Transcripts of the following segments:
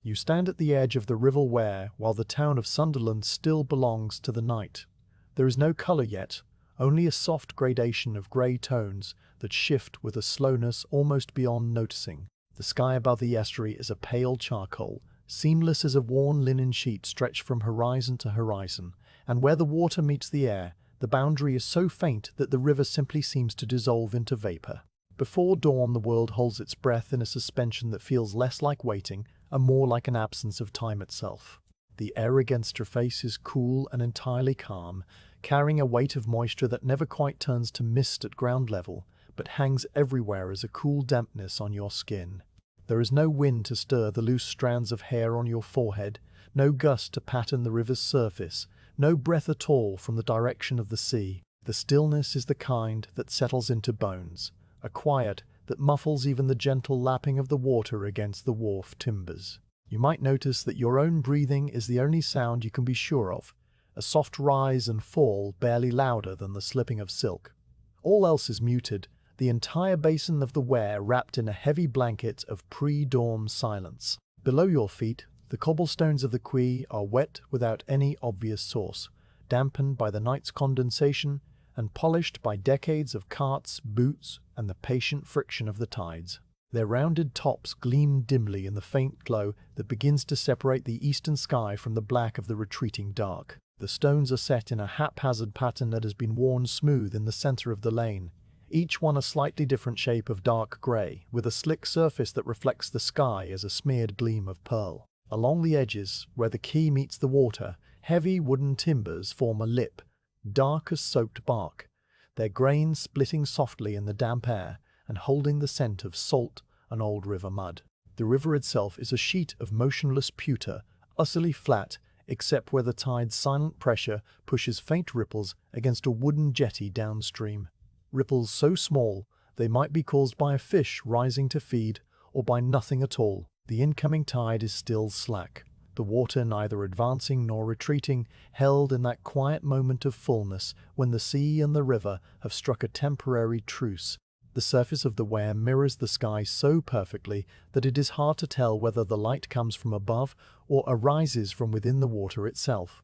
You stand at the edge of the River Wear while the town of Sunderland still belongs to the night. There is no colour yet, only a soft gradation of grey tones that shift with a slowness almost beyond noticing. The sky above the estuary is a pale charcoal, seamless as a worn linen sheet stretched from horizon to horizon, and where the water meets the air, the boundary is so faint that the river simply seems to dissolve into vapour. Before dawn, the world holds its breath in a suspension that feels less like waiting and more like an absence of time itself. The air against your face is cool and entirely calm, carrying a weight of moisture that never quite turns to mist at ground level, but hangs everywhere as a cool dampness on your skin. There is no wind to stir the loose strands of hair on your forehead, no gust to pattern the river's surface, no breath at all from the direction of the sea. The stillness is the kind that settles into bones, a quiet that muffles even the gentle lapping of the water against the wharf timbers. You might notice that your own breathing is the only sound you can be sure of, a soft rise and fall barely louder than the slipping of silk. All else is muted, the entire basin of the Wear wrapped in a heavy blanket of pre-dawn silence. Below your feet, the cobblestones of the quay are wet without any obvious source, dampened by the night's condensation and polished by decades of carts, boots, and the patient friction of the tides. Their rounded tops gleam dimly in the faint glow that begins to separate the eastern sky from the black of the retreating dark. The stones are set in a haphazard pattern that has been worn smooth in the center of the lane, each one a slightly different shape of dark grey, with a slick surface that reflects the sky as a smeared gleam of pearl. Along the edges, where the quay meets the water, heavy wooden timbers form a lip, dark as soaked bark, their grains splitting softly in the damp air and holding the scent of salt and old river mud. The river itself is a sheet of motionless pewter, utterly flat, except where the tide's silent pressure pushes faint ripples against a wooden jetty downstream. Ripples so small they might be caused by a fish rising to feed or by nothing at all. The incoming tide is still slack, the water neither advancing nor retreating, held in that quiet moment of fullness when the sea and the river have struck a temporary truce. The surface of the Wear mirrors the sky so perfectly that it is hard to tell whether the light comes from above or arises from within the water itself.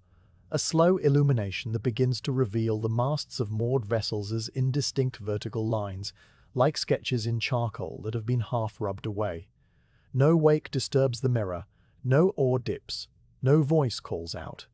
A slow illumination that begins to reveal the masts of moored vessels as indistinct vertical lines, like sketches in charcoal that have been half rubbed away. No wake disturbs the mirror, no oar dips, no voice calls out.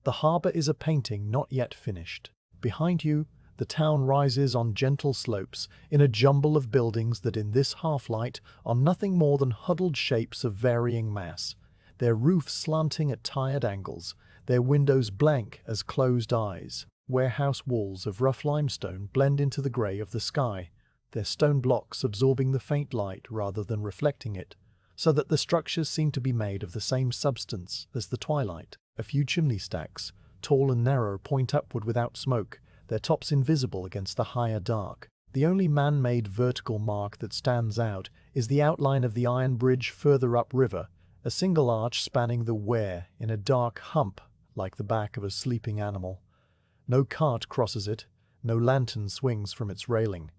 The harbour is a painting not yet finished. Behind you, the town rises on gentle slopes in a jumble of buildings that in this half-light are nothing more than huddled shapes of varying mass, their roofs slanting at tired angles, their windows blank as closed eyes. Warehouse walls of rough limestone blend into the grey of the sky, their stone blocks absorbing the faint light rather than reflecting it, so that the structures seem to be made of the same substance as the twilight. A few chimney stacks, tall and narrow, point upward without smoke, their tops invisible against the higher dark. The only man-made vertical mark that stands out is the outline of the iron bridge further upriver, a single arch spanning the Wear in a dark hump like the back of a sleeping animal. No cart crosses it, no lantern swings from its railing.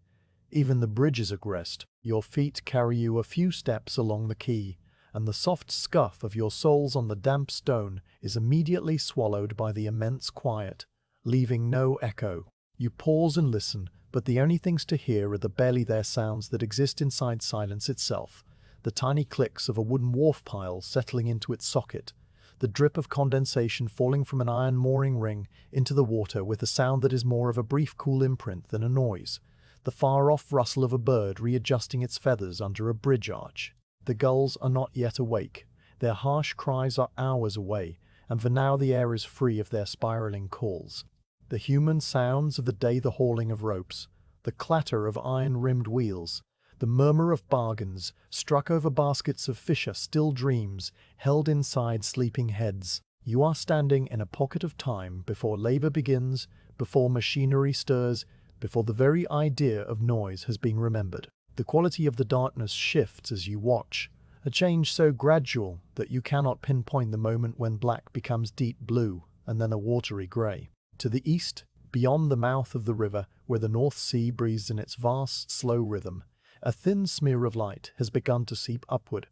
Even the bridge is at rest. Your feet carry you a few steps along the quay, and the soft scuff of your soles on the damp stone is immediately swallowed by the immense quiet, leaving no echo. You pause and listen, but the only things to hear are the barely there sounds that exist inside silence itself, the tiny clicks of a wooden wharf pile settling into its socket, the drip of condensation falling from an iron mooring ring into the water with a sound that is more of a brief cool imprint than a noise, the far-off rustle of a bird readjusting its feathers under a bridge arch. The gulls are not yet awake, their harsh cries are hours away, and for now the air is free of their spiraling calls. The human sounds of the day, the hauling of ropes, the clatter of iron-rimmed wheels, the murmur of bargains struck over baskets of fish are still dreams held inside sleeping heads. You are standing in a pocket of time before labour begins, before machinery stirs, before the very idea of noise has been remembered. The quality of the darkness shifts as you watch, a change so gradual that you cannot pinpoint the moment when black becomes deep blue and then a watery grey. To the east, beyond the mouth of the river, where the North Sea breathes in its vast, slow rhythm, a thin smear of light has begun to seep upward.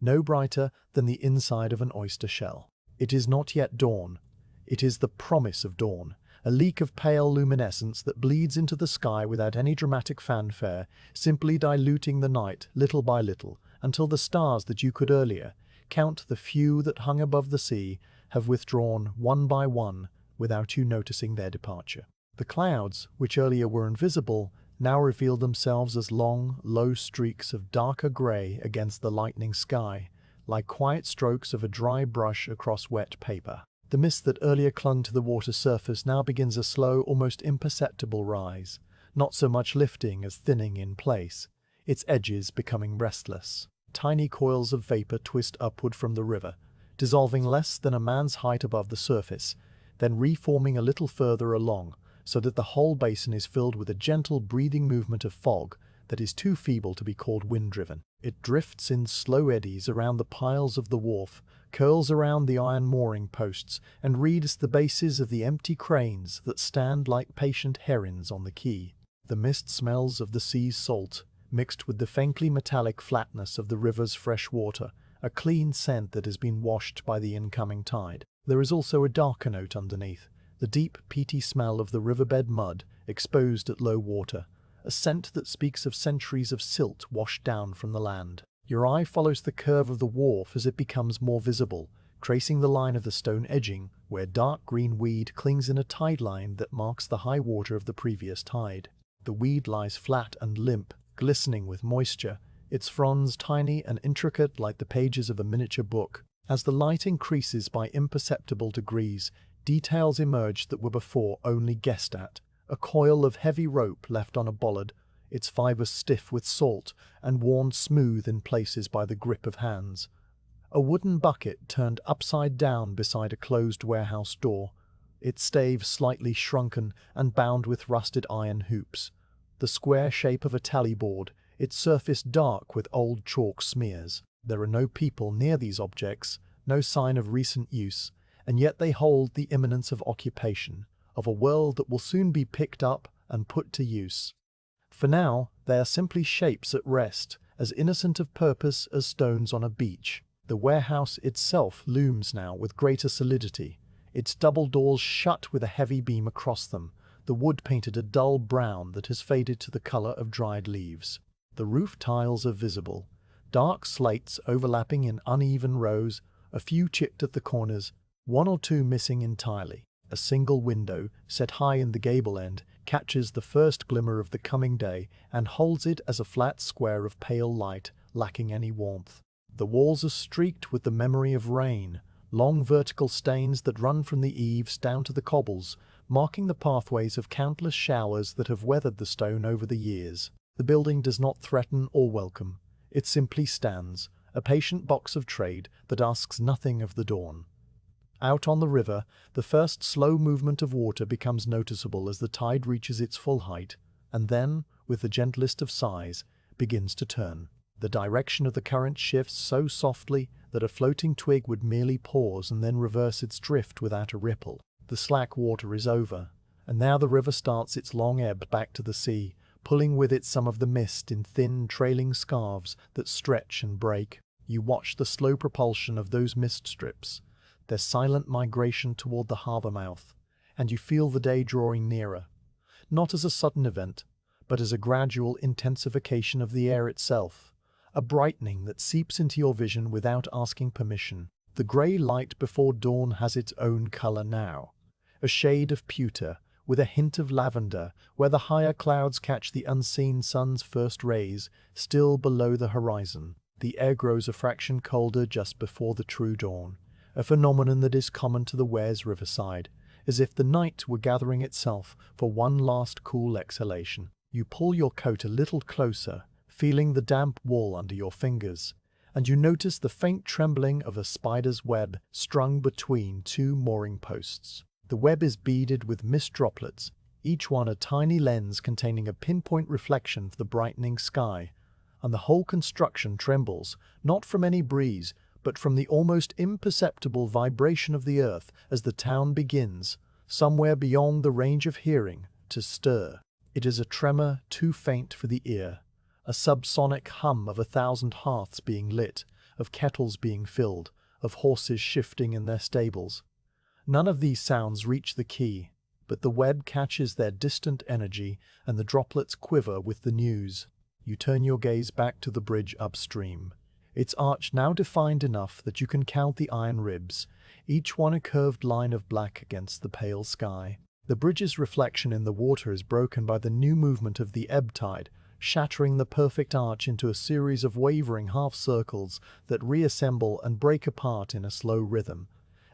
no brighter than the inside of an oyster shell. It is not yet dawn. It is the promise of dawn, a leak of pale luminescence that bleeds into the sky without any dramatic fanfare, simply diluting the night little by little, until the stars that you could earlier count the few that hung above the sea have withdrawn one by one without you noticing their departure. The clouds, which earlier were invisible, now reveal themselves as long, low streaks of darker grey against the lightening sky, like quiet strokes of a dry brush across wet paper. The mist that earlier clung to the water surface now begins a slow, almost imperceptible rise, not so much lifting as thinning in place, its edges becoming restless. Tiny coils of vapour twist upward from the river, dissolving less than a man's height above the surface, then reforming a little further along, so that the whole basin is filled with a gentle breathing movement of fog that is too feeble to be called wind-driven. It drifts in slow eddies around the piles of the wharf, curls around the iron mooring posts, and reads the bases of the empty cranes that stand like patient herons on the quay. The mist smells of the sea's salt, mixed with the faintly metallic flatness of the river's fresh water, a clean scent that has been washed by the incoming tide. There is also a darker note underneath, the deep, peaty smell of the riverbed mud exposed at low water, a scent that speaks of centuries of silt washed down from the land. Your eye follows the curve of the wharf as it becomes more visible, tracing the line of the stone edging, where dark green weed clings in a tide line that marks the high water of the previous tide. The weed lies flat and limp, glistening with moisture, its fronds tiny and intricate like the pages of a miniature book. As the light increases by imperceptible degrees, details emerge that were before only guessed at. A coil of heavy rope left on a bollard, its fibers stiff with salt and worn smooth in places by the grip of hands. A wooden bucket turned upside down beside a closed warehouse door, its stave slightly shrunken and bound with rusted iron hoops. The square shape of a tally board, its surface dark with old chalk smears. There are no people near these objects, no sign of recent use, and yet they hold the imminence of occupation, of a world that will soon be picked up and put to use. For now, they are simply shapes at rest, as innocent of purpose as stones on a beach. The warehouse itself looms now with greater solidity, its double doors shut with a heavy beam across them, the wood painted a dull brown that has faded to the colour of dried leaves. The roof tiles are visible, dark slates overlapping in uneven rows, a few chipped at the corners, one or two missing entirely. A single window, set high in the gable end, catches the first glimmer of the coming day and holds it as a flat square of pale light, lacking any warmth. The walls are streaked with the memory of rain, long vertical stains that run from the eaves down to the cobbles, marking the pathways of countless showers that have weathered the stone over the years. The building does not threaten or welcome. It simply stands, a patient box of trade that asks nothing of the dawn. Out on the river, the first slow movement of water becomes noticeable as the tide reaches its full height, and then, with the gentlest of sighs, begins to turn. The direction of the current shifts so softly that a floating twig would merely pause and then reverse its drift without a ripple. The slack water is over, and now the river starts its long ebb back to the sea, pulling with it some of the mist in thin, trailing scarves that stretch and break. You watch the slow propulsion of those mist strips, their silent migration toward the harbour mouth, and you feel the day drawing nearer, not as a sudden event, but as a gradual intensification of the air itself, a brightening that seeps into your vision without asking permission. The grey light before dawn has its own colour now, a shade of pewter, with a hint of lavender, where the higher clouds catch the unseen sun's first rays, still below the horizon. The air grows a fraction colder just before the true dawn, a phenomenon that is common to the Wear's riverside, as if the night were gathering itself for one last cool exhalation. You pull your coat a little closer, feeling the damp wool under your fingers, and you notice the faint trembling of a spider's web strung between two mooring posts. The web is beaded with mist droplets, each one a tiny lens containing a pinpoint reflection of the brightening sky, and the whole construction trembles, not from any breeze, but from the almost imperceptible vibration of the earth as the town begins, somewhere beyond the range of hearing, to stir. It is a tremor too faint for the ear, a subsonic hum of 1,000 hearths being lit, of kettles being filled, of horses shifting in their stables. None of these sounds reach the quay, but the web catches their distant energy and the droplets quiver with the news. You turn your gaze back to the bridge upstream. Its arch now defined enough that you can count the iron ribs, each one a curved line of black against the pale sky. The bridge's reflection in the water is broken by the new movement of the ebb tide, shattering the perfect arch into a series of wavering half-circles that reassemble and break apart in a slow rhythm,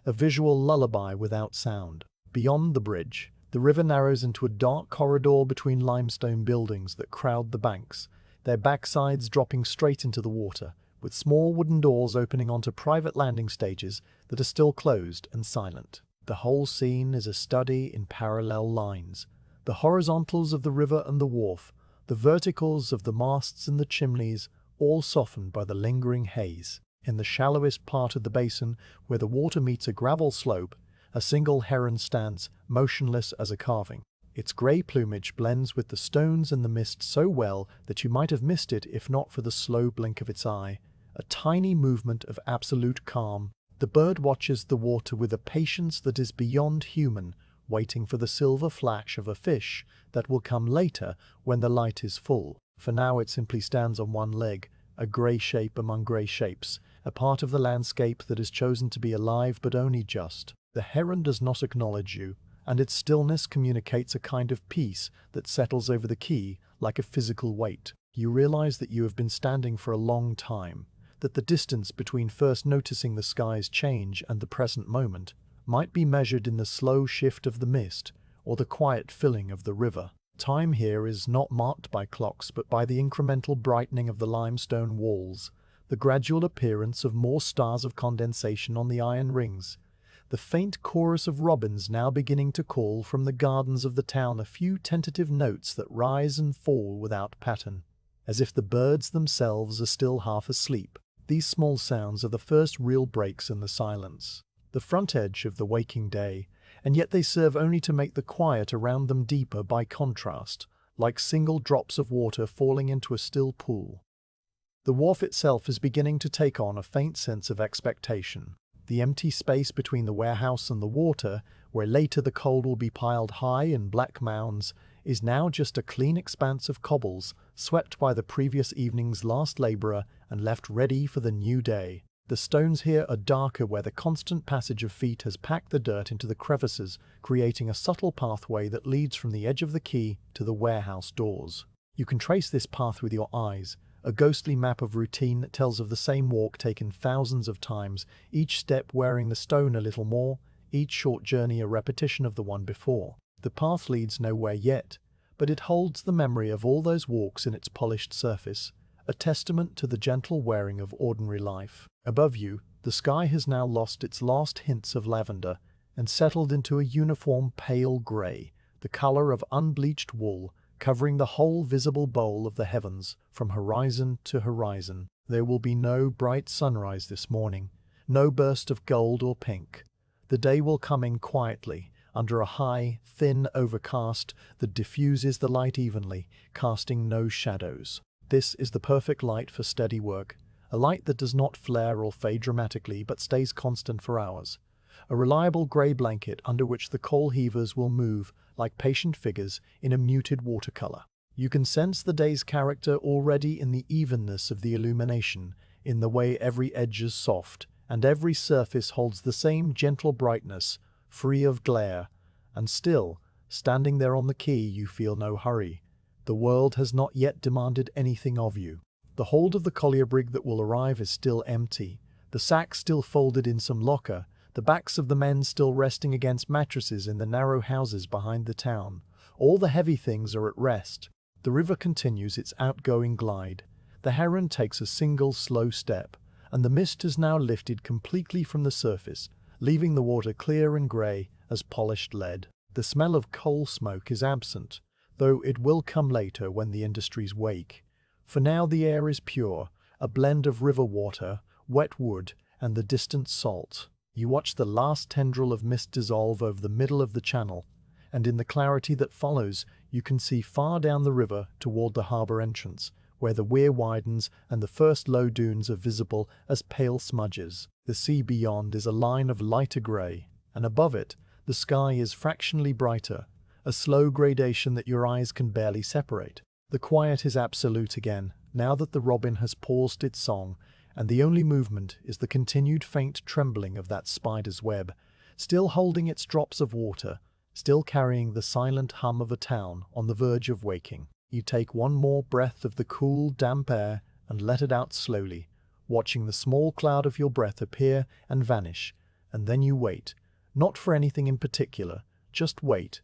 a visual lullaby without sound. Beyond the bridge, the river narrows into a dark corridor between limestone buildings that crowd the banks, their backsides dropping straight into the water, with small wooden doors opening onto private landing stages that are still closed and silent. The whole scene is a study in parallel lines. The horizontals of the river and the wharf, the verticals of the masts and the chimneys, all softened by the lingering haze. In the shallowest part of the basin, where the water meets a gravel slope, a single heron stands, motionless as a carving. Its grey plumage blends with the stones and the mist so well that you might have missed it if not for the slow blink of its eye, a tiny movement of absolute calm. The bird watches the water with a patience that is beyond human, waiting for the silver flash of a fish that will come later when the light is full. For now it simply stands on one leg, a grey shape among grey shapes, a part of the landscape that is chosen to be alive but only just. The heron does not acknowledge you, and its stillness communicates a kind of peace that settles over the quay like a physical weight. You realize that you have been standing for a long time, that the distance between first noticing the sky's change and the present moment might be measured in the slow shift of the mist or the quiet filling of the river. Time here is not marked by clocks but by the incremental brightening of the limestone walls, the gradual appearance of more stars of condensation on the iron rings, the faint chorus of robins now beginning to call from the gardens of the town, a few tentative notes that rise and fall without pattern, as if the birds themselves are still half asleep. These small sounds are the first real breaks in the silence, the front edge of the waking day, and yet they serve only to make the quiet around them deeper by contrast, like single drops of water falling into a still pool. The wharf itself is beginning to take on a faint sense of expectation. The empty space between the warehouse and the water, where later the coal will be piled high in black mounds, is now just a clean expanse of cobbles, swept by the previous evening's last labourer and left ready for the new day. The stones here are darker where the constant passage of feet has packed the dirt into the crevices, creating a subtle pathway that leads from the edge of the quay to the warehouse doors. You can trace this path with your eyes, a ghostly map of routine that tells of the same walk taken thousands of times, each step wearing the stone a little more, each short journey a repetition of the one before. The path leads nowhere yet, but it holds the memory of all those walks in its polished surface, a testament to the gentle wearing of ordinary life. Above you, the sky has now lost its last hints of lavender and settled into a uniform pale grey, the colour of unbleached wool, covering the whole visible bowl of the heavens from horizon to horizon. There will be no bright sunrise this morning, no burst of gold or pink. The day will come in quietly, under a high, thin overcast that diffuses the light evenly, casting no shadows. This is the perfect light for steady work, a light that does not flare or fade dramatically but stays constant for hours. A reliable grey blanket under which the coal heavers will move like patient figures in a muted watercolour. You can sense the day's character already in the evenness of the illumination, in the way every edge is soft, and every surface holds the same gentle brightness, free of glare. And still, standing there on the quay, you feel no hurry. The world has not yet demanded anything of you. The hold of the collier brig that will arrive is still empty, the sacks still folded in some locker, the backs of the men still resting against mattresses in the narrow houses behind the town. All the heavy things are at rest. The river continues its outgoing glide. The heron takes a single slow step, and the mist has now lifted completely from the surface, leaving the water clear and grey as polished lead. The smell of coal smoke is absent, though it will come later when the industries wake. For now the air is pure, a blend of river water, wet wood, and the distant salt. You watch the last tendril of mist dissolve over the middle of the channel, and in the clarity that follows, you can see far down the river toward the harbour entrance, where the weir widens and the first low dunes are visible as pale smudges. The sea beyond is a line of lighter grey, and above it, the sky is fractionally brighter, a slow gradation that your eyes can barely separate. The quiet is absolute again, now that the robin has paused its song, and the only movement is the continued faint trembling of that spider's web, still holding its drops of water, still carrying the silent hum of a town on the verge of waking. You take one more breath of the cool, damp air and let it out slowly, watching the small cloud of your breath appear and vanish, and then you wait, not for anything in particular, just wait.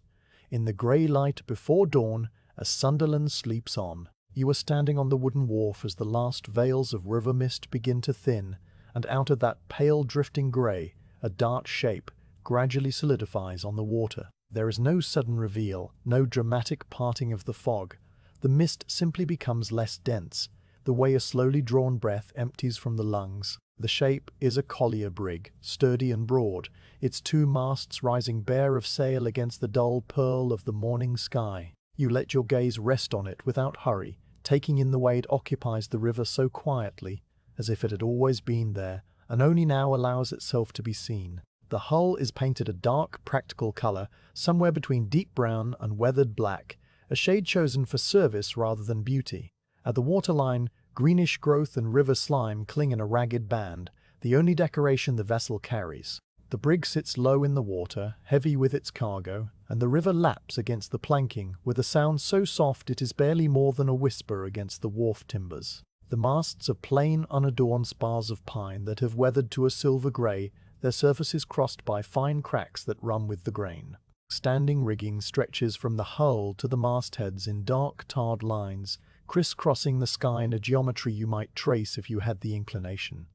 In the grey light before dawn, as Sunderland sleeps on, you are standing on the wooden wharf as the last veils of river mist begin to thin, and out of that pale drifting grey, a dark shape gradually solidifies on the water. There is no sudden reveal, no dramatic parting of the fog. The mist simply becomes less dense, the way a slowly drawn breath empties from the lungs. The shape is a collier brig, sturdy and broad, its two masts rising bare of sail against the dull pearl of the morning sky. You let your gaze rest on it without hurry, taking in the way it occupies the river so quietly, as if it had always been there, and only now allows itself to be seen. The hull is painted a dark, practical colour, somewhere between deep brown and weathered black, a shade chosen for service rather than beauty. At the waterline, greenish growth and river slime cling in a ragged band, the only decoration the vessel carries. The brig sits low in the water, heavy with its cargo, and the river laps against the planking with a sound so soft it is barely more than a whisper against the wharf timbers. The masts are plain, unadorned spars of pine that have weathered to a silver grey, their surfaces crossed by fine cracks that run with the grain. Standing rigging stretches from the hull to the mastheads in dark, tarred lines, criss-crossing the sky in a geometry you might trace if you had the inclination.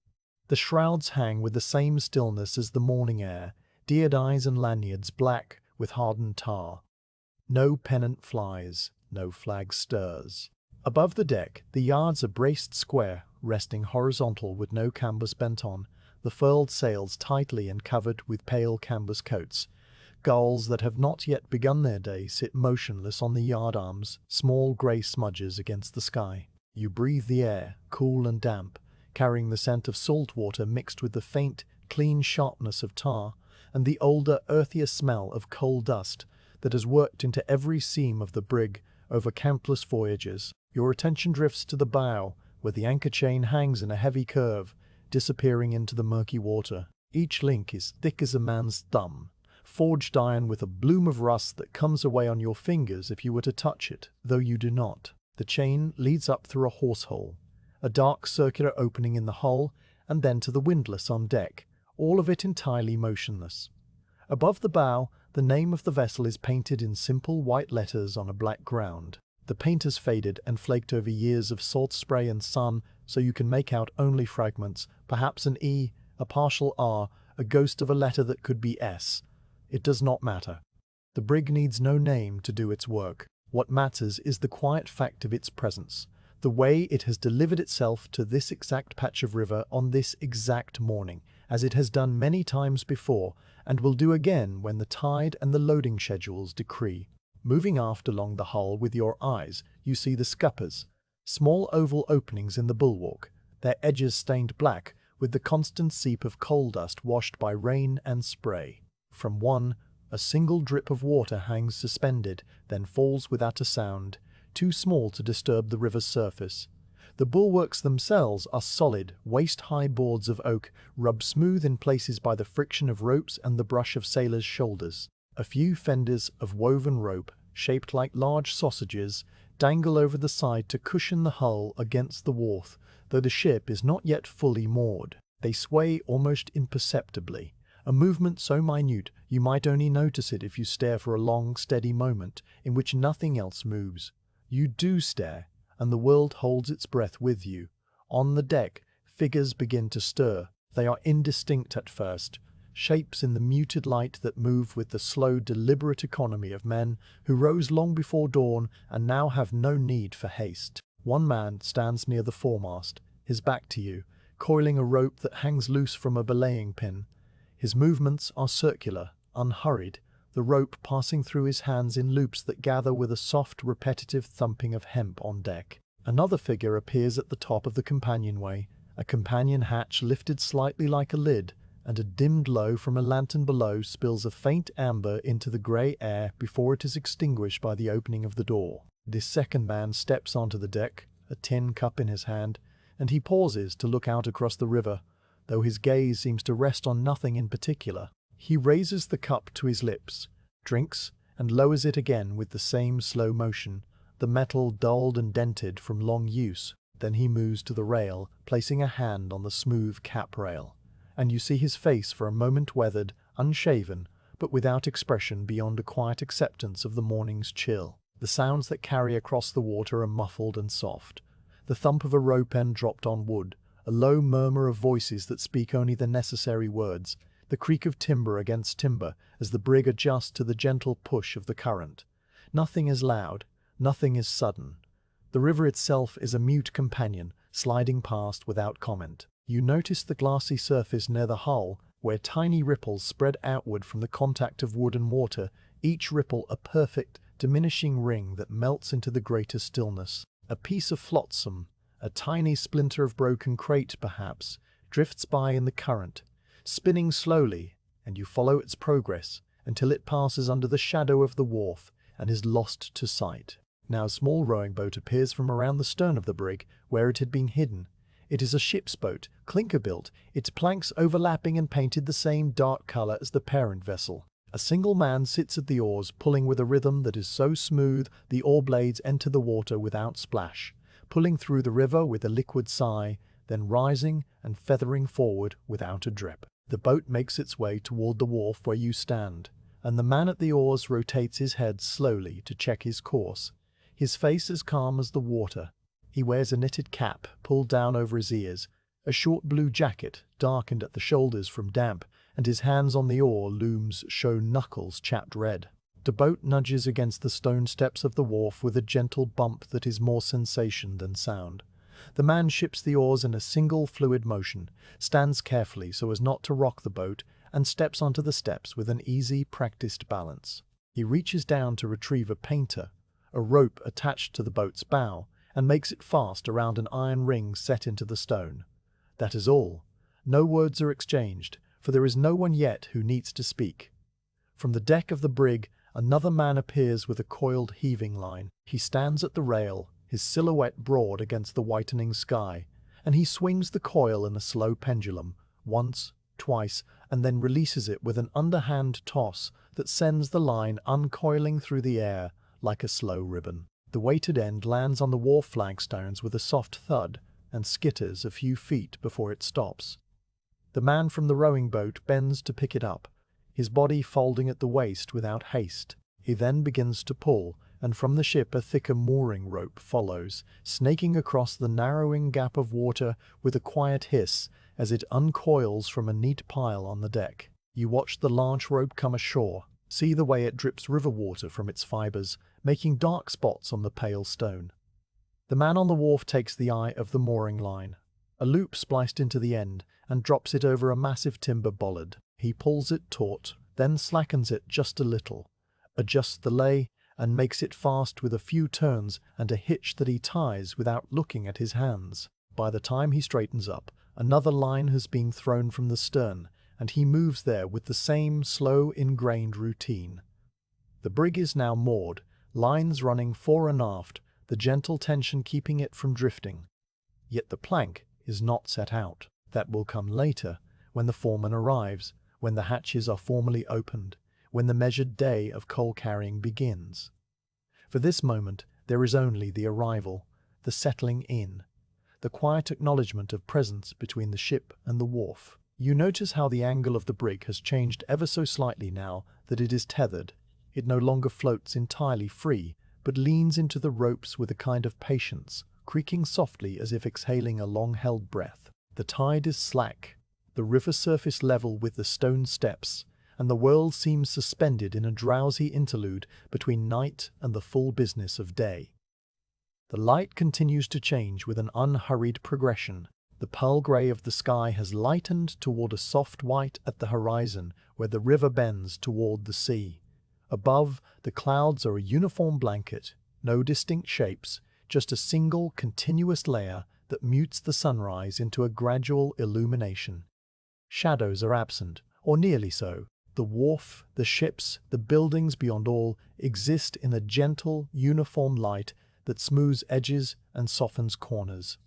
The shrouds hang with the same stillness as the morning air, deodyes and lanyards black with hardened tar. No pennant flies, no flag stirs. Above the deck, the yards are braced square, resting horizontal with no canvas bent on, the furled sails tightly and covered with pale canvas coats. Gulls that have not yet begun their day sit motionless on the yard arms, small grey smudges against the sky. You breathe the air, cool and damp, carrying the scent of salt water mixed with the faint, clean sharpness of tar, and the older, earthier smell of coal dust that has worked into every seam of the brig over countless voyages. Your attention drifts to the bow, where the anchor chain hangs in a heavy curve, disappearing into the murky water. Each link is thick as a man's thumb, forged iron with a bloom of rust that comes away on your fingers if you were to touch it, though you do not. The chain leads up through a horsehole, a dark circular opening in the hull, and then to the windlass on deck, all of it entirely motionless. Above the bow, the name of the vessel is painted in simple white letters on a black ground. The paint has faded and flaked over years of salt spray and sun, so you can make out only fragments, perhaps an E, a partial R, a ghost of a letter that could be S. It does not matter. The brig needs no name to do its work. What matters is the quiet fact of its presence, the way it has delivered itself to this exact patch of river on this exact morning, as it has done many times before, and will do again when the tide and the loading schedules decree. Moving aft along the hull with your eyes, you see the scuppers, small oval openings in the bulwark, their edges stained black with the constant seep of coal dust washed by rain and spray. From one, a single drip of water hangs suspended, then falls without a sound, too small to disturb the river's surface. The bulwarks themselves are solid, waist-high boards of oak, rubbed smooth in places by the friction of ropes and the brush of sailors' shoulders. A few fenders of woven rope, shaped like large sausages, dangle over the side to cushion the hull against the wharf, though the ship is not yet fully moored. They sway almost imperceptibly, a movement so minute you might only notice it if you stare for a long, steady moment in which nothing else moves. You do stare, and the world holds its breath with you. On the deck, figures begin to stir. They are indistinct at first, shapes in the muted light that move with the slow, deliberate economy of men who rose long before dawn and now have no need for haste. One man stands near the foremast, his back to you, coiling a rope that hangs loose from a belaying pin. His movements are circular, unhurried, the rope passing through his hands in loops that gather with a soft, repetitive thumping of hemp on deck. Another figure appears at the top of the companionway, a companion hatch lifted slightly like a lid, and a dimmed glow from a lantern below spills a faint amber into the grey air before it is extinguished by the opening of the door. This second man steps onto the deck, a tin cup in his hand, and he pauses to look out across the river, though his gaze seems to rest on nothing in particular. He raises the cup to his lips, drinks, and lowers it again with the same slow motion, the metal dulled and dented from long use. Then he moves to the rail, placing a hand on the smooth cap rail, and you see his face for a moment weathered, unshaven, but without expression beyond a quiet acceptance of the morning's chill. The sounds that carry across the water are muffled and soft. The thump of a rope end dropped on wood, a low murmur of voices that speak only the necessary words, the creak of timber against timber as the brig adjusts to the gentle push of the current. Nothing is loud, nothing is sudden. The river itself is a mute companion, sliding past without comment. You notice the glassy surface near the hull, where tiny ripples spread outward from the contact of wood and water, each ripple a perfect, diminishing ring that melts into the greater stillness. A piece of flotsam, a tiny splinter of broken crate perhaps, drifts by in the current, spinning slowly, and you follow its progress until it passes under the shadow of the wharf and is lost to sight. Now a small rowing boat appears from around the stern of the brig, where it had been hidden. It is a ship's boat, clinker-built, its planks overlapping and painted the same dark colour as the parent vessel. A single man sits at the oars, pulling with a rhythm that is so smooth the oar blades enter the water without splash, pulling through the river with a liquid sigh, then rising and feathering forward without a drip. The boat makes its way toward the wharf where you stand, and the man at the oars rotates his head slowly to check his course. His face is calm as the water. He wears a knitted cap pulled down over his ears, a short blue jacket darkened at the shoulders from damp, and his hands on the oar looms show knuckles chapped red. The boat nudges against the stone steps of the wharf with a gentle bump that is more sensation than sound. The man ships the oars in a single fluid motion, stands carefully so as not to rock the boat, and steps onto the steps with an easy, practiced balance. He reaches down to retrieve a painter, a rope attached to the boat's bow, and makes it fast around an iron ring set into the stone. That is all. No words are exchanged, for there is no one yet who needs to speak. From the deck of the brig, another man appears with a coiled heaving line. He stands at the rail, his silhouette broad against the whitening sky, and he swings the coil in a slow pendulum, once, twice, and then releases it with an underhand toss that sends the line uncoiling through the air like a slow ribbon. The weighted end lands on the wharf flagstones with a soft thud and skitters a few feet before it stops. The man from the rowing boat bends to pick it up, his body folding at the waist without haste. He then begins to pull, and from the ship a thicker mooring rope follows, snaking across the narrowing gap of water with a quiet hiss as it uncoils from a neat pile on the deck. You watch the large rope come ashore, see the way it drips river water from its fibres, making dark spots on the pale stone. The man on the wharf takes the eye of the mooring line, a loop spliced into the end, and drops it over a massive timber bollard. He pulls it taut, then slackens it just a little, adjusts the lay, and makes it fast with a few turns and a hitch that he ties without looking at his hands. By the time he straightens up, another line has been thrown from the stern, and he moves there with the same slow, ingrained routine. The brig is now moored, lines running fore and aft, the gentle tension keeping it from drifting. Yet the plank is not set out. That will come later, when the foreman arrives, when the hatches are formally opened, when the measured day of coal carrying begins. For this moment there is only the arrival, the settling in, the quiet acknowledgement of presence between the ship and the wharf. You notice how the angle of the brig has changed ever so slightly now that it is tethered. It no longer floats entirely free, but leans into the ropes with a kind of patience, creaking softly as if exhaling a long-held breath. The tide is slack, the river surface level with the stone steps, and the world seems suspended in a drowsy interlude between night and the full business of day. The light continues to change with an unhurried progression. The pearl grey of the sky has lightened toward a soft white at the horizon where the river bends toward the sea. Above, the clouds are a uniform blanket, no distinct shapes, just a single, continuous layer that mutes the sunrise into a gradual illumination. Shadows are absent, or nearly so. The wharf, the ships, the buildings beyond all exist in a gentle, uniform light that smooths edges and softens corners.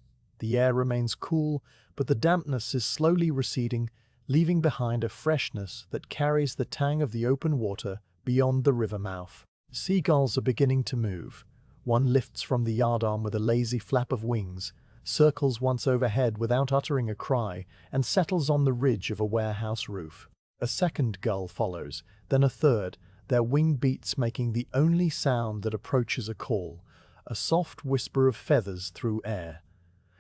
The air remains cool, but the dampness is slowly receding, leaving behind a freshness that carries the tang of the open water beyond the river mouth. Seagulls are beginning to move. One lifts from the yardarm with a lazy flap of wings, circles once overhead without uttering a cry, and settles on the ridge of a warehouse roof. A second gull follows, then a third, their wing beats making the only sound that approaches a call, a soft whisper of feathers through air.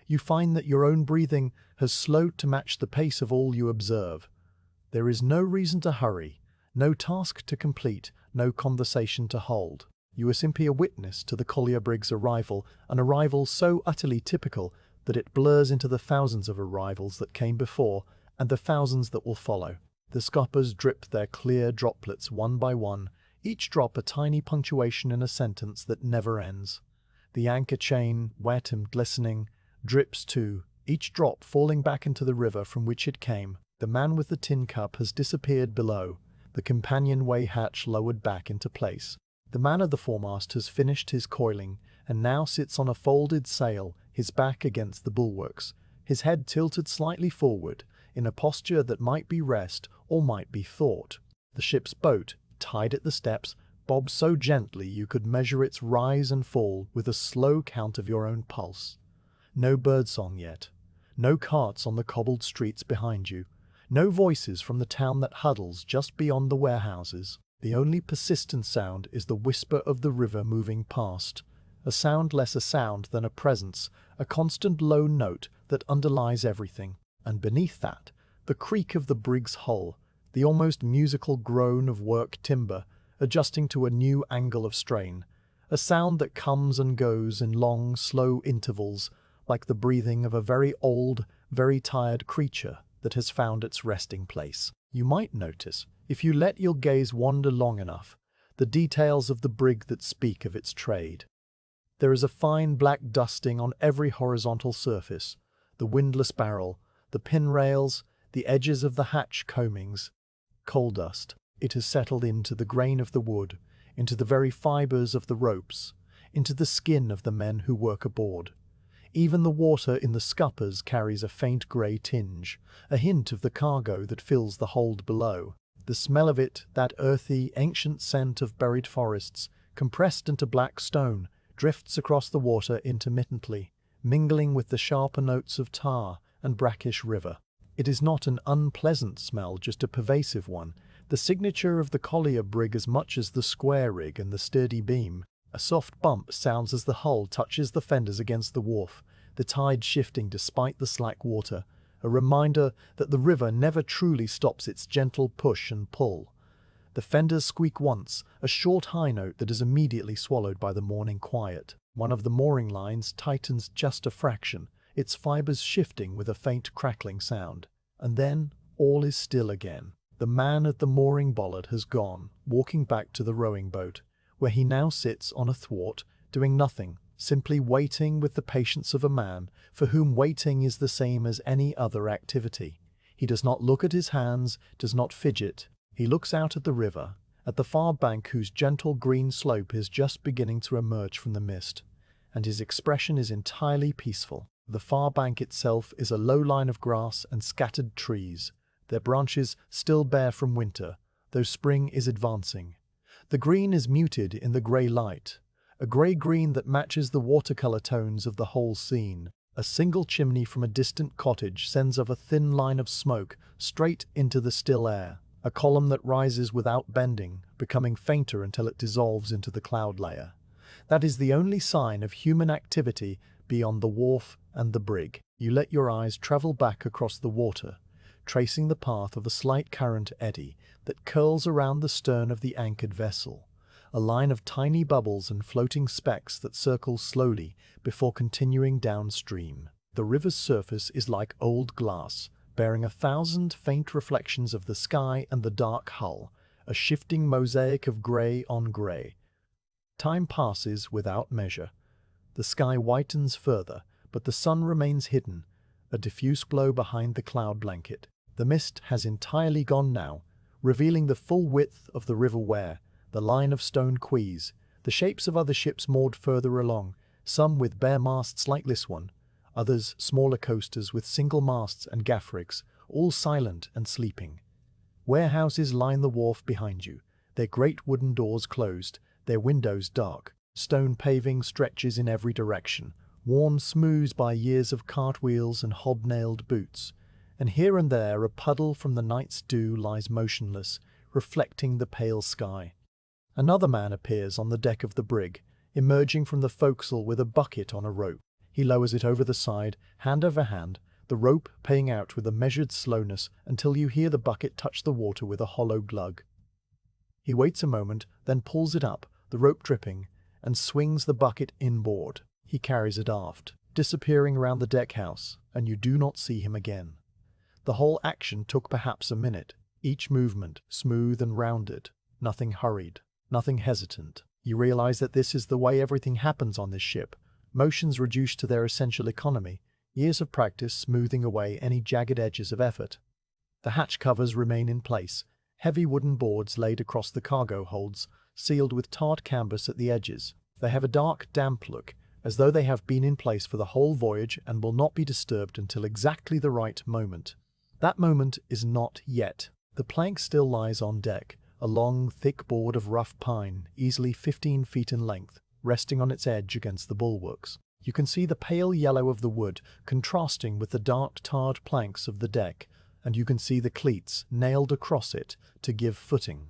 You find that your own breathing has slowed to match the pace of all you observe. There is no reason to hurry, no task to complete, no conversation to hold. You are simply a witness to the collier brig's arrival, an arrival so utterly typical that it blurs into the thousands of arrivals that came before and the thousands that will follow. The scuppers drip their clear droplets one by one, each drop a tiny punctuation in a sentence that never ends. The anchor chain, wet and glistening, drips too, each drop falling back into the river from which it came. The man with the tin cup has disappeared below, the companionway hatch lowered back into place. The man at the foremast has finished his coiling and now sits on a folded sail, his back against the bulwarks, his head tilted slightly forward, in a posture that might be rest or might be thought. The ship's boat, tied at the steps, bobs so gently you could measure its rise and fall with a slow count of your own pulse. No birdsong yet. No carts on the cobbled streets behind you. No voices from the town that huddles just beyond the warehouses. The only persistent sound is the whisper of the river moving past. A sound less a sound than a presence, a constant low note that underlies everything. And beneath that, the creak of the brig's hull, the almost musical groan of work timber, adjusting to a new angle of strain. A sound that comes and goes in long, slow intervals, like the breathing of a very old, very tired creature that has found its resting place. You might notice, if you let your gaze wander long enough, the details of the brig that speak of its trade. There is a fine black dusting on every horizontal surface, the windlass barrel, the pin rails, the edges of the hatch coamings. Coal dust. It has settled into the grain of the wood, into the very fibers of the ropes, into the skin of the men who work aboard. Even the water in the scuppers carries a faint grey tinge, a hint of the cargo that fills the hold below. The smell of it, that earthy, ancient scent of buried forests, compressed into black stone, drifts across the water intermittently, mingling with the sharper notes of tar and brackish river. It is not an unpleasant smell, just a pervasive one, the signature of the collier brig as much as the square rig and the sturdy beam. A soft bump sounds as the hull touches the fenders against the wharf, the tide shifting despite the slack water, a reminder that the river never truly stops its gentle push and pull. The fenders squeak once, a short high note that is immediately swallowed by the morning quiet. One of the mooring lines tightens just a fraction, its fibers shifting with a faint crackling sound. And then all is still again. The man at the mooring bollard has gone, walking back to the rowing boat, where he now sits on a thwart, doing nothing, simply waiting with the patience of a man for whom waiting is the same as any other activity. He does not look at his hands, does not fidget. He looks out at the river, at the far bank whose gentle green slope is just beginning to emerge from the mist, and his expression is entirely peaceful. The far bank itself is a low line of grass and scattered trees, their branches still bare from winter, though spring is advancing. The green is muted in the grey light, a grey-green that matches the watercolour tones of the whole scene. A single chimney from a distant cottage sends up a thin line of smoke straight into the still air, a column that rises without bending, becoming fainter until it dissolves into the cloud layer. That is the only sign of human activity beyond the wharf and the brig. You let your eyes travel back across the water, tracing the path of a slight current eddy that curls around the stern of the anchored vessel, a line of tiny bubbles and floating specks that circle slowly before continuing downstream. The river's surface is like old glass, bearing 1,000 faint reflections of the sky and the dark hull, a shifting mosaic of grey on grey. Time passes without measure. The sky whitens further, but the sun remains hidden, a diffuse glow behind the cloud blanket. The mist has entirely gone now, revealing the full width of the River Ware, the line of stone quays, the shapes of other ships moored further along, some with bare masts like this one, others smaller coasters with single masts and gaff rigs, all silent and sleeping. Warehouses line the wharf behind you, their great wooden doors closed, their windows dark. Stone paving stretches in every direction, worn smooth by years of cartwheels and hobnailed boots, and here and there a puddle from the night's dew lies motionless, reflecting the pale sky. Another man appears on the deck of the brig, emerging from the forecastle with a bucket on a rope. He lowers it over the side, hand over hand, the rope paying out with a measured slowness until you hear the bucket touch the water with a hollow glug. He waits a moment, then pulls it up, the rope dripping, and swings the bucket inboard. He carries it aft, disappearing around the deckhouse, and you do not see him again. The whole action took perhaps a minute, each movement smooth and rounded, nothing hurried, nothing hesitant. You realize that this is the way everything happens on this ship, motions reduced to their essential economy, years of practice smoothing away any jagged edges of effort. The hatch covers remain in place, heavy wooden boards laid across the cargo holds, sealed with tarred canvas at the edges. They have a dark, damp look, as though they have been in place for the whole voyage and will not be disturbed until exactly the right moment. That moment is not yet. The plank still lies on deck, a long, thick board of rough pine, easily 15 feet in length, resting on its edge against the bulwarks. You can see the pale yellow of the wood contrasting with the dark tarred planks of the deck, and you can see the cleats nailed across it to give footing.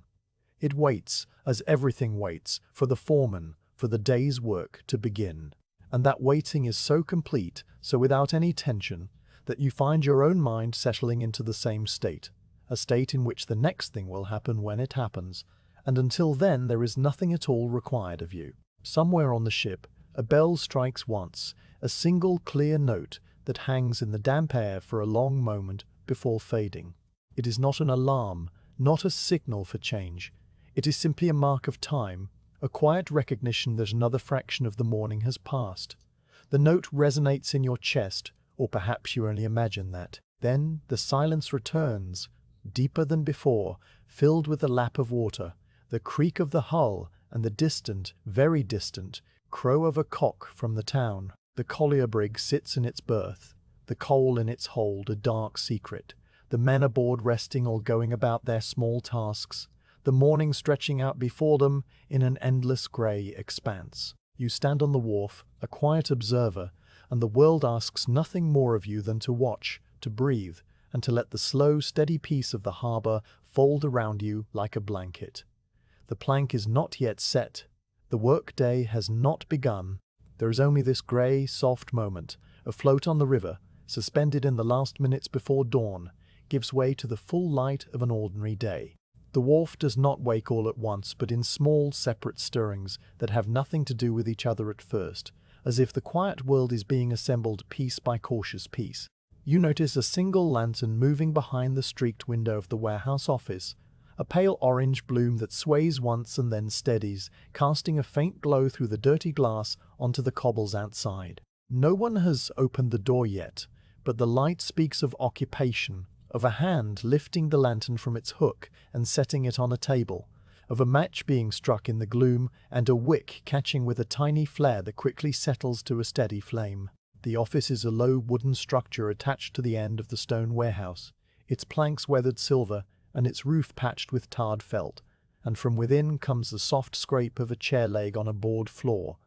It waits, as everything waits, for the foreman, for the day's work to begin. And that waiting is so complete, so without any tension, that you find your own mind settling into the same state, a state in which the next thing will happen when it happens, and until then there is nothing at all required of you. Somewhere on the ship, a bell strikes once, a single clear note that hangs in the damp air for a long moment before fading. It is not an alarm, not a signal for change. It is simply a mark of time, a quiet recognition that another fraction of the morning has passed. The note resonates in your chest, or perhaps you only imagine that. Then the silence returns, deeper than before, filled with the lap of water, the creak of the hull, and the distant, very distant, crow of a cock from the town. The collier brig sits in its berth, the coal in its hold a dark secret, the men aboard resting or going about their small tasks, the morning stretching out before them in an endless grey expanse. You stand on the wharf, a quiet observer, and the world asks nothing more of you than to watch, to breathe, and to let the slow, steady peace of the harbour fold around you like a blanket. The plank is not yet set. The workday has not begun. There is only this grey, soft moment, afloat on the river, suspended in the last minutes before dawn, gives way to the full light of an ordinary day. The wharf does not wake all at once, but in small, separate stirrings that have nothing to do with each other at first, as if the quiet world is being assembled piece by cautious piece. You notice a single lantern moving behind the streaked window of the warehouse office, a pale orange bloom that sways once and then steadies, casting a faint glow through the dirty glass onto the cobbles outside. No one has opened the door yet, but the light speaks of occupation, of a hand lifting the lantern from its hook and setting it on a table, of a match being struck in the gloom and a wick catching with a tiny flare that quickly settles to a steady flame. The office is a low wooden structure attached to the end of the stone warehouse, its planks weathered silver and its roof patched with tarred felt, and from within comes the soft scrape of a chair leg on a board floor,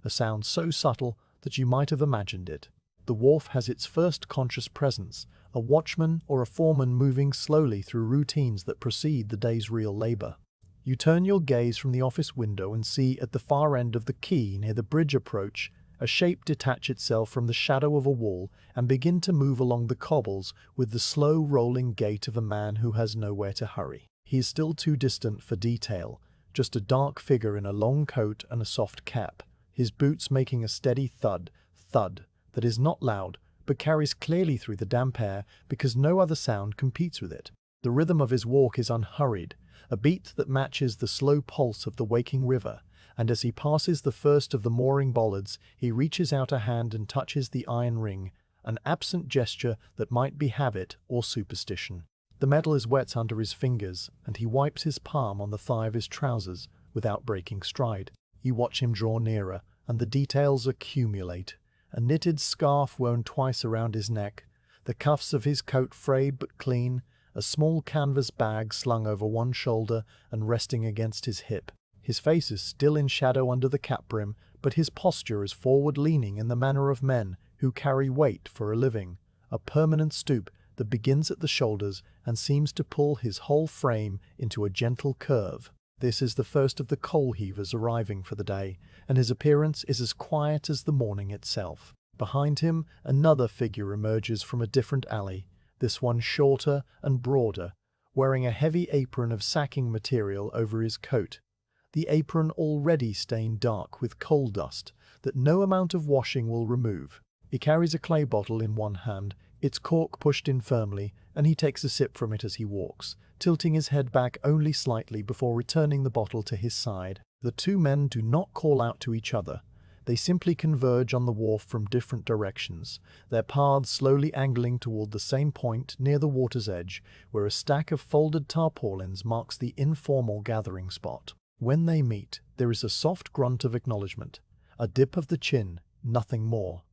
a sound so subtle that you might have imagined it. The wharf has its first conscious presence, a watchman or a foreman moving slowly through routines that precede the day's real labour. You turn your gaze from the office window and see at the far end of the quay near the bridge approach a shape detach itself from the shadow of a wall and begin to move along the cobbles with the slow rolling gait of a man who has nowhere to hurry. He is still too distant for detail, just a dark figure in a long coat and a soft cap, his boots making a steady thud, thud, that is not loud, but carries clearly through the damp air because no other sound competes with it. The rhythm of his walk is unhurried, a beat that matches the slow pulse of the waking river, and as he passes the first of the mooring bollards, he reaches out a hand and touches the iron ring, an absent gesture that might be habit or superstition. The metal is wet under his fingers, and he wipes his palm on the thigh of his trousers without breaking stride. You watch him draw nearer, and the details accumulate. A knitted scarf wound twice around his neck, the cuffs of his coat frayed but clean, a small canvas bag slung over one shoulder and resting against his hip. His face is still in shadow under the cap brim, but his posture is forward-leaning in the manner of men who carry weight for a living, a permanent stoop that begins at the shoulders and seems to pull his whole frame into a gentle curve. This is the first of the coal heavers arriving for the day, and his appearance is as quiet as the morning itself. Behind him, another figure emerges from a different alley, this one shorter and broader, wearing a heavy apron of sacking material over his coat. The apron already stained dark with coal dust that no amount of washing will remove. He carries a clay bottle in one hand, its cork pushed in firmly, and he takes a sip from it as he walks, tilting his head back only slightly before returning the bottle to his side. The two men do not call out to each other. They simply converge on the wharf from different directions, their paths slowly angling toward the same point near the water's edge, where a stack of folded tarpaulins marks the informal gathering spot. When they meet, there is a soft grunt of acknowledgement, a dip of the chin, nothing more.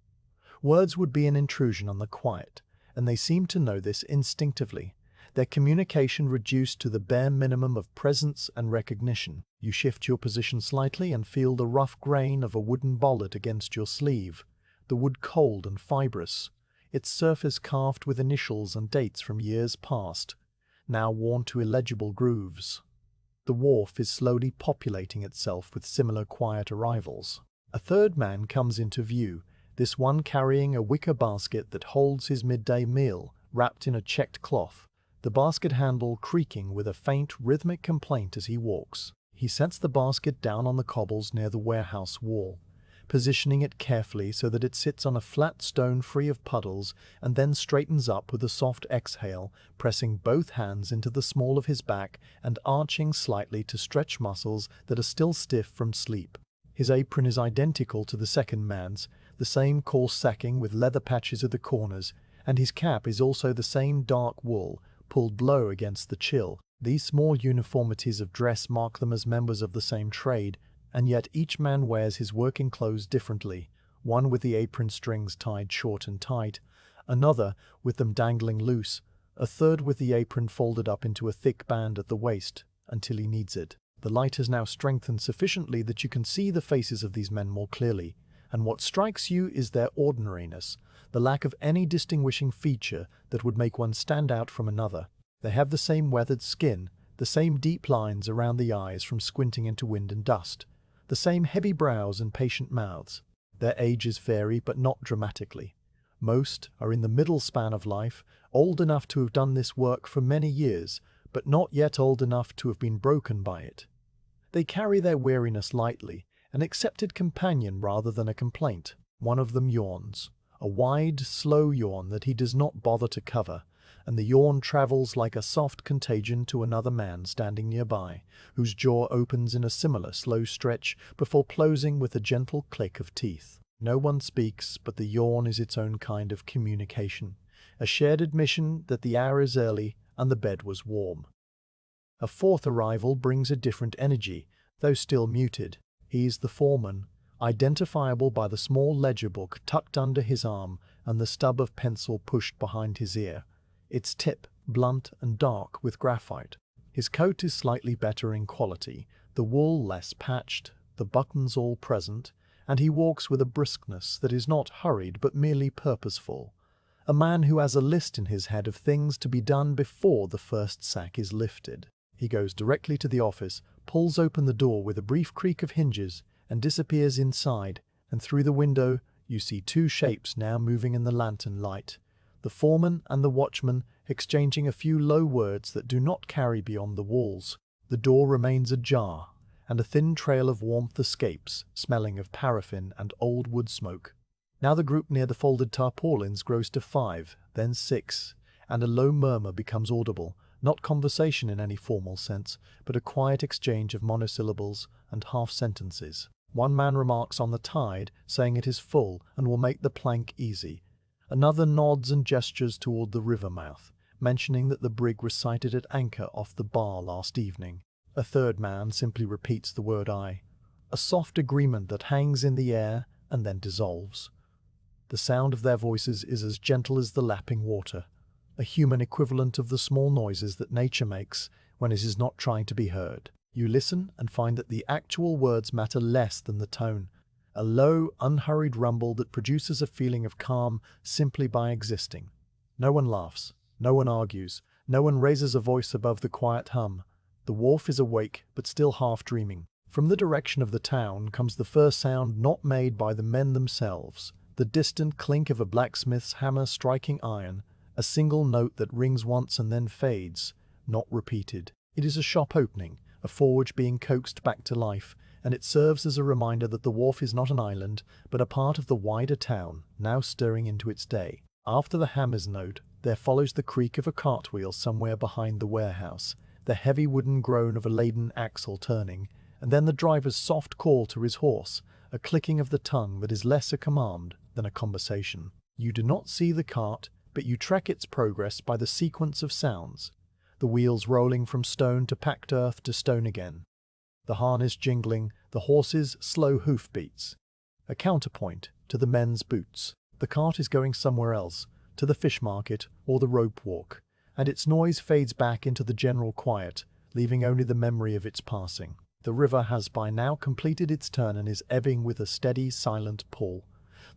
Words would be an intrusion on the quiet, and they seem to know this instinctively, their communication reduced to the bare minimum of presence and recognition. You shift your position slightly and feel the rough grain of a wooden bollard against your sleeve, the wood cold and fibrous, its surface carved with initials and dates from years past, now worn to illegible grooves. The wharf is slowly populating itself with similar quiet arrivals. A third man comes into view, this one carrying a wicker basket that holds his midday meal, wrapped in a checked cloth, the basket handle creaking with a faint rhythmic complaint as he walks. He sets the basket down on the cobbles near the warehouse wall, positioning it carefully so that it sits on a flat stone free of puddles, and then straightens up with a soft exhale, pressing both hands into the small of his back and arching slightly to stretch muscles that are still stiff from sleep. His apron is identical to the second man's, the same coarse sacking with leather patches at the corners, and his cap is also the same dark wool, pulled low against the chill. These small uniformities of dress mark them as members of the same trade, and yet each man wears his working clothes differently, one with the apron strings tied short and tight, another with them dangling loose, a third with the apron folded up into a thick band at the waist, until he needs it. The light has now strengthened sufficiently that you can see the faces of these men more clearly, and what strikes you is their ordinariness, the lack of any distinguishing feature that would make one stand out from another. They have the same weathered skin, the same deep lines around the eyes from squinting into wind and dust, the same heavy brows and patient mouths. Their ages vary, but not dramatically. Most are in the middle span of life, old enough to have done this work for many years, but not yet old enough to have been broken by it. They carry their weariness lightly, an accepted companion rather than a complaint. One of them yawns, a wide, slow yawn that he does not bother to cover, and the yawn travels like a soft contagion to another man standing nearby, whose jaw opens in a similar slow stretch before closing with a gentle click of teeth. No one speaks, but the yawn is its own kind of communication, a shared admission that the hour is early and the bed was warm. A fourth arrival brings a different energy, though still muted. He is the foreman, identifiable by the small ledger book tucked under his arm and the stub of pencil pushed behind his ear, its tip blunt and dark with graphite. His coat is slightly better in quality, the wool less patched, the buttons all present, and he walks with a briskness that is not hurried but merely purposeful. A man who has a list in his head of things to be done before the first sack is lifted. He goes directly to the office, pulls open the door with a brief creak of hinges, and disappears inside, and through the window you see two shapes now moving in the lantern light, the foreman and the watchman exchanging a few low words that do not carry beyond the walls. The door remains ajar, and a thin trail of warmth escapes, smelling of paraffin and old wood smoke. Now the group near the folded tarpaulins grows to 5, then 6, and a low murmur becomes audible, not conversation in any formal sense, but a quiet exchange of monosyllables and half-sentences. One man remarks on the tide, saying it is full and will make the plank easy. Another nods and gestures toward the river mouth, mentioning that the brig was sighted at anchor off the bar last evening. A third man simply repeats the word "aye," a soft agreement that hangs in the air and then dissolves. The sound of their voices is as gentle as the lapping water, a human equivalent of the small noises that nature makes when it is not trying to be heard. You listen and find that the actual words matter less than the tone, a low, unhurried rumble that produces a feeling of calm simply by existing. No one laughs, no one argues, no one raises a voice above the quiet hum. The wharf is awake, but still half dreaming. From the direction of the town comes the first sound not made by the men themselves, the distant clink of a blacksmith's hammer striking iron, a single note that rings once and then fades, not repeated. It is a shop opening, a forge being coaxed back to life, and it serves as a reminder that the wharf is not an island, but a part of the wider town, now stirring into its day. After the hammer's note, there follows the creak of a cartwheel somewhere behind the warehouse, the heavy wooden groan of a laden axle turning, and then the driver's soft call to his horse, a clicking of the tongue that is less a command than a conversation. You do not see the cart, but you track its progress by the sequence of sounds, the wheels rolling from stone to packed earth to stone again, the harness jingling, the horse's slow hoofbeats, a counterpoint to the men's boots. The cart is going somewhere else, to the fish market or the rope walk, and its noise fades back into the general quiet, leaving only the memory of its passing. The river has by now completed its turn and is ebbing with a steady, silent pull,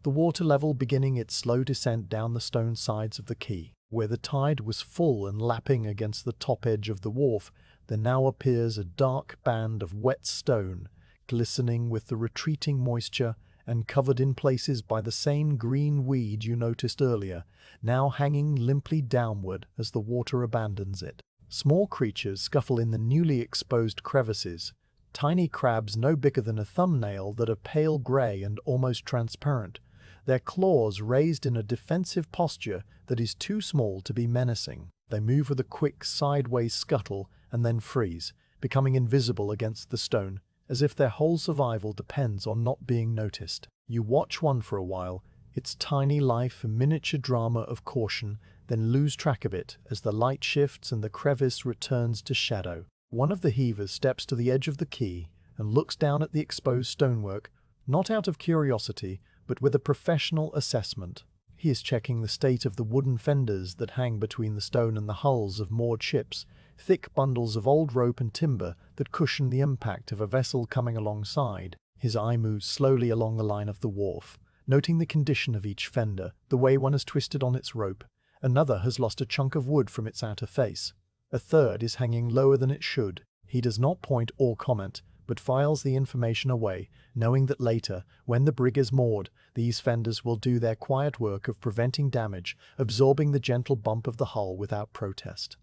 the water level beginning its slow descent down the stone sides of the quay. Where the tide was full and lapping against the top edge of the wharf, there now appears a dark band of wet stone, glistening with the retreating moisture and covered in places by the same green weed you noticed earlier, now hanging limply downward as the water abandons it. Small creatures scuffle in the newly exposed crevices, tiny crabs no bigger than a thumbnail that are pale grey and almost transparent, their claws raised in a defensive posture that is too small to be menacing. They move with a quick sideways scuttle and then freeze, becoming invisible against the stone, as if their whole survival depends on not being noticed. You watch one for a while, its tiny life a miniature drama of caution, then lose track of it as the light shifts and the crevice returns to shadow. One of the heavers steps to the edge of the quay and looks down at the exposed stonework, not out of curiosity, but with a professional assessment. He is checking the state of the wooden fenders that hang between the stone and the hulls of moored ships, thick bundles of old rope and timber that cushion the impact of a vessel coming alongside. His eye moves slowly along the line of the wharf, noting the condition of each fender, the way one has twisted on its rope. Another has lost a chunk of wood from its outer face. A third is hanging lower than it should. He does not point or comment, but files the information away, knowing that later, when the brig is moored, these fenders will do their quiet work of preventing damage, absorbing the gentle bump of the hull without protest.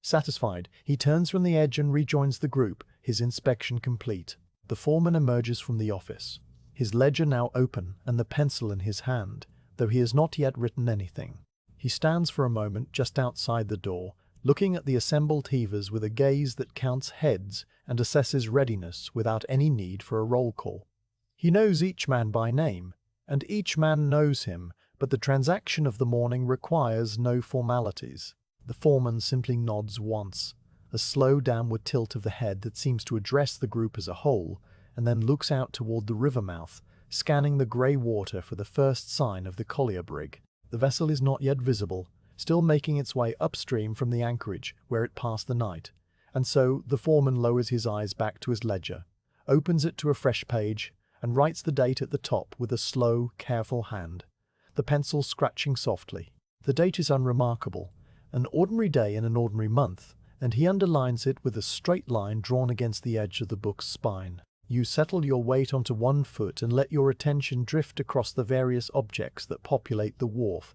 Satisfied, he turns from the edge and rejoins the group, his inspection complete. The foreman emerges from the office, his ledger now open and the pencil in his hand, though he has not yet written anything. He stands for a moment just outside the door, looking at the assembled heavers with a gaze that counts heads and assesses readiness without any need for a roll call. He knows each man by name, and each man knows him, but the transaction of the morning requires no formalities. The foreman simply nods once, a slow downward tilt of the head that seems to address the group as a whole, and then looks out toward the river mouth, scanning the grey water for the first sign of the collier brig. The vessel is not yet visible, still making its way upstream from the anchorage where it passed the night, and so the foreman lowers his eyes back to his ledger, opens it to a fresh page, and writes the date at the top with a slow, careful hand, the pencil scratching softly. The date is unremarkable, an ordinary day in an ordinary month, and he underlines it with a straight line drawn against the edge of the book's spine. You settle your weight onto one foot and let your attention drift across the various objects that populate the wharf,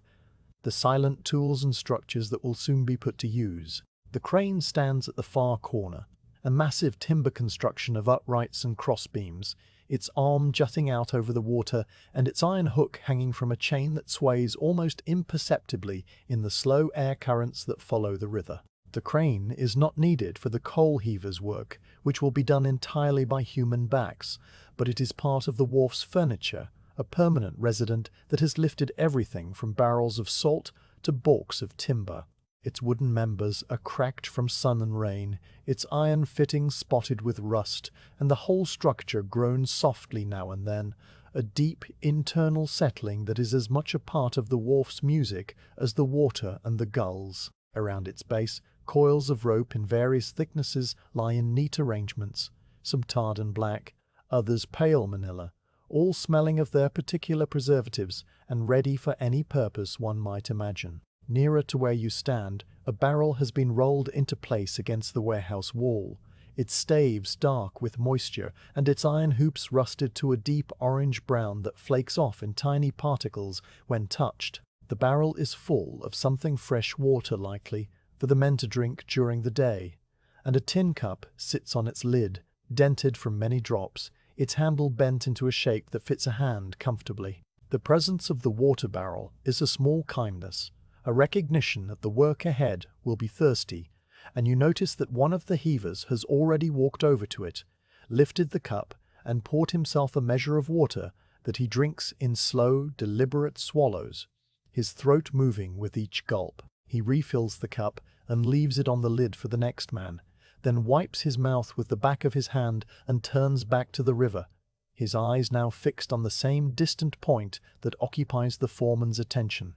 the silent tools and structures that will soon be put to use. The crane stands at the far corner, a massive timber construction of uprights and crossbeams, its arm jutting out over the water and its iron hook hanging from a chain that sways almost imperceptibly in the slow air currents that follow the river. The crane is not needed for the coal heaver's work, which will be done entirely by human backs, but it is part of the wharf's furniture, a permanent resident that has lifted everything from barrels of salt to balks of timber. Its wooden members are cracked from sun and rain, its iron fittings spotted with rust, and the whole structure groans softly now and then, a deep internal settling that is as much a part of the wharf's music as the water and the gulls. Around its base, coils of rope in various thicknesses lie in neat arrangements, some tarred and black, others pale manila, all smelling of their particular preservatives and ready for any purpose one might imagine. Nearer to where you stand, a barrel has been rolled into place against the warehouse wall, its staves dark with moisture and its iron hoops rusted to a deep orange-brown that flakes off in tiny particles when touched. The barrel is full of something fresh water likely, for the men to drink during the day, and a tin cup sits on its lid, dented from many drops, its handle bent into a shape that fits a hand comfortably. The presence of the water barrel is a small kindness, a recognition that the work ahead will be thirsty, and you notice that one of the heavers has already walked over to it, lifted the cup, and poured himself a measure of water that he drinks in slow, deliberate swallows, his throat moving with each gulp. He refills the cup and leaves it on the lid for the next man, then wipes his mouth with the back of his hand and turns back to the river, his eyes now fixed on the same distant point that occupies the foreman's attention.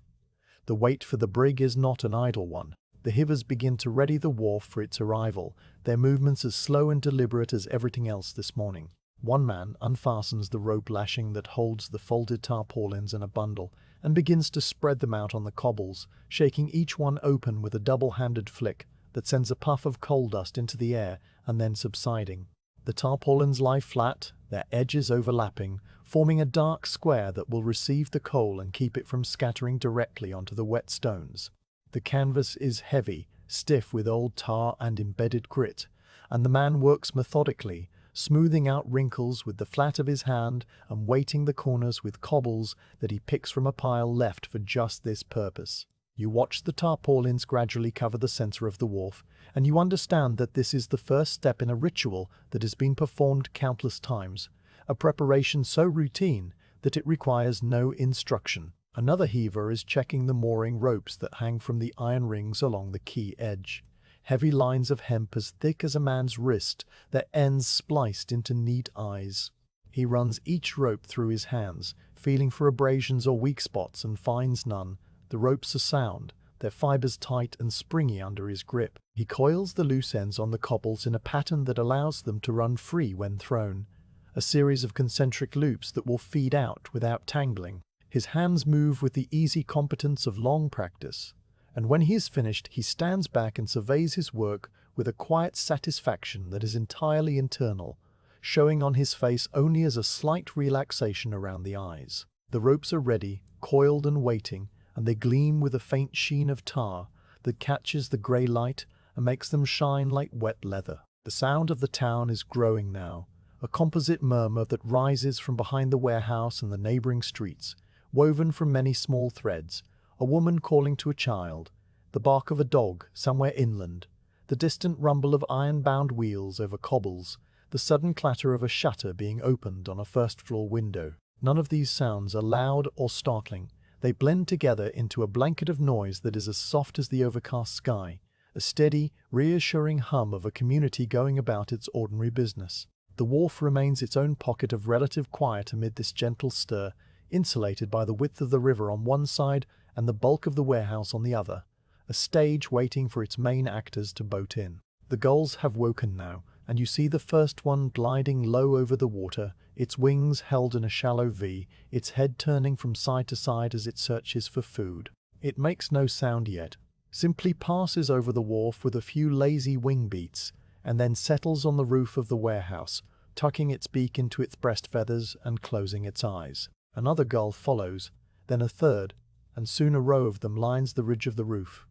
The wait for the brig is not an idle one. The heavers begin to ready the wharf for its arrival, their movements as slow and deliberate as everything else this morning. One man unfastens the rope lashing that holds the folded tarpaulins in a bundle and begins to spread them out on the cobbles, shaking each one open with a double-handed flick that sends a puff of coal dust into the air and then subsiding. The tarpaulins lie flat, their edges overlapping, forming a dark square that will receive the coal and keep it from scattering directly onto the wet stones. The canvas is heavy, stiff with old tar and embedded grit, and the man works methodically, smoothing out wrinkles with the flat of his hand and weighting the corners with cobbles that he picks from a pile left for just this purpose. You watch the tarpaulins gradually cover the center of the wharf, and you understand that this is the first step in a ritual that has been performed countless times, a preparation so routine that it requires no instruction. Another heaver is checking the mooring ropes that hang from the iron rings along the quay edge. Heavy lines of hemp as thick as a man's wrist, their ends spliced into neat eyes. He runs each rope through his hands, feeling for abrasions or weak spots, and finds none. The ropes are sound, their fibers tight and springy under his grip. He coils the loose ends on the cobbles in a pattern that allows them to run free when thrown, a series of concentric loops that will feed out without tangling. His hands move with the easy competence of long practice, and when he is finished, he stands back and surveys his work with a quiet satisfaction that is entirely internal, showing on his face only as a slight relaxation around the eyes. The ropes are ready, coiled and waiting, and they gleam with a faint sheen of tar that catches the grey light and makes them shine like wet leather. The sound of the town is growing now, a composite murmur that rises from behind the warehouse and the neighbouring streets, woven from many small threads, a woman calling to a child, the bark of a dog somewhere inland, the distant rumble of iron-bound wheels over cobbles, the sudden clatter of a shutter being opened on a first-floor window. None of these sounds are loud or startling. They blend together into a blanket of noise that is as soft as the overcast sky, a steady, reassuring hum of a community going about its ordinary business. The wharf remains its own pocket of relative quiet amid this gentle stir, insulated by the width of the river on one side and the bulk of the warehouse on the other, a stage waiting for its main actors to boat in. The gulls have woken now, and you see the first one gliding low over the water, its wings held in a shallow V, its head turning from side to side as it searches for food. It makes no sound yet, simply passes over the wharf with a few lazy wing beats, and then settles on the roof of the warehouse, tucking its beak into its breast feathers and closing its eyes. Another gull follows, then a third, and soon a row of them lines the ridge of the roof.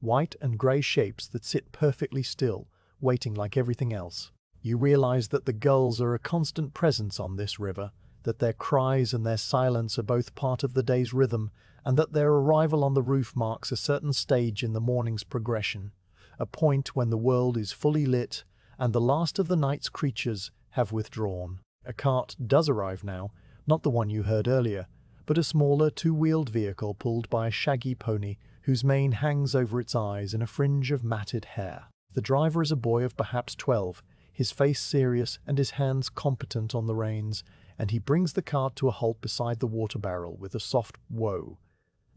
White and grey shapes that sit perfectly still, waiting like everything else. You realize that the gulls are a constant presence on this river, that their cries and their silence are both part of the day's rhythm, and that their arrival on the roof marks a certain stage in the morning's progression, a point when the world is fully lit and the last of the night's creatures have withdrawn. A cart does arrive now, not the one you heard earlier, but a smaller two-wheeled vehicle pulled by a shaggy pony whose mane hangs over its eyes in a fringe of matted hair. The driver is a boy of perhaps 12, his face serious and his hands competent on the reins, and he brings the cart to a halt beside the water barrel with a soft "whoa"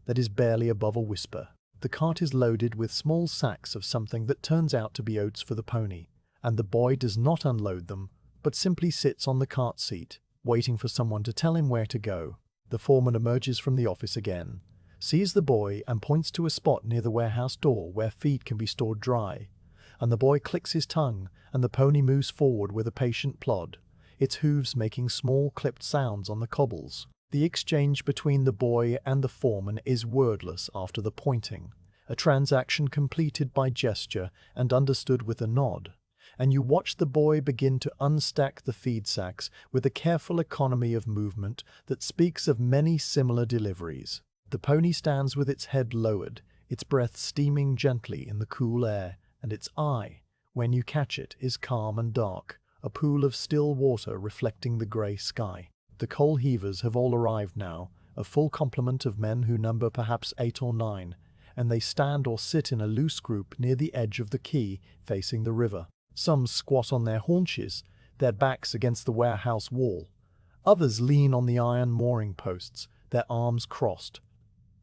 that is barely above a whisper. The cart is loaded with small sacks of something that turns out to be oats for the pony, and the boy does not unload them, but simply sits on the cart seat, waiting for someone to tell him where to go. The foreman emerges from the office again, sees the boy and points to a spot near the warehouse door where feed can be stored dry, and the boy clicks his tongue and the pony moves forward with a patient plod, its hooves making small clipped sounds on the cobbles. The exchange between the boy and the foreman is wordless after the pointing, a transaction completed by gesture and understood with a nod, and you watch the boy begin to unstack the feed sacks with a careful economy of movement that speaks of many similar deliveries. The pony stands with its head lowered, its breath steaming gently in the cool air, and its eye, when you catch it, is calm and dark, a pool of still water reflecting the grey sky. The coal heavers have all arrived now, a full complement of men who number perhaps 8 or 9, and they stand or sit in a loose group near the edge of the quay facing the river. Some squat on their haunches, their backs against the warehouse wall. Others lean on the iron mooring posts, their arms crossed.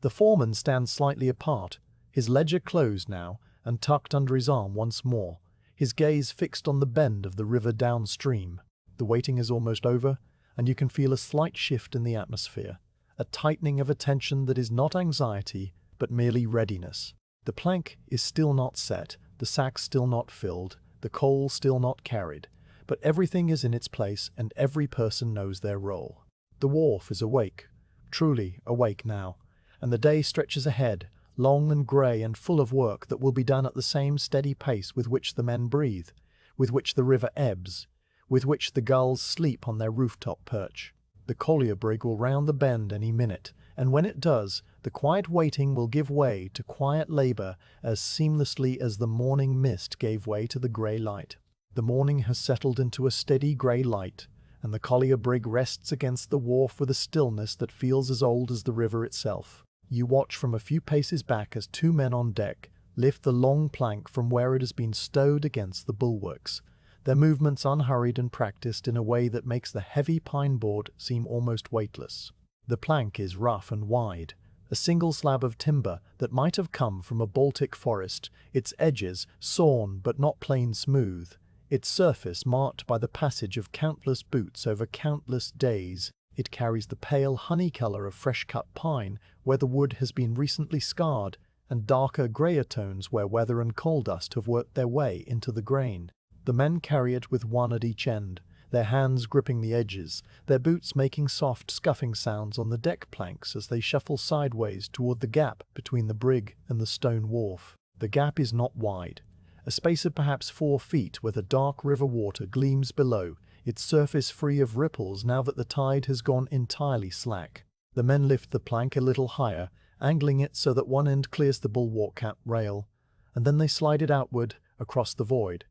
The foreman stands slightly apart, his ledger closed now and tucked under his arm once more, his gaze fixed on the bend of the river downstream. The waiting is almost over, and you can feel a slight shift in the atmosphere, a tightening of attention that is not anxiety, but merely readiness. The plank is still not set, the sacks still not filled, the coal still not carried, but everything is in its place and every person knows their role. The wharf is awake, truly awake now, and the day stretches ahead, long and grey and full of work that will be done at the same steady pace with which the men breathe, with which the river ebbs, with which the gulls sleep on their rooftop perch. The collier brig will round the bend any minute, and when it does, the quiet waiting will give way to quiet labour as seamlessly as the morning mist gave way to the grey light. The morning has settled into a steady grey light, and the collier brig rests against the wharf with a stillness that feels as old as the river itself. You watch from a few paces back as 2 men on deck lift the long plank from where it has been stowed against the bulwarks, their movements unhurried and practiced in a way that makes the heavy pine board seem almost weightless. The plank is rough and wide, a single slab of timber that might have come from a Baltic forest, its edges sawn but not plain smooth, its surface marked by the passage of countless boots over countless days. It carries the pale honey colour of fresh-cut pine where the wood has been recently scarred, and darker greyer tones where weather and coal dust have worked their way into the grain. The men carry it with one at each end, their hands gripping the edges, their boots making soft scuffing sounds on the deck planks as they shuffle sideways toward the gap between the brig and the stone wharf. The gap is not wide, a space of perhaps 4 feet where the dark river water gleams below, its surface free of ripples now that the tide has gone entirely slack. The men lift the plank a little higher, angling it so that one end clears the bulwark cap rail, and then they slide it outward across the void,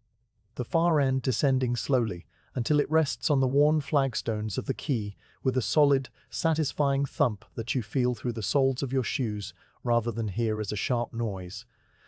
the far end descending slowly until it rests on the worn flagstones of the quay with a solid, satisfying thump that you feel through the soles of your shoes rather than hear as a sharp noise,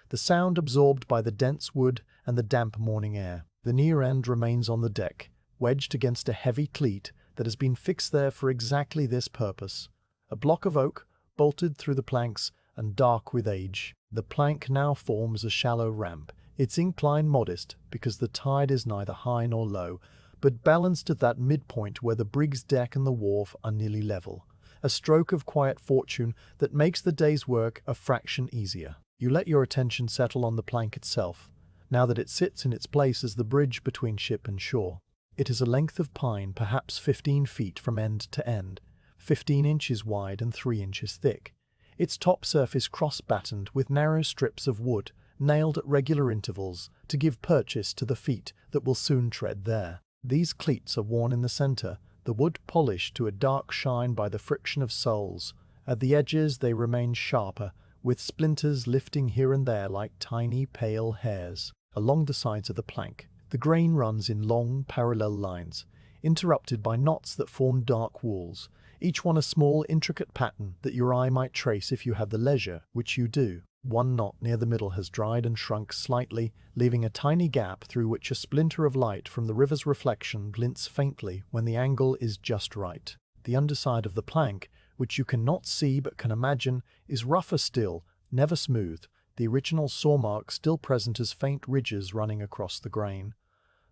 the sound absorbed by the dense wood and the damp morning air. The near end remains on the deck, wedged against a heavy cleat that has been fixed there for exactly this purpose, a block of oak bolted through the planks and dark with age. The plank now forms a shallow ramp, its incline modest because the tide is neither high nor low, but balanced at that midpoint where the brig's deck and the wharf are nearly level, a stroke of quiet fortune that makes the day's work a fraction easier. You let your attention settle on the plank itself, now that it sits in its place as the bridge between ship and shore. It is a length of pine perhaps 15 feet from end to end, 15 inches wide and 3 inches thick, its top surface cross-battened with narrow strips of wood nailed at regular intervals to give purchase to the feet that will soon tread there. These cleats are worn in the centre, the wood polished to a dark shine by the friction of soles. At the edges they remain sharper, with splinters lifting here and there like tiny pale hairs. Along the sides of the plank, the grain runs in long, parallel lines, interrupted by knots that form dark walls, each one a small, intricate pattern that your eye might trace if you had the leisure, which you do. One knot near the middle has dried and shrunk slightly, leaving a tiny gap through which a splinter of light from the river's reflection glints faintly when the angle is just right. The underside of the plank, which you cannot see but can imagine, is rougher still, never smooth, the original saw marks still present as faint ridges running across the grain.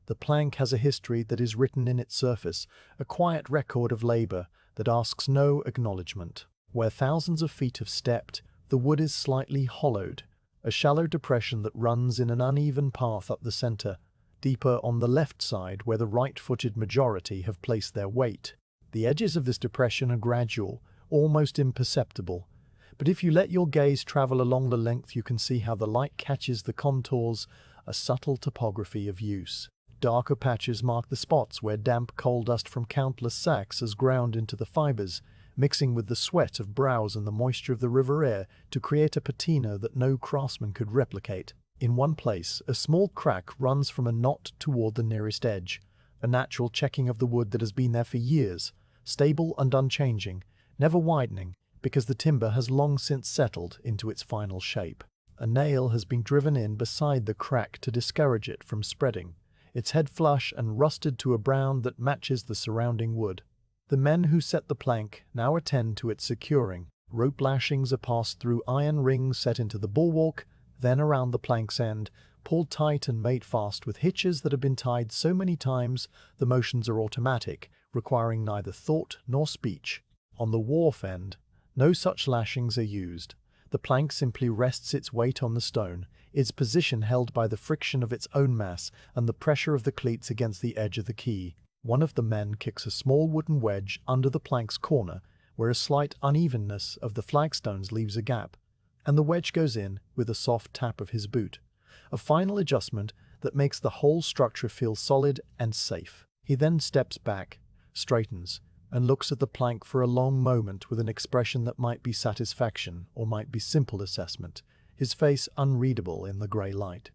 The plank has a history that is written in its surface, a quiet record of labor that asks no acknowledgement. Where thousands of feet have stepped, the wood is slightly hollowed, a shallow depression that runs in an uneven path up the center, deeper on the left side where the right-footed majority have placed their weight. The edges of this depression are gradual, almost imperceptible, but if you let your gaze travel along the length you can see how the light catches the contours, a subtle topography of use. Darker patches mark the spots where damp coal dust from countless sacks has ground into the fibers, mixing with the sweat of brows and the moisture of the river air to create a patina that no craftsman could replicate. In one place, a small crack runs from a knot toward the nearest edge, a natural checking of the wood that has been there for years, stable and unchanging, never widening, because the timber has long since settled into its final shape. A nail has been driven in beside the crack to discourage it from spreading, its head flush and rusted to a brown that matches the surrounding wood. The men who set the plank now attend to its securing. Rope lashings are passed through iron rings set into the bulwark, then around the plank's end, pulled tight and made fast with hitches that have been tied so many times the motions are automatic, requiring neither thought nor speech. On the wharf end, no such lashings are used. The plank simply rests its weight on the stone, its position held by the friction of its own mass and the pressure of the cleats against the edge of the quay. One of the men kicks a small wooden wedge under the plank's corner, where a slight unevenness of the flagstones leaves a gap, and the wedge goes in with a soft tap of his boot, a final adjustment that makes the whole structure feel solid and safe. He then steps back, straightens, and looks at the plank for a long moment with an expression that might be satisfaction or might be simple assessment, his face unreadable in the grey light.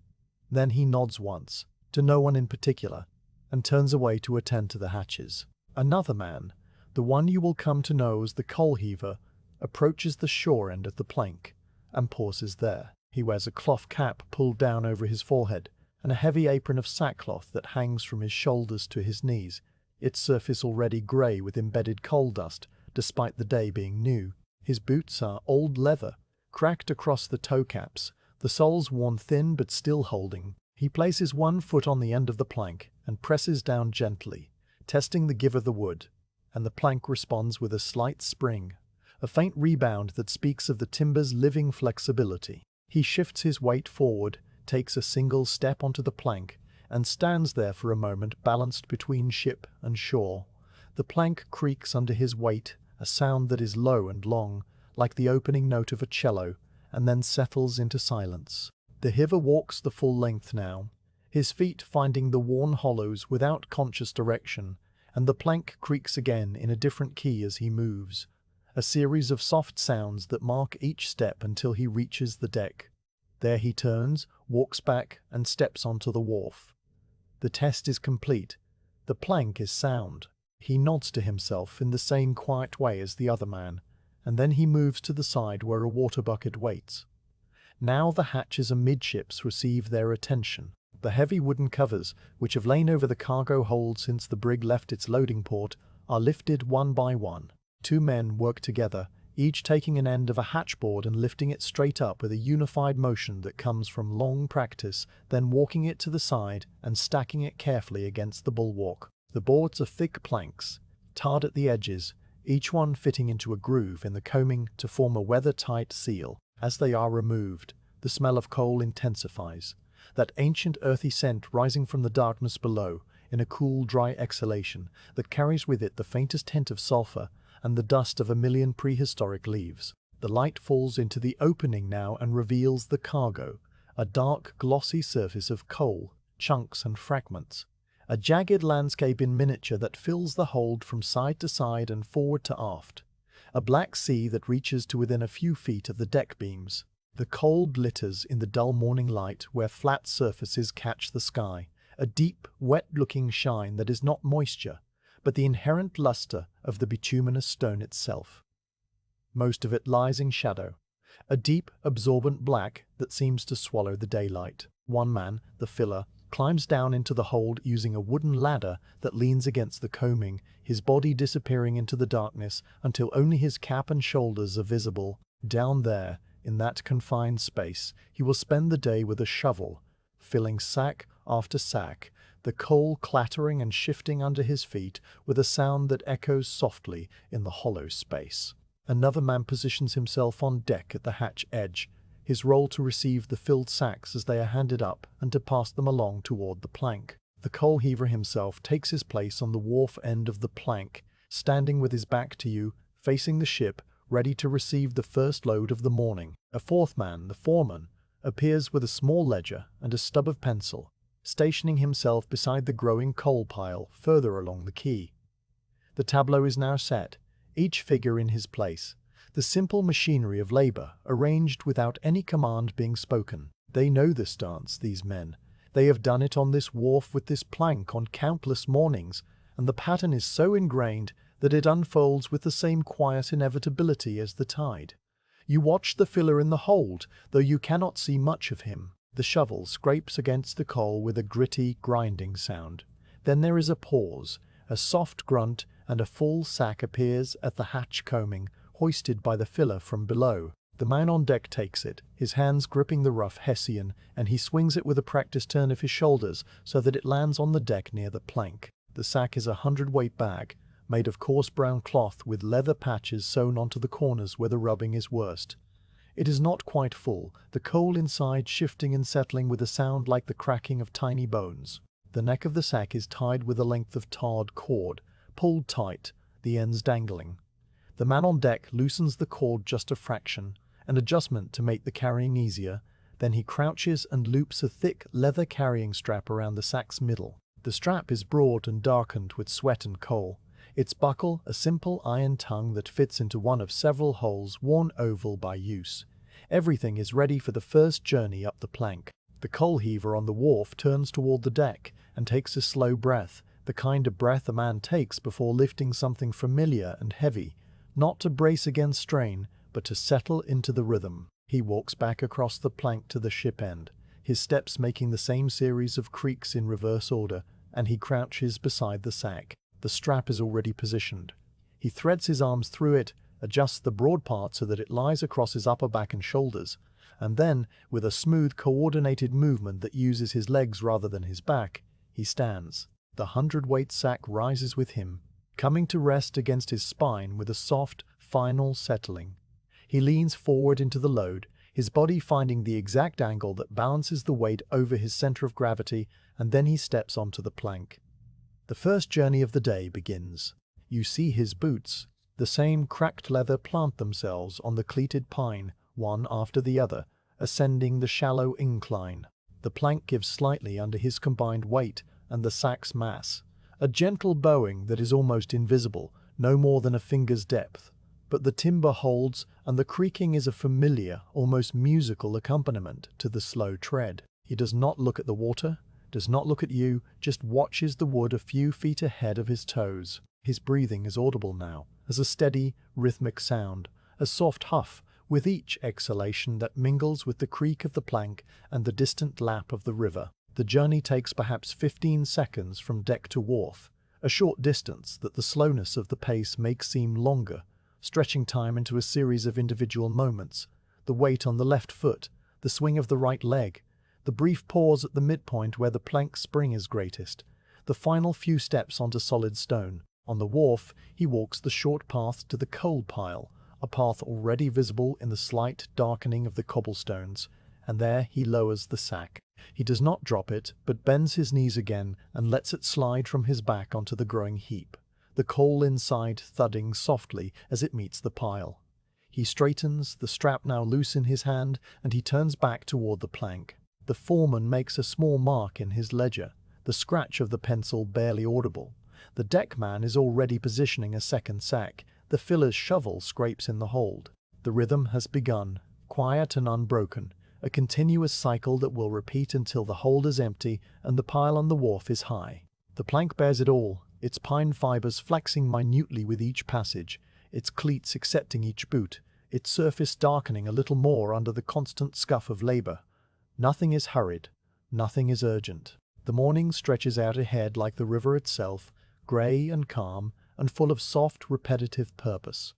Then he nods once, to no one in particular, and turns away to attend to the hatches. Another man, the one you will come to know as the coal heaver, approaches the shore end of the plank and pauses there. He wears a cloth cap pulled down over his forehead and a heavy apron of sackcloth that hangs from his shoulders to his knees, its surface already grey with embedded coal dust, despite the day being new. His boots are old leather, cracked across the toe caps, the soles worn thin but still holding. He places one foot on the end of the plank and presses down gently, testing the give of the wood, and the plank responds with a slight spring, a faint rebound that speaks of the timber's living flexibility. He shifts his weight forward, takes a single step onto the plank, and stands there for a moment balanced between ship and shore. The plank creaks under his weight, a sound that is low and long, like the opening note of a cello, and then settles into silence. The Heaver walks the full length now, his feet finding the worn hollows without conscious direction, and the plank creaks again in a different key as he moves, a series of soft sounds that mark each step until he reaches the deck. There he turns, walks back, and steps onto the wharf. The test is complete. The plank is sound. He nods to himself in the same quiet way as the other man, and then he moves to the side where a water bucket waits. Now the hatches amidships receive their attention. The heavy wooden covers, which have lain over the cargo hold since the brig left its loading port, are lifted one by one. Two men work together, each taking an end of a hatchboard and lifting it straight up with a unified motion that comes from long practice, then walking it to the side and stacking it carefully against the bulwark. The boards are thick planks, tarred at the edges, each one fitting into a groove in the coaming to form a weather-tight seal. As they are removed, the smell of coal intensifies, that ancient earthy scent rising from the darkness below in a cool, dry exhalation that carries with it the faintest hint of sulphur and the dust of a million prehistoric leaves. The light falls into the opening now and reveals the cargo, a dark, glossy surface of coal, chunks and fragments, a jagged landscape in miniature that fills the hold from side to side and forward to aft. a black sea that reaches to within a few feet of the deck beams. The coal glitters in the dull morning light where flat surfaces catch the sky, a deep, wet-looking shine that is not moisture, but the inherent luster of the bituminous stone itself. Most of it lies in shadow, a deep, absorbent black that seems to swallow the daylight. One man, the filler, climbs down into the hold using a wooden ladder that leans against the coaming, his body disappearing into the darkness until only his cap and shoulders are visible. Down there, in that confined space, he will spend the day with a shovel, filling sack after sack, the coal clattering and shifting under his feet with a sound that echoes softly in the hollow space. Another man positions himself on deck at the hatch edge, his role to receive the filled sacks as they are handed up and to pass them along toward the plank. The coal heaver himself takes his place on the wharf end of the plank, standing with his back to you, facing the ship, ready to receive the first load of the morning. A fourth man, the foreman, appears with a small ledger and a stub of pencil, stationing himself beside the growing coal pile further along the quay. The tableau is now set, each figure in his place, the simple machinery of labor arranged without any command being spoken. They know this dance, these men. They have done it on this wharf with this plank on countless mornings, and the pattern is so ingrained that it unfolds with the same quiet inevitability as the tide. You watch the filler in the hold, though you cannot see much of him. The shovel scrapes against the coal with a gritty, grinding sound. Then there is a pause, a soft grunt, and a full sack appears at the hatch coaming, hoisted by the filler from below. The man on deck takes it, his hands gripping the rough Hessian, and he swings it with a practiced turn of his shoulders so that it lands on the deck near the plank. The sack is a hundredweight bag, made of coarse brown cloth with leather patches sewn onto the corners where the rubbing is worst. It is not quite full, the coal inside shifting and settling with a sound like the cracking of tiny bones. The neck of the sack is tied with a length of tarred cord, pulled tight, the ends dangling. The man on deck loosens the cord just a fraction, an adjustment to make the carrying easier, then he crouches and loops a thick leather carrying strap around the sack's middle. The strap is broad and darkened with sweat and coal, its buckle a simple iron tongue that fits into one of several holes worn oval by use. Everything is ready for the first journey up the plank. The coal heaver on the wharf turns toward the deck and takes a slow breath, the kind of breath a man takes before lifting something familiar and heavy, not to brace against strain, but to settle into the rhythm. He walks back across the plank to the ship end, his steps making the same series of creaks in reverse order, and he crouches beside the sack. The strap is already positioned. He threads his arms through it, adjusts the broad part so that it lies across his upper back and shoulders, and then, with a smooth, coordinated movement that uses his legs rather than his back, he stands. The hundredweight sack rises with him, coming to rest against his spine with a soft, final settling. He leans forward into the load, his body finding the exact angle that balances the weight over his center of gravity, and then he steps onto the plank. The first journey of the day begins. You see his boots, the same cracked leather, plant themselves on the cleated pine, one after the other, ascending the shallow incline. The plank gives slightly under his combined weight and the sack's mass, a gentle bowing that is almost invisible, no more than a finger's depth. But the timber holds, and the creaking is a familiar, almost musical accompaniment to the slow tread. He does not look at the water, does not look at you, just watches the wood a few feet ahead of his toes. His breathing is audible now, as a steady, rhythmic sound, a soft huff with each exhalation that mingles with the creak of the plank and the distant lap of the river. The journey takes perhaps 15 seconds from deck to wharf, a short distance that the slowness of the pace makes seem longer, stretching time into a series of individual moments, the weight on the left foot, the swing of the right leg, the brief pause at the midpoint where the plank spring is greatest, the final few steps onto solid stone. On the wharf, he walks the short path to the coal pile, a path already visible in the slight darkening of the cobblestones, and there he lowers the sack. He does not drop it, but bends his knees again and lets it slide from his back onto the growing heap, the coal inside thudding softly as it meets the pile. He straightens, the strap now loose in his hand, and he turns back toward the plank. The foreman makes a small mark in his ledger, the scratch of the pencil barely audible. The deckman is already positioning a second sack, The filler's shovel scrapes in the hold. The rhythm has begun, quiet and unbroken, a continuous cycle that will repeat until the hold is empty and the pile on the wharf is high. The plank bears it all, its pine fibers flexing minutely with each passage, its cleats accepting each boot, its surface darkening a little more under the constant scuff of labor. Nothing is hurried, nothing is urgent. The morning stretches out ahead like the river itself, grey and calm and full of soft, repetitive purpose.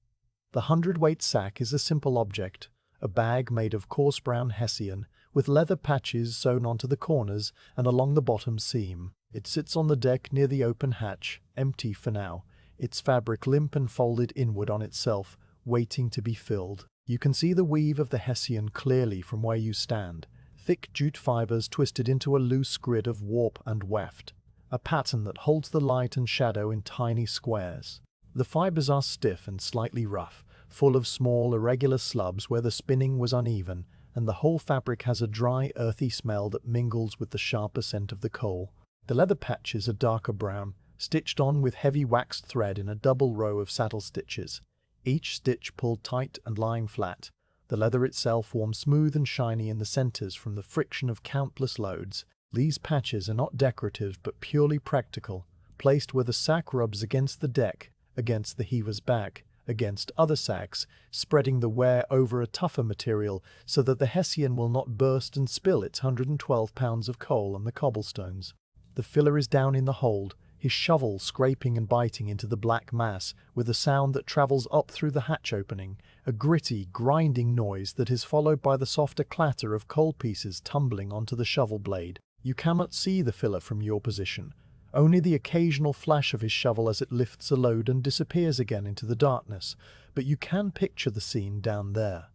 The hundredweight sack is a simple object, a bag made of coarse brown hessian, with leather patches sewn onto the corners and along the bottom seam. It sits on the deck near the open hatch, empty for now, its fabric limp and folded inward on itself, waiting to be filled. You can see the weave of the hessian clearly from where you stand, thick jute fibers twisted into a loose grid of warp and weft, a pattern that holds the light and shadow in tiny squares. The fibers are stiff and slightly rough, full of small, irregular slubs where the spinning was uneven, and the whole fabric has a dry, earthy smell that mingles with the sharper scent of the coal. The leather patches are darker brown, stitched on with heavy waxed thread in a double row of saddle stitches, each stitch pulled tight and lying flat. The leather itself forms smooth and shiny in the centers from the friction of countless loads. These patches are not decorative but purely practical, placed where the sack rubs against the deck, against the heaver's back, against other sacks, spreading the wear over a tougher material so that the hessian will not burst and spill its 112 pounds of coal on the cobblestones. The filler is down in the hold, his shovel scraping and biting into the black mass with a sound that travels up through the hatch opening, a gritty, grinding noise that is followed by the softer clatter of coal pieces tumbling onto the shovel blade. You cannot see the filler from your position, only the occasional flash of his shovel as it lifts a load and disappears again into the darkness, but you can picture the scene down there.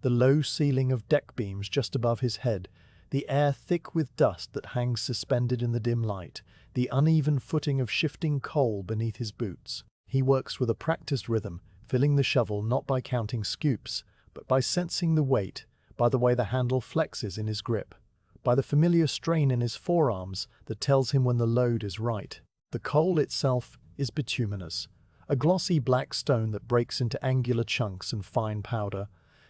The low ceiling of deck beams just above his head, the air thick with dust that hangs suspended in the dim light, the uneven footing of shifting coal beneath his boots. He works with a practiced rhythm, filling the shovel not by counting scoops, but by sensing the weight, by the way the handle flexes in his grip, by the familiar strain in his forearms that tells him when the load is right. The coal itself is bituminous, a glossy black stone that breaks into angular chunks and fine powder,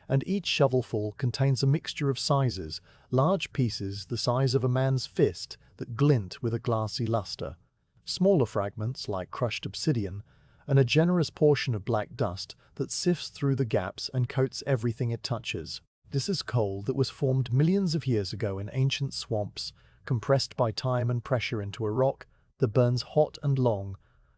and each shovelful contains a mixture of sizes, large pieces the size of a man's fist that glint with a glassy luster, smaller fragments like crushed obsidian, and a generous portion of black dust that sifts through the gaps and coats everything it touches. This is coal that was formed millions of years ago in ancient swamps, compressed by time and pressure into a rock that burns hot and long,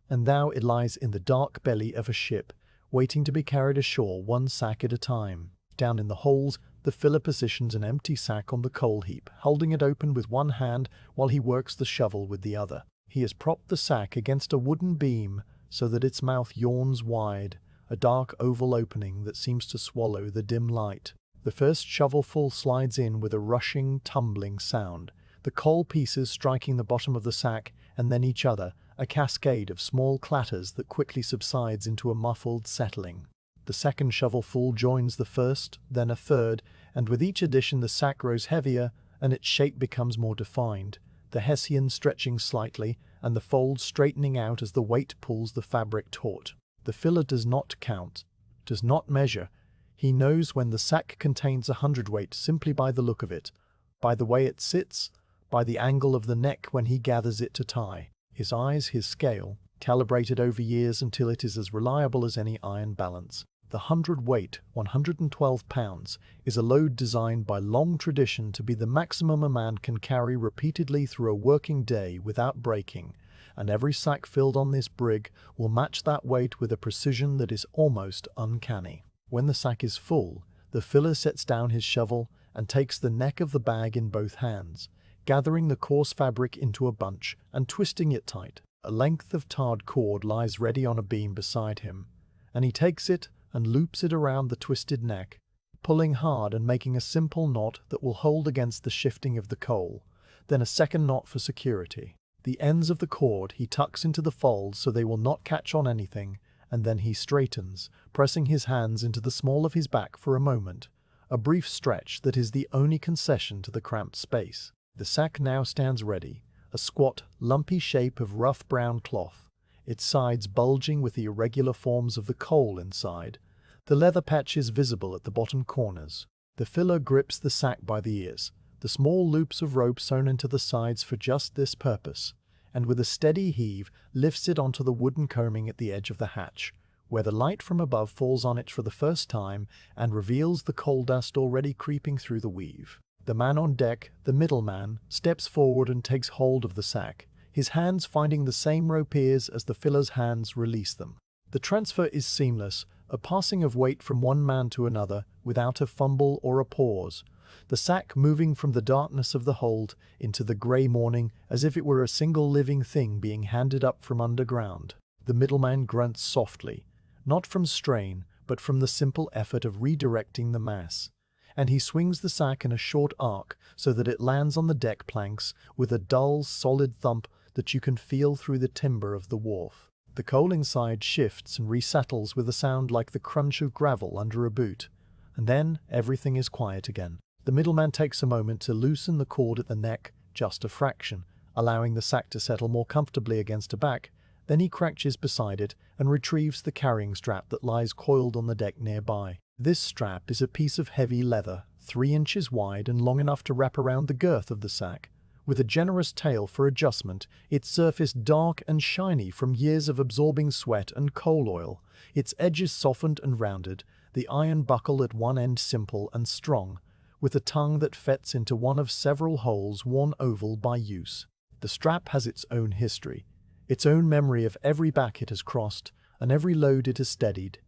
and now it lies in the dark belly of a ship, waiting to be carried ashore one sack at a time. Down in the hold, the filler positions an empty sack on the coal heap, holding it open with one hand while he works the shovel with the other. He has propped the sack against a wooden beam so that its mouth yawns wide, a dark oval opening that seems to swallow the dim light. The first shovelful slides in with a rushing, tumbling sound, the coal pieces striking the bottom of the sack and then each other, a cascade of small clatters that quickly subsides into a muffled settling. The second shovelful joins the first, then a third, and with each addition the sack grows heavier and its shape becomes more defined, the hessian stretching slightly and the folds straightening out as the weight pulls the fabric taut. The filler does not count, does not measure. He knows when the sack contains 100-weight simply by the look of it, by the way it sits, by the angle of the neck when he gathers it to tie. His eyes, his scale, calibrated over years until it is as reliable as any iron balance. The 100-weight, 112 pounds, is a load designed by long tradition to be the maximum a man can carry repeatedly through a working day without breaking, and every sack filled on this brig will match that weight with a precision that is almost uncanny. When the sack is full, the filler sets down his shovel and takes the neck of the bag in both hands, gathering the coarse fabric into a bunch and twisting it tight. A length of tarred cord lies ready on a beam beside him, and he takes it and loops it around the twisted neck, pulling hard and making a simple knot that will hold against the shifting of the coal, then a second knot for security. The ends of the cord he tucks into the folds so they will not catch on anything, and then he straightens, pressing his hands into the small of his back for a moment, a brief stretch that is the only concession to the cramped space. The sack now stands ready, a squat, lumpy shape of rough brown cloth, its sides bulging with the irregular forms of the coal inside. The leather patch is visible at the bottom corners. The filler grips the sack by the ears, the small loops of rope sewn into the sides for just this purpose, and with a steady heave lifts it onto the wooden combing at the edge of the hatch, where the light from above falls on it for the first time and reveals the coal dust already creeping through the weave. The man on deck, the middleman, steps forward and takes hold of the sack, his hands finding the same rope ears as the filler's hands release them. The transfer is seamless, a passing of weight from one man to another without a fumble or a pause, the sack moving from the darkness of the hold into the grey morning as if it were a single living thing being handed up from underground. The middleman grunts softly, not from strain, but from the simple effort of redirecting the mass, and he swings the sack in a short arc so that it lands on the deck planks with a dull, solid thump that you can feel through the timber of the wharf. The coal inside shifts and resettles with a sound like the crunch of gravel under a boot, and then everything is quiet again. The middleman takes a moment to loosen the cord at the neck, just a fraction, allowing the sack to settle more comfortably against a back. Then he crouches beside it and retrieves the carrying strap that lies coiled on the deck nearby. This strap is a piece of heavy leather, 3 inches wide and long enough to wrap around the girth of the sack. With a generous tail for adjustment, its surface dark and shiny from years of absorbing sweat and coal oil, its edges softened and rounded, the iron buckle at one end simple and strong, with a tongue that fits into one of several holes worn oval by use. The strap has its own history, its own memory of every back it has crossed and every load it has steadied,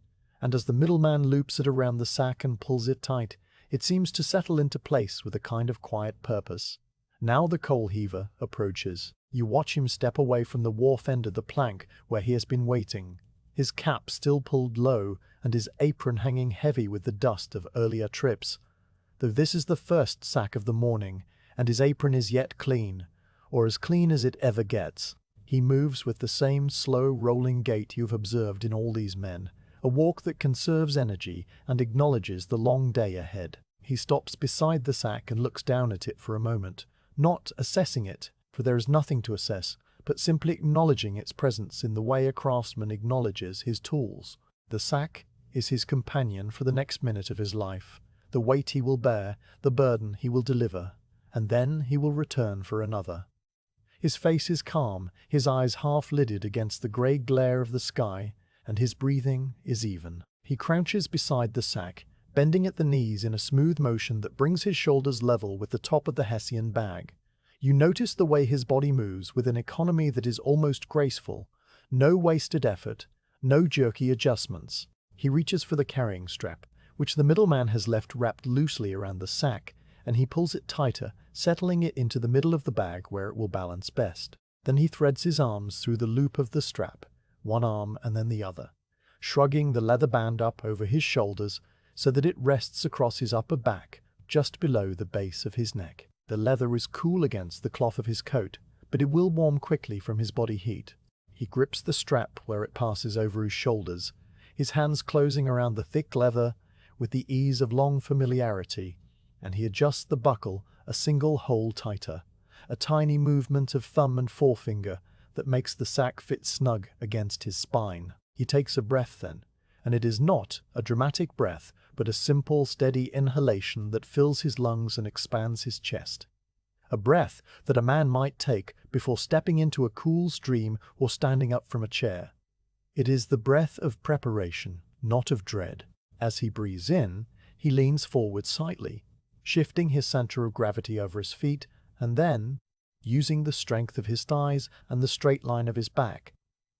and as the middleman loops it around the sack and pulls it tight, it seems to settle into place with a kind of quiet purpose. Now the coal heaver approaches. You watch him step away from the wharf end of the plank where he has been waiting, his cap still pulled low and his apron hanging heavy with the dust of earlier trips. Though this is the first sack of the morning, and his apron is yet clean, or as clean as it ever gets, he moves with the same slow rolling gait you've observed in all these men, a walk that conserves energy and acknowledges the long day ahead. He stops beside the sack and looks down at it for a moment, not assessing it, for there is nothing to assess, but simply acknowledging its presence in the way a craftsman acknowledges his tools. The sack is his companion for the next minute of his life, the weight he will bear, the burden he will deliver, and then he will return for another. His face is calm, his eyes half-lidded against the grey glare of the sky, and his breathing is even. He crouches beside the sack, bending at the knees in a smooth motion that brings his shoulders level with the top of the Hessian bag. You notice the way his body moves with an economy that is almost graceful, no wasted effort, no jerky adjustments. He reaches for the carrying strap, which the middleman has left wrapped loosely around the sack, and he pulls it tighter, settling it into the middle of the bag where it will balance best. Then he threads his arms through the loop of the strap, one arm and then the other, shrugging the leather band up over his shoulders so that it rests across his upper back, just below the base of his neck. The leather is cool against the cloth of his coat, but it will warm quickly from his body heat. He grips the strap where it passes over his shoulders, his hands closing around the thick leather with the ease of long familiarity, and he adjusts the buckle a single hole tighter, a tiny movement of thumb and forefinger that makes the sack fit snug against his spine. He takes a breath then, and it is not a dramatic breath, but a simple, steady inhalation that fills his lungs and expands his chest. A breath that a man might take before stepping into a cool stream or standing up from a chair. It is the breath of preparation, not of dread. As he breathes in, he leans forward slightly, shifting his center of gravity over his feet, and then, using the strength of his thighs and the straight line of his back,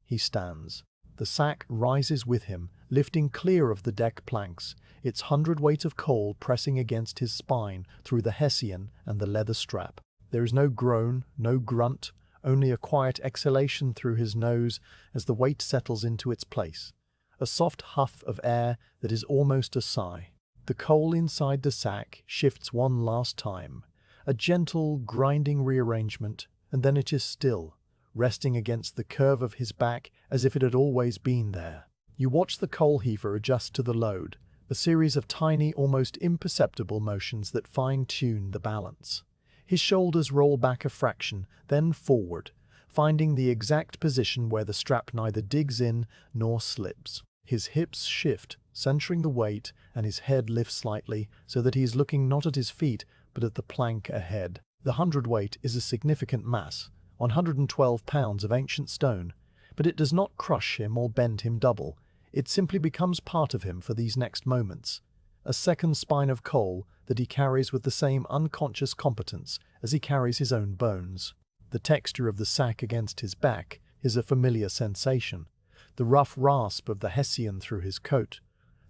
he stands. The sack rises with him, lifting clear of the deck planks, its hundredweight of coal pressing against his spine through the Hessian and the leather strap. There is no groan, no grunt, only a quiet exhalation through his nose as the weight settles into its place, a soft huff of air that is almost a sigh. The coal inside the sack shifts one last time, a gentle, grinding rearrangement, and then it is still, resting against the curve of his back as if it had always been there. You watch the coal heaver adjust to the load, a series of tiny, almost imperceptible motions that fine-tune the balance. His shoulders roll back a fraction, then forward, finding the exact position where the strap neither digs in nor slips. His hips shift, centering the weight, and his head lifts slightly so that he is looking not at his feet but at the plank ahead. The hundredweight is a significant mass, 112 pounds of ancient stone, but it does not crush him or bend him double. It simply becomes part of him for these next moments, a second spine of coal that he carries with the same unconscious competence as he carries his own bones. The texture of the sack against his back is a familiar sensation, the rough rasp of the hessian through his coat,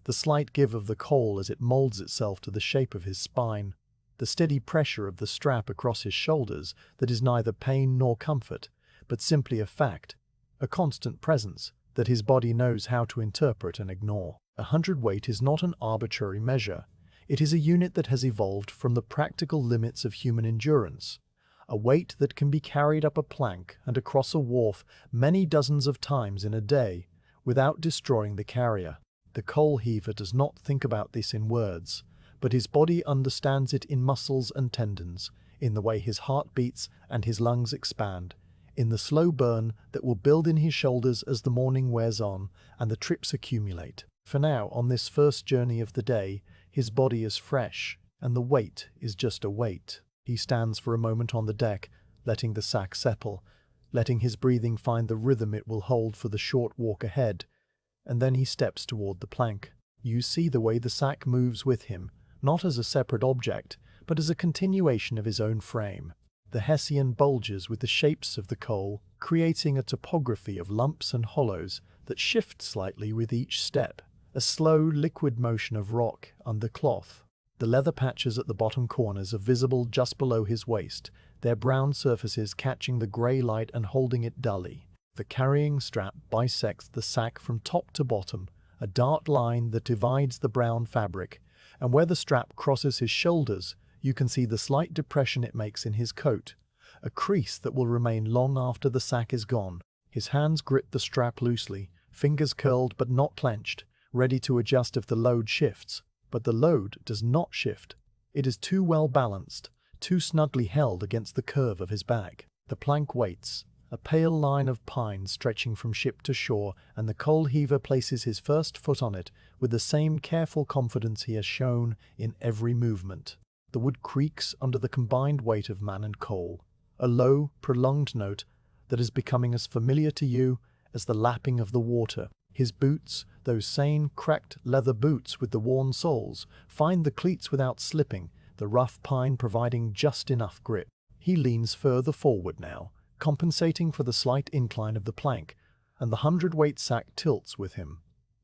the slight give of the coal as it molds itself to the shape of his spine, the steady pressure of the strap across his shoulders that is neither pain nor comfort, but simply a fact, a constant presence that his body knows how to interpret and ignore. A hundredweight is not an arbitrary measure. It is a unit that has evolved from the practical limits of human endurance, a weight that can be carried up a plank and across a wharf many dozens of times in a day without destroying the carrier. The coal heaver does not think about this in words, but his body understands it in muscles and tendons, in the way his heart beats and his lungs expand, in the slow burn that will build in his shoulders as the morning wears on and the trips accumulate. For now, on this first journey of the day, his body is fresh, and the weight is just a weight. He stands for a moment on the deck, letting the sack settle, letting his breathing find the rhythm it will hold for the short walk ahead, and then he steps toward the plank. You see the way the sack moves with him, not as a separate object, but as a continuation of his own frame. The hessian bulges with the shapes of the coal, creating a topography of lumps and hollows that shift slightly with each step, a slow, liquid motion of rock under cloth. The leather patches at the bottom corners are visible just below his waist, their brown surfaces catching the grey light and holding it dully. The carrying strap bisects the sack from top to bottom, a dark line that divides the brown fabric, and where the strap crosses his shoulders, you can see the slight depression it makes in his coat, a crease that will remain long after the sack is gone. His hands grip the strap loosely, fingers curled but not clenched, ready to adjust if the load shifts. But the load does not shift. It is too well balanced, too snugly held against the curve of his back. The plank waits, a pale line of pine stretching from ship to shore, and the coal heaver places his first foot on it with the same careful confidence he has shown in every movement. The wood creaks under the combined weight of man and coal, a low, prolonged note that is becoming as familiar to you as the lapping of the water. His boots, those same cracked leather boots with the worn soles, find the cleats without slipping, the rough pine providing just enough grip. He leans further forward now, compensating for the slight incline of the plank, and the hundredweight sack tilts with him,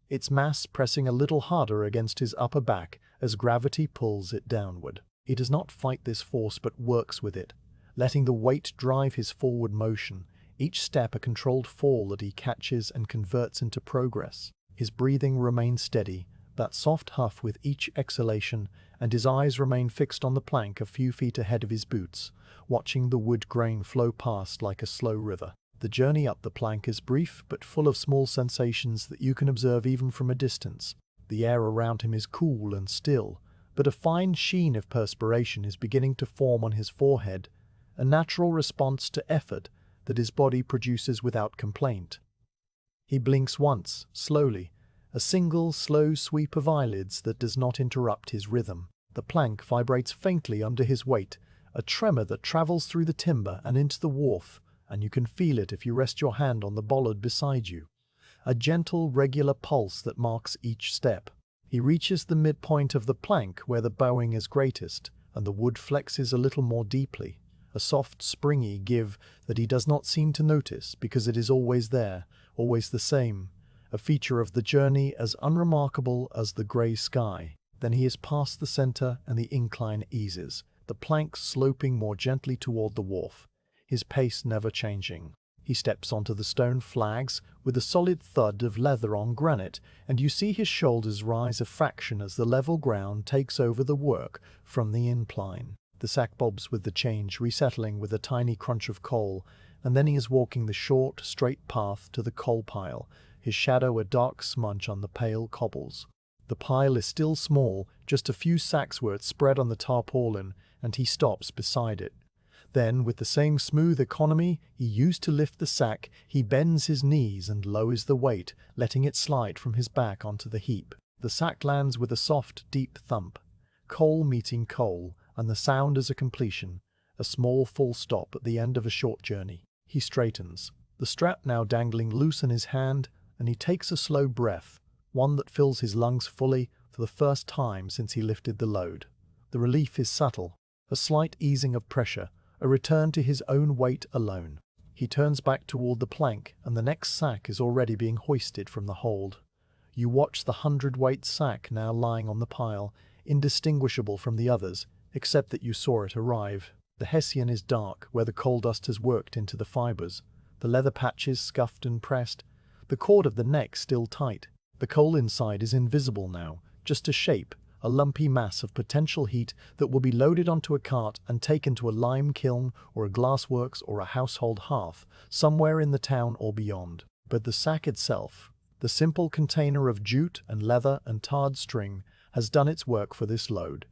its mass pressing a little harder against his upper back as gravity pulls it downward. He does not fight this force but works with it, letting the weight drive his forward motion, each step a controlled fall that he catches and converts into progress. His breathing remains steady, that soft huff with each exhalation, and his eyes remain fixed on the plank a few feet ahead of his boots, watching the wood grain flow past like a slow river. The journey up the plank is brief but full of small sensations that you can observe even from a distance. The air around him is cool and still, but a fine sheen of perspiration is beginning to form on his forehead, a natural response to effort that his body produces without complaint. He blinks once, slowly, a single slow sweep of eyelids that does not interrupt his rhythm. The plank vibrates faintly under his weight, a tremor that travels through the timber and into the wharf, and you can feel it if you rest your hand on the bollard beside you. A gentle, regular pulse that marks each step. He reaches the midpoint of the plank where the bowing is greatest, and the wood flexes a little more deeply. A soft, springy give that he does not seem to notice because it is always there, always the same, a feature of the journey as unremarkable as the grey sky. Then he is past the centre and the incline eases, the plank sloping more gently toward the wharf, his pace never changing. He steps onto the stone flags with a solid thud of leather on granite, and you see his shoulders rise a fraction as the level ground takes over the work from the incline. The sack bobs with the change, resettling with a tiny crunch of coal, and then he is walking the short, straight path to the coal pile, his shadow a dark smudge on the pale cobbles. The pile is still small, just a few sacks worth spread on the tarpaulin, and he stops beside it. Then, with the same smooth economy he used to lift the sack, he bends his knees and lowers the weight, letting it slide from his back onto the heap. The sack lands with a soft, deep thump. Coal meeting coal, and the sound is a completion, a small full stop at the end of a short journey. He straightens, the strap now dangling loose in his hand, and he takes a slow breath, one that fills his lungs fully for the first time since he lifted the load. The relief is subtle, a slight easing of pressure, a return to his own weight alone. He turns back toward the plank, and the next sack is already being hoisted from the hold. You watch the hundredweight sack now lying on the pile, indistinguishable from the others, except that you saw it arrive. The hessian is dark, where the coal dust has worked into the fibers, the leather patches scuffed and pressed, the cord of the neck still tight. The coal inside is invisible now, just a shape, a lumpy mass of potential heat that will be loaded onto a cart and taken to a lime kiln or a glassworks or a household hearth, somewhere in the town or beyond. But the sack itself, the simple container of jute and leather and tarred string, has done its work for this load.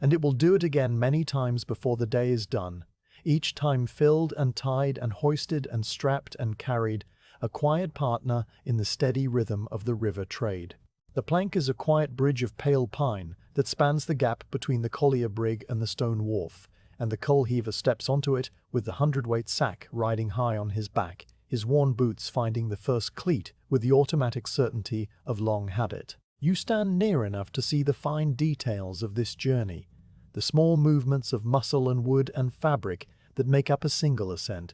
And it will do it again many times before the day is done, each time filled and tied and hoisted and strapped and carried, a quiet partner in the steady rhythm of the river trade. The plank is a quiet bridge of pale pine that spans the gap between the collier brig and the stone wharf, and the coal heaver steps onto it with the hundredweight sack riding high on his back, his worn boots finding the first cleat with the automatic certainty of long had it. You stand near enough to see the fine details of this journey, the small movements of muscle and wood and fabric that make up a single ascent,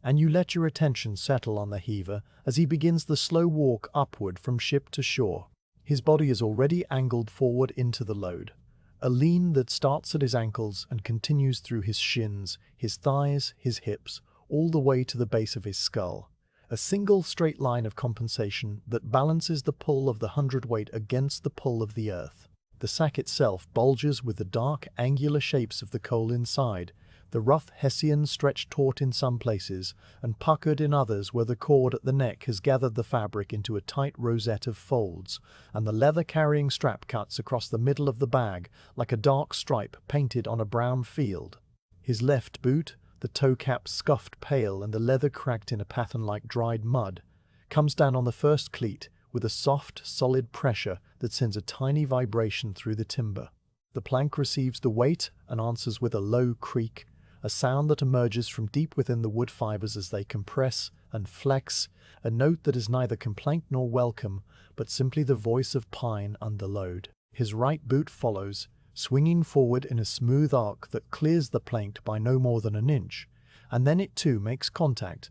and you let your attention settle on the heaver as he begins the slow walk upward from ship to shore. His body is already angled forward into the load, a lean that starts at his ankles and continues through his shins, his thighs, his hips, all the way to the base of his skull. A single straight line of compensation that balances the pull of the hundredweight against the pull of the earth. The sack itself bulges with the dark, angular shapes of the coal inside, the rough hessian stretched taut in some places and puckered in others where the cord at the neck has gathered the fabric into a tight rosette of folds, and the leather-carrying strap cuts across the middle of the bag like a dark stripe painted on a brown field. His left boot, the toe cap scuffed pale and the leather cracked in a pattern like dried mud, comes down on the first cleat with a soft, solid pressure that sends a tiny vibration through the timber. The plank receives the weight and answers with a low creak, a sound that emerges from deep within the wood fibers as they compress and flex, a note that is neither complaint nor welcome, but simply the voice of pine under load. His right boot follows, swinging forward in a smooth arc that clears the plank by no more than an inch, and then it too makes contact,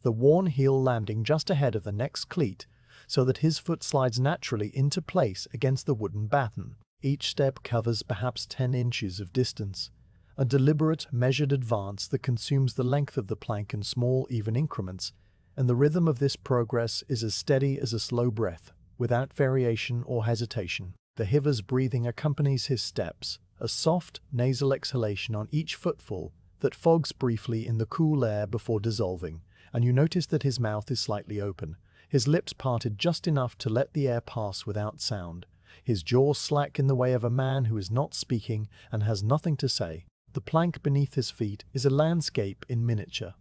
the worn heel landing just ahead of the next cleat, so that his foot slides naturally into place against the wooden batten. Each step covers perhaps 10 inches of distance, a deliberate, measured advance that consumes the length of the plank in small, even increments, and the rhythm of this progress is as steady as a slow breath, without variation or hesitation. The heaver's breathing accompanies his steps, a soft, nasal exhalation on each footfall that fogs briefly in the cool air before dissolving, and you notice that his mouth is slightly open, his lips parted just enough to let the air pass without sound, his jaw slack in the way of a man who is not speaking and has nothing to say. The plank beneath his feet is a landscape in miniature,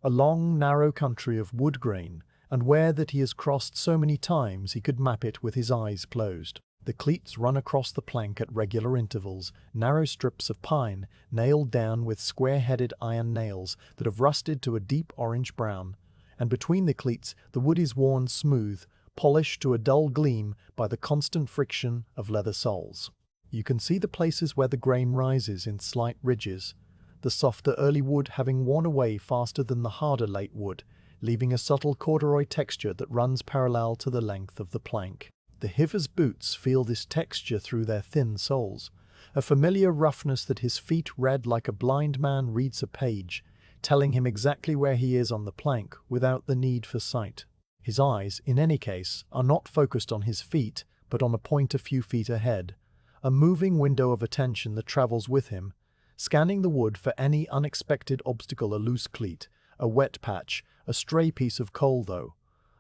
a long, narrow country of wood grain, and where that he has crossed so many times he could map it with his eyes closed. The cleats run across the plank at regular intervals, narrow strips of pine, nailed down with square-headed iron nails that have rusted to a deep orange brown, and between the cleats the wood is worn smooth, polished to a dull gleam by the constant friction of leather soles. You can see the places where the grain rises in slight ridges, the softer early wood having worn away faster than the harder late wood, leaving a subtle corduroy texture that runs parallel to the length of the plank. The heaver's boots feel this texture through their thin soles, a familiar roughness that his feet read like a blind man reads a page, telling him exactly where he is on the plank without the need for sight. His eyes, in any case, are not focused on his feet, but on a point a few feet ahead, a moving window of attention that travels with him, scanning the wood for any unexpected obstacle, a loose cleat, a wet patch, a stray piece of coal though.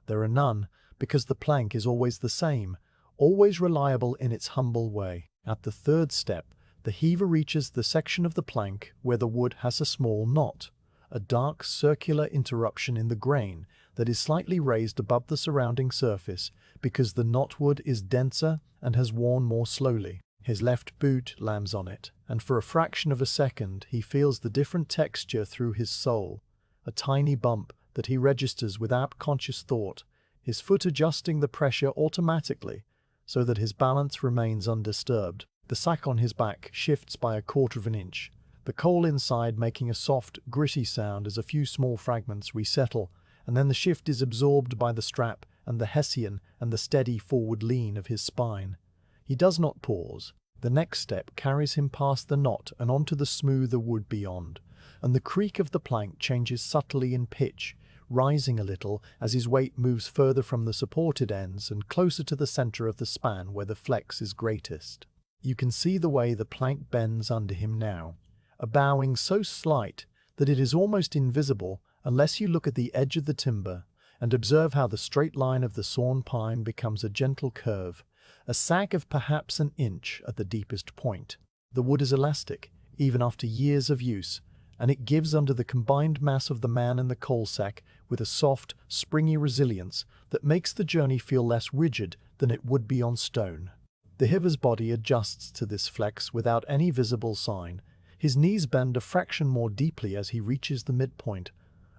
There are none, because the plank is always the same, always reliable in its humble way. At the third step, The heaver reaches the section of the plank where the wood has a small knot, a dark circular interruption in the grain that is slightly raised above the surrounding surface because the knotwood is denser and has worn more slowly. His left boot lands on it, and for a fraction of a second he feels the different texture through his sole, a tiny bump that he registers without conscious thought, his foot adjusting the pressure automatically so that his balance remains undisturbed. The sack on his back shifts by a quarter of an inch, the coal inside making a soft, gritty sound as a few small fragments resettle, and then the shift is absorbed by the strap and the Hessian and the steady forward lean of his spine. He does not pause. The next step carries him past the knot and onto the smoother wood beyond, and the creak of the plank changes subtly in pitch, rising a little as his weight moves further from the supported ends and closer to the center of the span where the flex is greatest. You can see the way the plank bends under him now, a bowing so slight that it is almost invisible unless you look at the edge of the timber and observe how the straight line of the sawn pine becomes a gentle curve, a sag of perhaps an inch at the deepest point. The wood is elastic, even after years of use, and it gives under the combined mass of the man and the coal sack with a soft, springy resilience that makes the journey feel less rigid than it would be on stone. The heaver's body adjusts to this flex without any visible sign. His knees bend a fraction more deeply as he reaches the midpoint,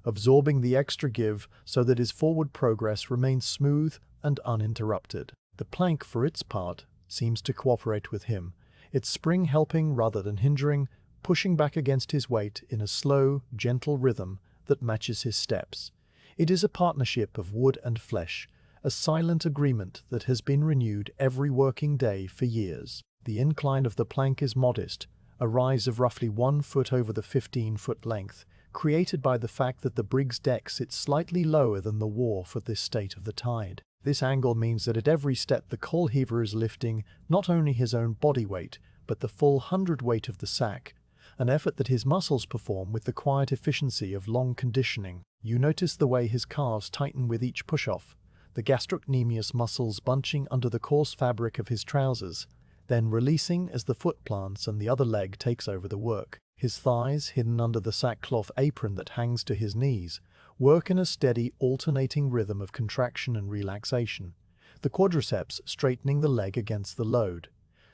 absorbing the extra give so that his forward progress remains smooth and uninterrupted. The plank, for its part, seems to cooperate with him, its spring helping rather than hindering, pushing back against his weight in a slow, gentle rhythm that matches his steps. It is a partnership of wood and flesh, a silent agreement that has been renewed every working day for years. The incline of the plank is modest, a rise of roughly 1 foot over the 15-foot length, created by the fact that the brig's deck sits slightly lower than the wharf at this state of the tide. This angle means that at every step the coal heaver is lifting not only his own body weight, but the full hundredweight of the sack, an effort that his muscles perform with the quiet efficiency of long conditioning. You notice the way his calves tighten with each push-off, the gastrocnemius muscles bunching under the coarse fabric of his trousers, then releasing as the foot plants and the other leg takes over the work. His thighs, hidden under the sackcloth apron that hangs to his knees, work in a steady, alternating rhythm of contraction and relaxation, the quadriceps straightening the leg against the load,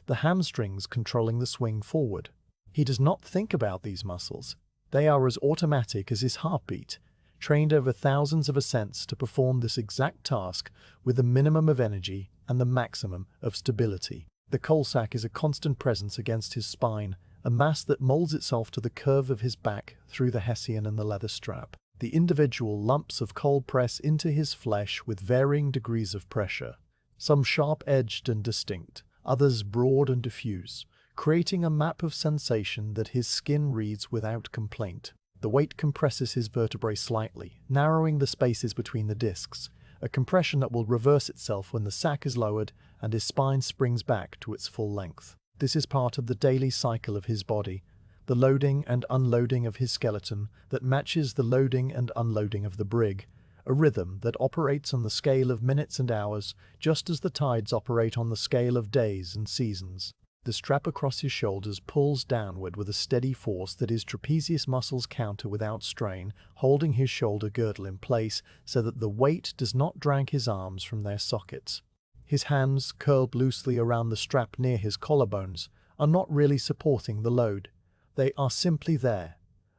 the hamstrings controlling the swing forward. He does not think about these muscles. They are as automatic as his heartbeat, trained over thousands of ascents to perform this exact task with the minimum of energy and the maximum of stability. The coal sack is a constant presence against his spine, a mass that molds itself to the curve of his back through the Hessian and the leather strap. The individual lumps of coal press into his flesh with varying degrees of pressure, some sharp-edged and distinct, others broad and diffuse, creating a map of sensation that his skin reads without complaint. The weight compresses his vertebrae slightly, narrowing the spaces between the discs, a compression that will reverse itself when the sack is lowered and his spine springs back to its full length. This is part of the daily cycle of his body, the loading and unloading of his skeleton that matches the loading and unloading of the brig, a rhythm that operates on the scale of minutes and hours, just as the tides operate on the scale of days and seasons. The strap across his shoulders pulls downward with a steady force that his trapezius muscles counter without strain, holding his shoulder girdle in place so that the weight does not drag his arms from their sockets. His hands, curled loosely around the strap near his collarbones, are not really supporting the load. They are simply there,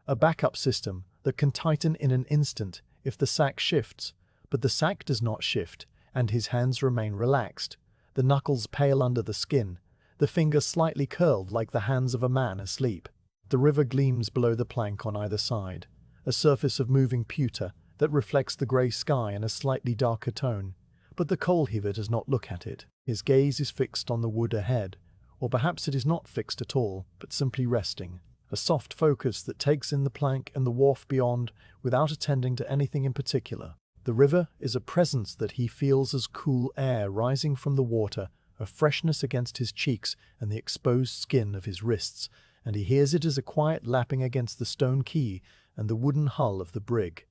a backup system that can tighten in an instant if the sack shifts, but the sack does not shift, and his hands remain relaxed, the knuckles pale under the skin, the fingers slightly curled like the hands of a man asleep. The river gleams below the plank on either side, a surface of moving pewter that reflects the grey sky in a slightly darker tone, but the coal heaver does not look at it. His gaze is fixed on the wood ahead, or perhaps it is not fixed at all, but simply resting, a soft focus that takes in the plank and the wharf beyond without attending to anything in particular. The river is a presence that he feels as cool air rising from the water, a freshness against his cheeks and the exposed skin of his wrists, and he hears it as a quiet lapping against the stone quay and the wooden hull of the brig.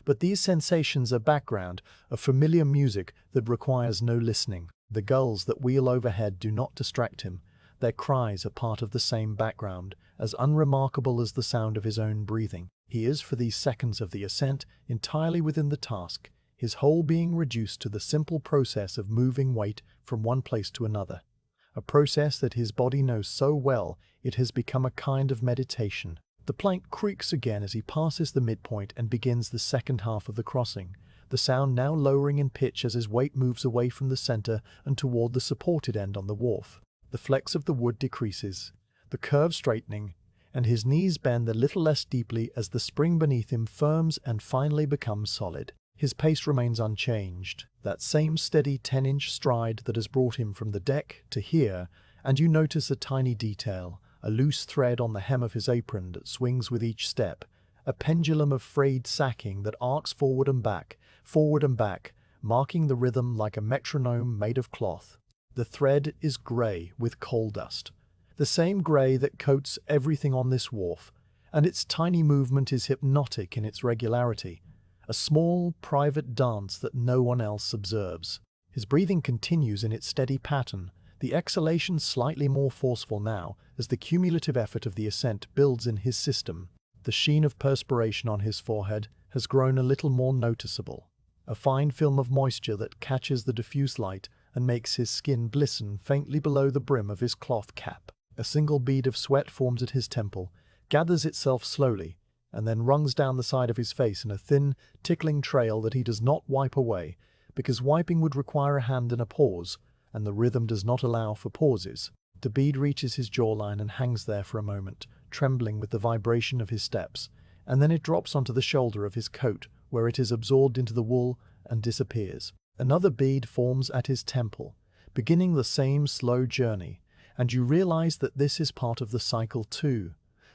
But these sensations are background, a familiar music that requires no listening. The gulls that wheel overhead do not distract him, Their cries are part of the same background, as unremarkable as the sound of his own breathing. He is, for these seconds of the ascent, entirely within the task, his whole being reduced to the simple process of moving weight from one place to another. A process that his body knows so well it has become a kind of meditation. The plank creaks again as he passes the midpoint and begins the second half of the crossing, the sound now lowering in pitch as his weight moves away from the center and toward the supported end on the wharf. The flex of the wood decreases, the curve straightening, and his knees bend a little less deeply as the spring beneath him firms and finally becomes solid. His pace remains unchanged, that same steady 10-inch stride that has brought him from the deck to here, and you notice a tiny detail, a loose thread on the hem of his apron that swings with each step, a pendulum of frayed sacking that arcs forward and back, marking the rhythm like a metronome made of cloth. The thread is grey with coal dust, the same grey that coats everything on this wharf, and its tiny movement is hypnotic in its regularity, a small, private dance that no one else observes. His breathing continues in its steady pattern, the exhalation slightly more forceful now as the cumulative effort of the ascent builds in his system. The sheen of perspiration on his forehead has grown a little more noticeable, a fine film of moisture that catches the diffuse light and makes his skin glisten faintly below the brim of his cloth cap. A single bead of sweat forms at his temple, gathers itself slowly, and then runs down the side of his face in a thin, tickling trail that he does not wipe away, because wiping would require a hand and a pause, and the rhythm does not allow for pauses. The bead reaches his jawline and hangs there for a moment, trembling with the vibration of his steps, and then it drops onto the shoulder of his coat, where it is absorbed into the wool and disappears. Another bead forms at his temple, beginning the same slow journey, and you realize that this is part of the cycle too.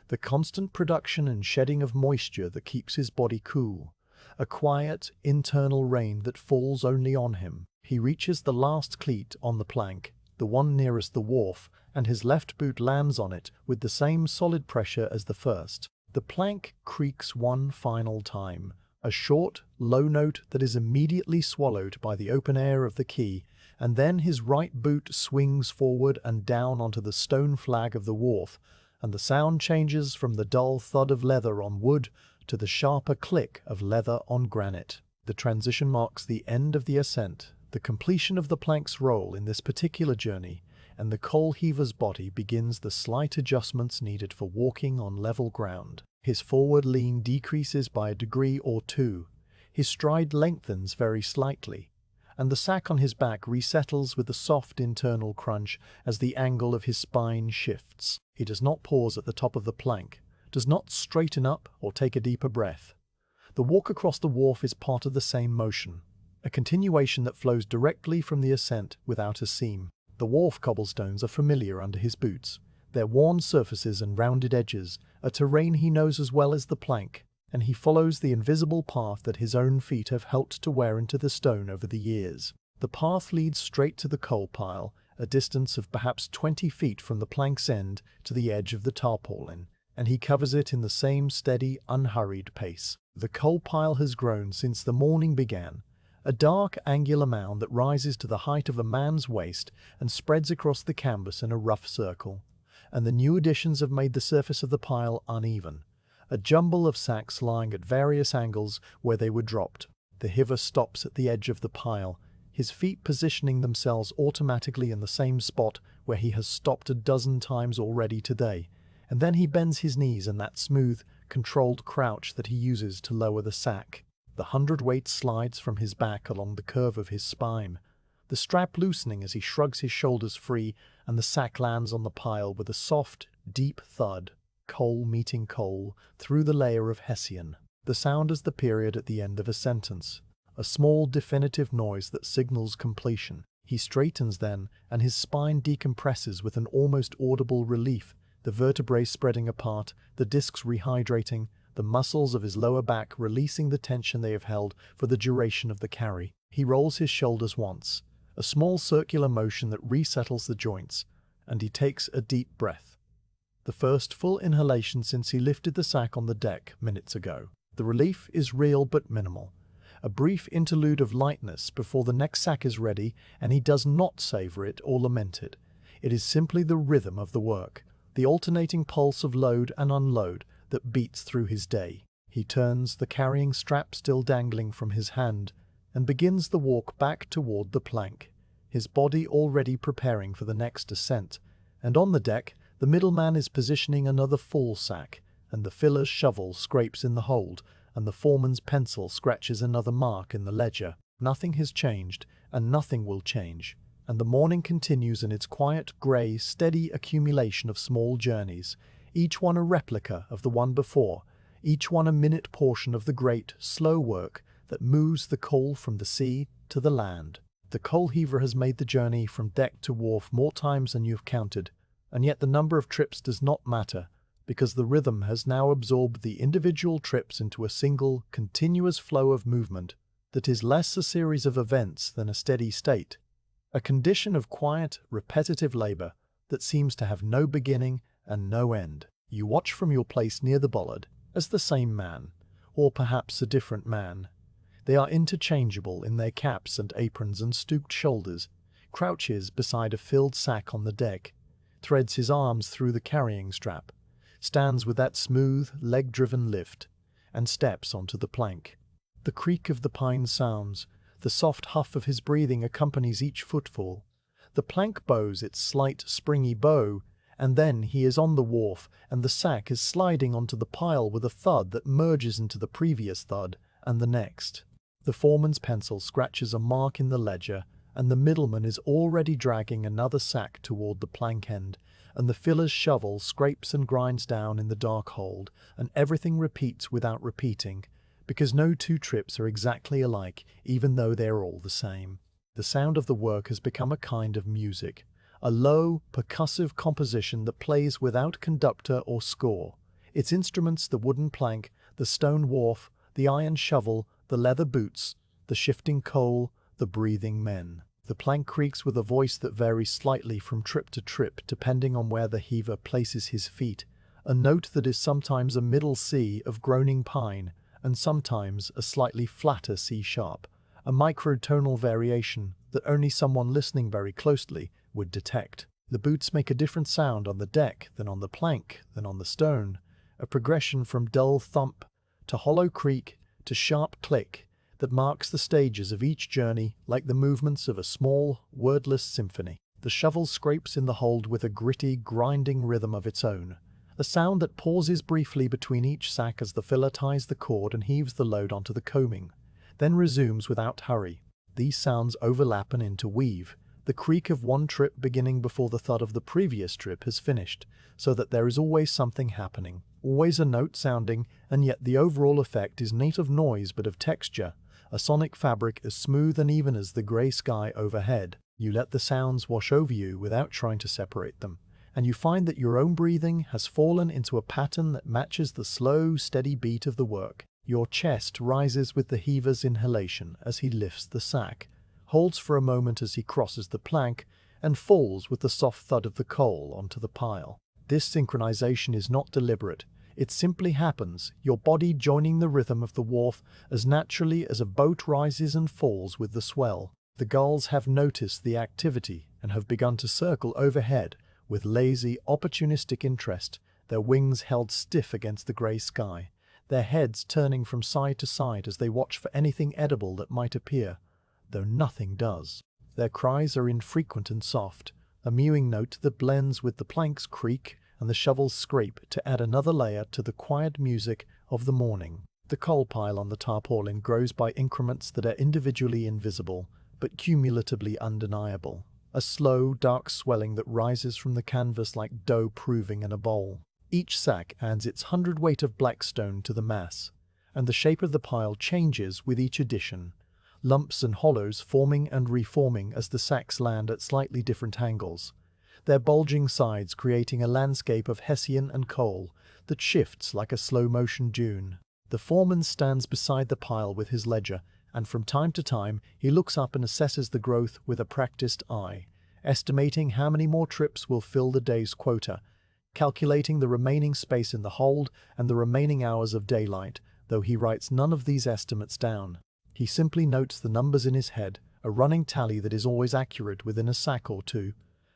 The constant production and shedding of moisture that keeps his body cool, a quiet, internal rain that falls only on him. He reaches the last cleat on the plank, the one nearest the wharf, and his left boot lands on it with the same solid pressure as the first. The plank creaks one final time, a short, low note that is immediately swallowed by the open air of the quay, and then his right boot swings forward and down onto the stone flag of the wharf, and the sound changes from the dull thud of leather on wood to the sharper click of leather on granite. The transition marks the end of the ascent, the completion of the plank's role in this particular journey, and the coal heaver's body begins the slight adjustments needed for walking on level ground. His forward lean decreases by a degree or two, his stride lengthens very slightly, and the sack on his back resettles with a soft internal crunch as the angle of his spine shifts. He does not pause at the top of the plank, does not straighten up or take a deeper breath. The walk across the wharf is part of the same motion, a continuation that flows directly from the ascent without a seam. The wharf cobblestones are familiar under his boots, their worn surfaces and rounded edges, a terrain he knows as well as the plank, and he follows the invisible path that his own feet have helped to wear into the stone over the years. The path leads straight to the coal pile, a distance of perhaps 20 feet from the plank's end to the edge of the tarpaulin, and he covers it in the same steady, unhurried pace. The coal pile has grown since the morning began, a dark, angular mound that rises to the height of a man's waist and spreads across the canvas in a rough circle, and the new additions have made the surface of the pile uneven, a jumble of sacks lying at various angles where they were dropped. The Heaver stops at the edge of the pile, his feet positioning themselves automatically in the same spot where he has stopped a dozen times already today, and then he bends his knees in that smooth, controlled crouch that he uses to lower the sack. The hundredweight slides from his back along the curve of his spine, the strap loosening as he shrugs his shoulders free, and the sack lands on the pile with a soft, deep thud, coal meeting coal, through the layer of hessian. The sound is the period at the end of a sentence, a small definitive noise that signals completion. He straightens then, and his spine decompresses with an almost audible relief, the vertebrae spreading apart, the discs rehydrating, the muscles of his lower back releasing the tension they have held for the duration of the carry. He rolls his shoulders once, a small circular motion that resettles the joints, and he takes a deep breath. The first full inhalation since he lifted the sack on the deck minutes ago. The relief is real but minimal. A brief interlude of lightness before the next sack is ready, and he does not savor it or lament it. It is simply the rhythm of the work, the alternating pulse of load and unload that beats through his day. He turns, the carrying strap still dangling from his hand, and begins the walk back toward the plank, his body already preparing for the next ascent. And on the deck, the middleman is positioning another full sack, and the filler's shovel scrapes in the hold, and the foreman's pencil scratches another mark in the ledger. Nothing has changed, and nothing will change, and the morning continues in its quiet, grey, steady accumulation of small journeys, each one a replica of the one before, each one a minute portion of the great, slow work that moves the coal from the sea to the land. The coal heaver has made the journey from deck to wharf more times than you've counted, and yet the number of trips does not matter, because the rhythm has now absorbed the individual trips into a single, continuous flow of movement that is less a series of events than a steady state, a condition of quiet, repetitive labor that seems to have no beginning and no end. You watch from your place near the bollard as the same man, or perhaps a different man. They are interchangeable in their caps and aprons and stooped shoulders, crouches beside a filled sack on the deck, threads his arms through the carrying strap, stands with that smooth, leg-driven lift, and steps onto the plank. The creak of the pine sounds, the soft huff of his breathing accompanies each footfall. The plank bows its slight, springy bow, and then he is on the wharf, and the sack is sliding onto the pile with a thud that merges into the previous thud, and the next. The foreman's pencil scratches a mark in the ledger, and the middleman is already dragging another sack toward the plank end, and the filler's shovel scrapes and grinds down in the dark hold, and everything repeats without repeating, because no two trips are exactly alike, even though they are all the same. The sound of the work has become a kind of music, a low, percussive composition that plays without conductor or score. Its instruments, the wooden plank, the stone wharf, the iron shovel, the leather boots, the shifting coal, the breathing men. The plank creaks with a voice that varies slightly from trip to trip depending on where the heaver places his feet, a note that is sometimes a middle C of groaning pine, and sometimes a slightly flatter C-sharp, a microtonal variation that only someone listening very closely would detect. The boots make a different sound on the deck than on the plank than on the stone, a progression from dull thump to hollow creak to sharp click that marks the stages of each journey like the movements of a small, wordless symphony. The shovel scrapes in the hold with a gritty, grinding rhythm of its own, a sound that pauses briefly between each sack as the filler ties the cord and heaves the load onto the combing, then resumes without hurry. These sounds overlap and interweave, the creak of one trip beginning before the thud of the previous trip has finished, so that there is always something happening, always a note sounding, and yet the overall effect is not of noise but of texture, a sonic fabric as smooth and even as the grey sky overhead. You let the sounds wash over you without trying to separate them, and you find that your own breathing has fallen into a pattern that matches the slow, steady beat of the work. Your chest rises with the heaver's inhalation as he lifts the sack, holds for a moment as he crosses the plank, and falls with the soft thud of the coal onto the pile. This synchronization is not deliberate. It simply happens, your body joining the rhythm of the wharf as naturally as a boat rises and falls with the swell. The gulls have noticed the activity and have begun to circle overhead with lazy, opportunistic interest, their wings held stiff against the grey sky, their heads turning from side to side as they watch for anything edible that might appear, though nothing does. Their cries are infrequent and soft, a mewing note that blends with the plank's creak and the shovel's scrape to add another layer to the quiet music of the morning. The coal pile on the tarpaulin grows by increments that are individually invisible, but cumulatively undeniable, a slow, dark swelling that rises from the canvas like dough proving in a bowl. Each sack adds its hundredweight of black stone to the mass, and the shape of the pile changes with each addition, lumps and hollows forming and reforming as the sacks land at slightly different angles, their bulging sides creating a landscape of hessian and coal that shifts like a slow-motion dune. The foreman stands beside the pile with his ledger, and from time to time he looks up and assesses the growth with a practiced eye, estimating how many more trips will fill the day's quota, calculating the remaining space in the hold and the remaining hours of daylight, though he writes none of these estimates down. He simply notes the numbers in his head, a running tally that is always accurate within a sack or two,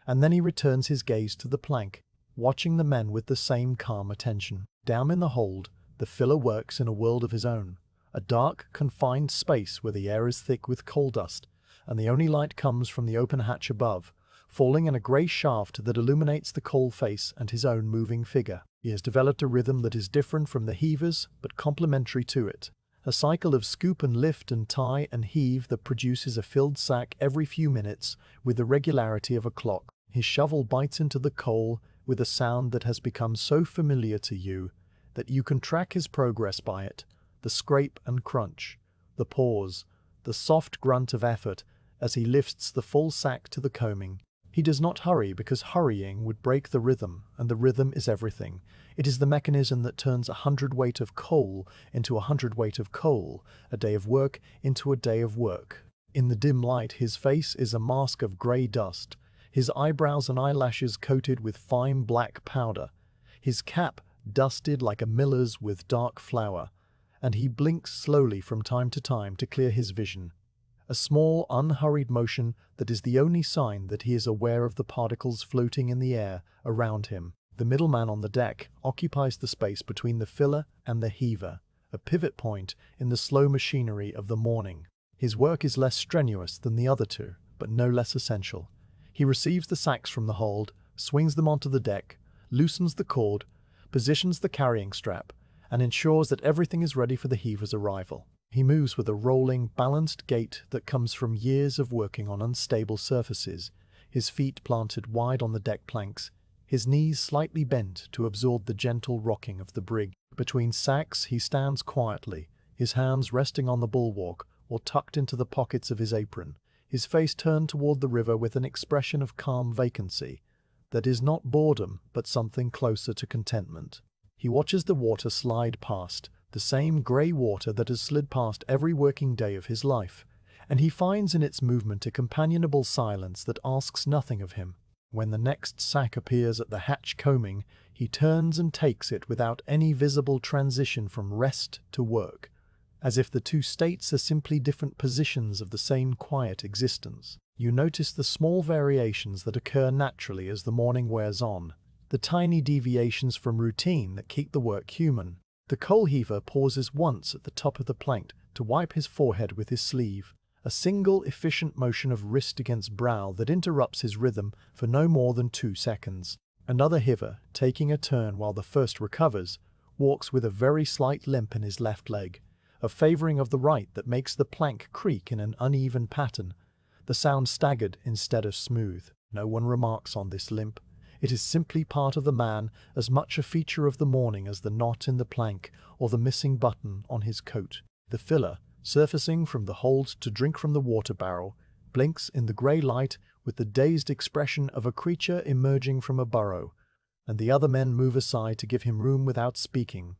and then he returns his gaze to the plank, watching the men with the same calm attention. Down in the hold, the filler works in a world of his own, a dark, confined space where the air is thick with coal dust, and the only light comes from the open hatch above, falling in a grey shaft that illuminates the coal face and his own moving figure. He has developed a rhythm that is different from the heavers, but complementary to it. A cycle of scoop and lift and tie and heave that produces a filled sack every few minutes with the regularity of a clock. His shovel bites into the coal with a sound that has become so familiar to you that you can track his progress by it. The scrape and crunch, the pause, the soft grunt of effort as he lifts the full sack to the combing. He does not hurry because hurrying would break the rhythm, and the rhythm is everything. It is the mechanism that turns 100 weight of coal into 100 weight of coal, a day of work into a day of work. In the dim light, his face is a mask of grey dust, his eyebrows and eyelashes coated with fine black powder, his cap dusted like a miller's with dark flour, and he blinks slowly from time to time to clear his vision. A small, unhurried motion that is the only sign that he is aware of the particles floating in the air around him. The middleman on the deck occupies the space between the filler and the heaver, a pivot point in the slow machinery of the morning. His work is less strenuous than the other two, but no less essential. He receives the sacks from the hold, swings them onto the deck, loosens the cord, positions the carrying strap, and ensures that everything is ready for the heaver's arrival. He moves with a rolling, balanced gait that comes from years of working on unstable surfaces, his feet planted wide on the deck planks, his knees slightly bent to absorb the gentle rocking of the brig. Between sacks he stands quietly, his hands resting on the bulwark or tucked into the pockets of his apron, his face turned toward the river with an expression of calm vacancy that is not boredom but something closer to contentment. He watches the water slide past, the same grey water that has slid past every working day of his life, and he finds in its movement a companionable silence that asks nothing of him. When the next sack appears at the hatch combing, he turns and takes it without any visible transition from rest to work, as if the two states are simply different positions of the same quiet existence. You notice the small variations that occur naturally as the morning wears on, the tiny deviations from routine that keep the work human. The coal heaver pauses once at the top of the plank to wipe his forehead with his sleeve, a single efficient motion of wrist against brow that interrupts his rhythm for no more than 2 seconds. Another heaver, taking a turn while the first recovers, walks with a very slight limp in his left leg, a favouring of the right that makes the plank creak in an uneven pattern, the sound staggered instead of smooth. No one remarks on this limp. It is simply part of the man, as much a feature of the morning as the knot in the plank or the missing button on his coat. The filler, surfacing from the hold to drink from the water barrel, blinks in the grey light with the dazed expression of a creature emerging from a burrow, and the other men move aside to give him room without speaking,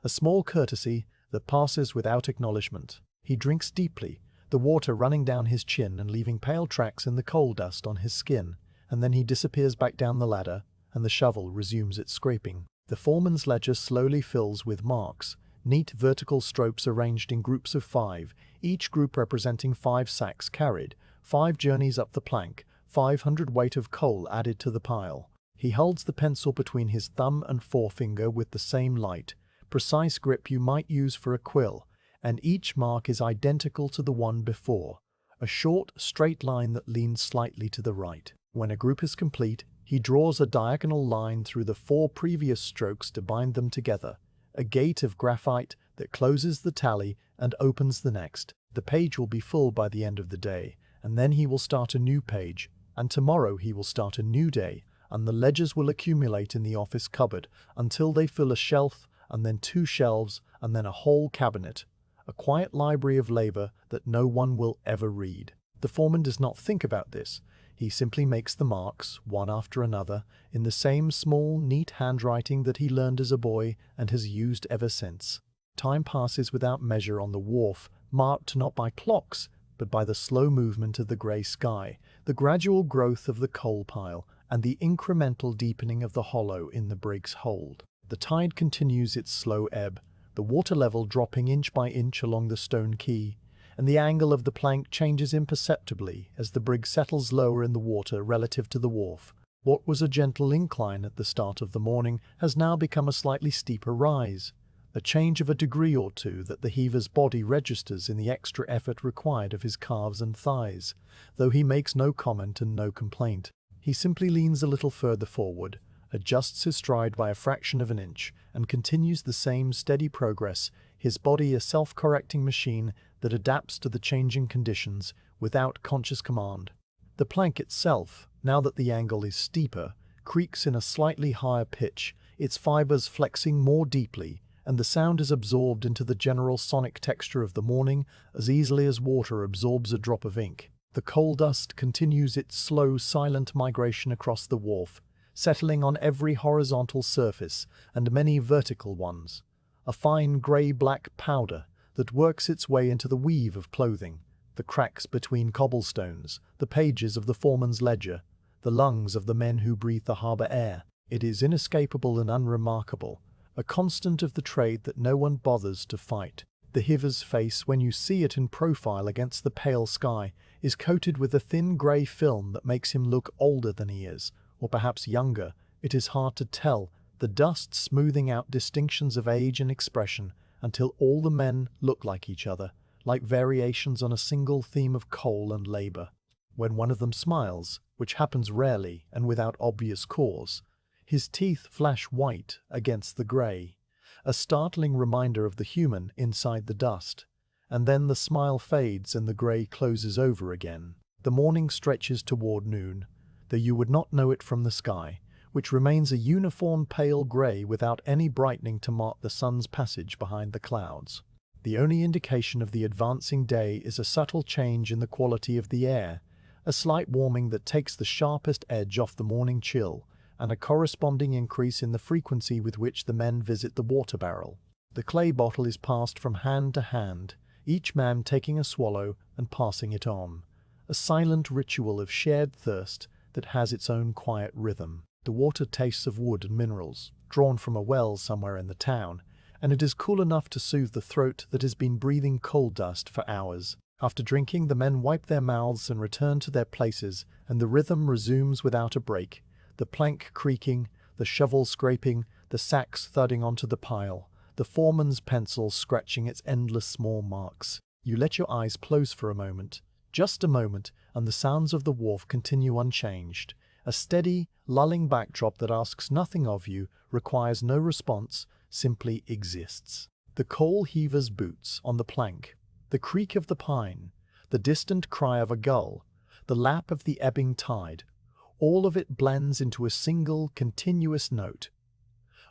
a small courtesy that passes without acknowledgement. He drinks deeply, the water running down his chin and leaving pale tracks in the coal dust on his skin, and then he disappears back down the ladder, and the shovel resumes its scraping. The foreman's ledger slowly fills with marks, neat vertical strokes arranged in groups of 5, each group representing 5 sacks carried, 5 journeys up the plank, 500 weight of coal added to the pile. He holds the pencil between his thumb and forefinger with the same light, precise grip you might use for a quill, and each mark is identical to the one before, a short, straight line that leans slightly to the right. When a group is complete, he draws a diagonal line through the 4 previous strokes to bind them together, a gate of graphite that closes the tally and opens the next. The page will be full by the end of the day, and then he will start a new page, and tomorrow he will start a new day, and the ledgers will accumulate in the office cupboard until they fill a shelf, and then 2 shelves, and then a whole cabinet, a quiet library of labor that no one will ever read. The foreman does not think about this. He simply makes the marks, one after another, in the same small, neat handwriting that he learned as a boy and has used ever since. Time passes without measure on the wharf, marked not by clocks, but by the slow movement of the grey sky, the gradual growth of the coal pile, and the incremental deepening of the hollow in the brig's hold. The tide continues its slow ebb, the water level dropping inch by inch along the stone quay, and the angle of the plank changes imperceptibly as the brig settles lower in the water relative to the wharf. What was a gentle incline at the start of the morning has now become a slightly steeper rise, a change of a degree or two that the heaver's body registers in the extra effort required of his calves and thighs, though he makes no comment and no complaint. He simply leans a little further forward, adjusts his stride by a fraction of an inch, and continues the same steady progress, his body a self-correcting machine that adapts to the changing conditions without conscious command. The plank itself, now that the angle is steeper, creaks in a slightly higher pitch, its fibers flexing more deeply, and the sound is absorbed into the general sonic texture of the morning as easily as water absorbs a drop of ink. The coal dust continues its slow, silent migration across the wharf, settling on every horizontal surface and many vertical ones, a fine grey-black powder that works its way into the weave of clothing, the cracks between cobblestones, the pages of the foreman's ledger, the lungs of the men who breathe the harbour air. It is inescapable and unremarkable, a constant of the trade that no one bothers to fight. The Heaver's face, when you see it in profile against the pale sky, is coated with a thin grey film that makes him look older than he is, or perhaps younger. It is hard to tell, the dust smoothing out distinctions of age and expression until all the men look like each other, like variations on a single theme of coal and labour. When one of them smiles, which happens rarely and without obvious cause, his teeth flash white against the grey, a startling reminder of the human inside the dust, and then the smile fades and the grey closes over again. The morning stretches toward noon, though you would not know it from the sky, which remains a uniform pale grey without any brightening to mark the sun's passage behind the clouds. The only indication of the advancing day is a subtle change in the quality of the air, a slight warming that takes the sharpest edge off the morning chill, and a corresponding increase in the frequency with which the men visit the water barrel. The clay bottle is passed from hand to hand, each man taking a swallow and passing it on, a silent ritual of shared thirst that has its own quiet rhythm. The water tastes of wood and minerals, drawn from a well somewhere in the town, and it is cool enough to soothe the throat that has been breathing coal dust for hours. After drinking, the men wipe their mouths and return to their places, and the rhythm resumes without a break, the plank creaking, the shovel scraping, the sacks thudding onto the pile, the foreman's pencil scratching its endless small marks. You let your eyes close for a moment, just a moment, and the sounds of the wharf continue unchanged. A steady, lulling backdrop that asks nothing of you, requires no response, simply exists. The coal heaver's boots on the plank, the creak of the pine, the distant cry of a gull, the lap of the ebbing tide, all of it blends into a single, continuous note,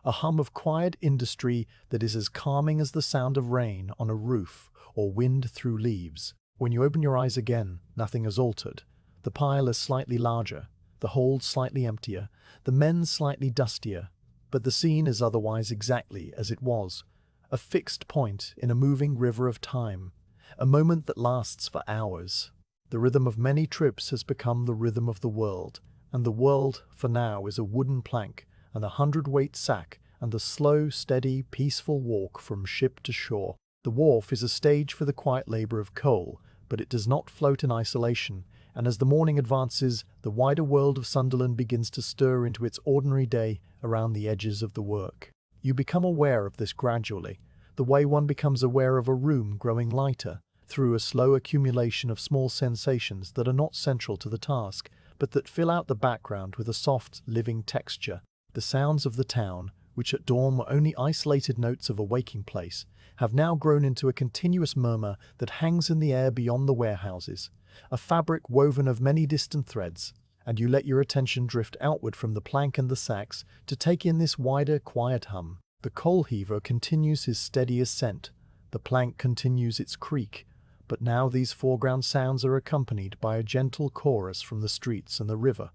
a hum of quiet industry that is as calming as the sound of rain on a roof or wind through leaves. When you open your eyes again, nothing has altered. The pile is slightly larger, the hold slightly emptier, the men slightly dustier, but the scene is otherwise exactly as it was, a fixed point in a moving river of time, a moment that lasts for hours. The rhythm of many trips has become the rhythm of the world, and the world, for now, is a wooden plank and a hundredweight sack and the slow, steady, peaceful walk from ship to shore. The wharf is a stage for the quiet labour of coal, but it does not float in isolation, and as the morning advances, the wider world of Sunderland begins to stir into its ordinary day around the edges of the work. You become aware of this gradually, the way one becomes aware of a room growing lighter, through a slow accumulation of small sensations that are not central to the task, but that fill out the background with a soft, living texture. The sounds of the town, which at dawn were only isolated notes of a waking place, have now grown into a continuous murmur that hangs in the air beyond the warehouses, a fabric woven of many distant threads, and you let your attention drift outward from the plank and the sacks to take in this wider, quiet hum. The coal heaver continues his steady ascent, the plank continues its creak, but now these foreground sounds are accompanied by a gentle chorus from the streets and the river,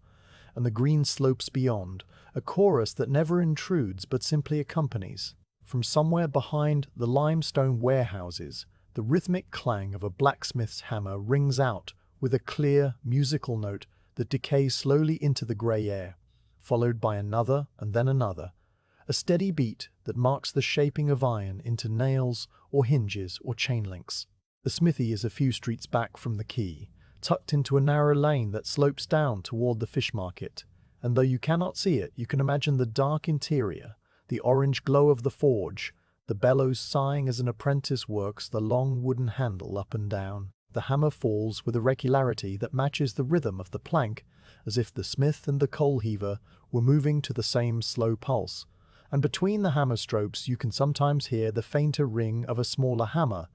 and the green slopes beyond, a chorus that never intrudes but simply accompanies. From somewhere behind the limestone warehouses, the rhythmic clang of a blacksmith's hammer rings out with a clear, musical note that decays slowly into the grey air, followed by another and then another, a steady beat that marks the shaping of iron into nails or hinges or chain links. The smithy is a few streets back from the quay, tucked into a narrow lane that slopes down toward the fish market, and though you cannot see it, you can imagine the dark interior, the orange glow of the forge, the bellows sighing as an apprentice works the long wooden handle up and down. The hammer falls with a regularity that matches the rhythm of the plank, as if the smith and the coal heaver were moving to the same slow pulse, and between the hammer strokes you can sometimes hear the fainter ring of a smaller hammer,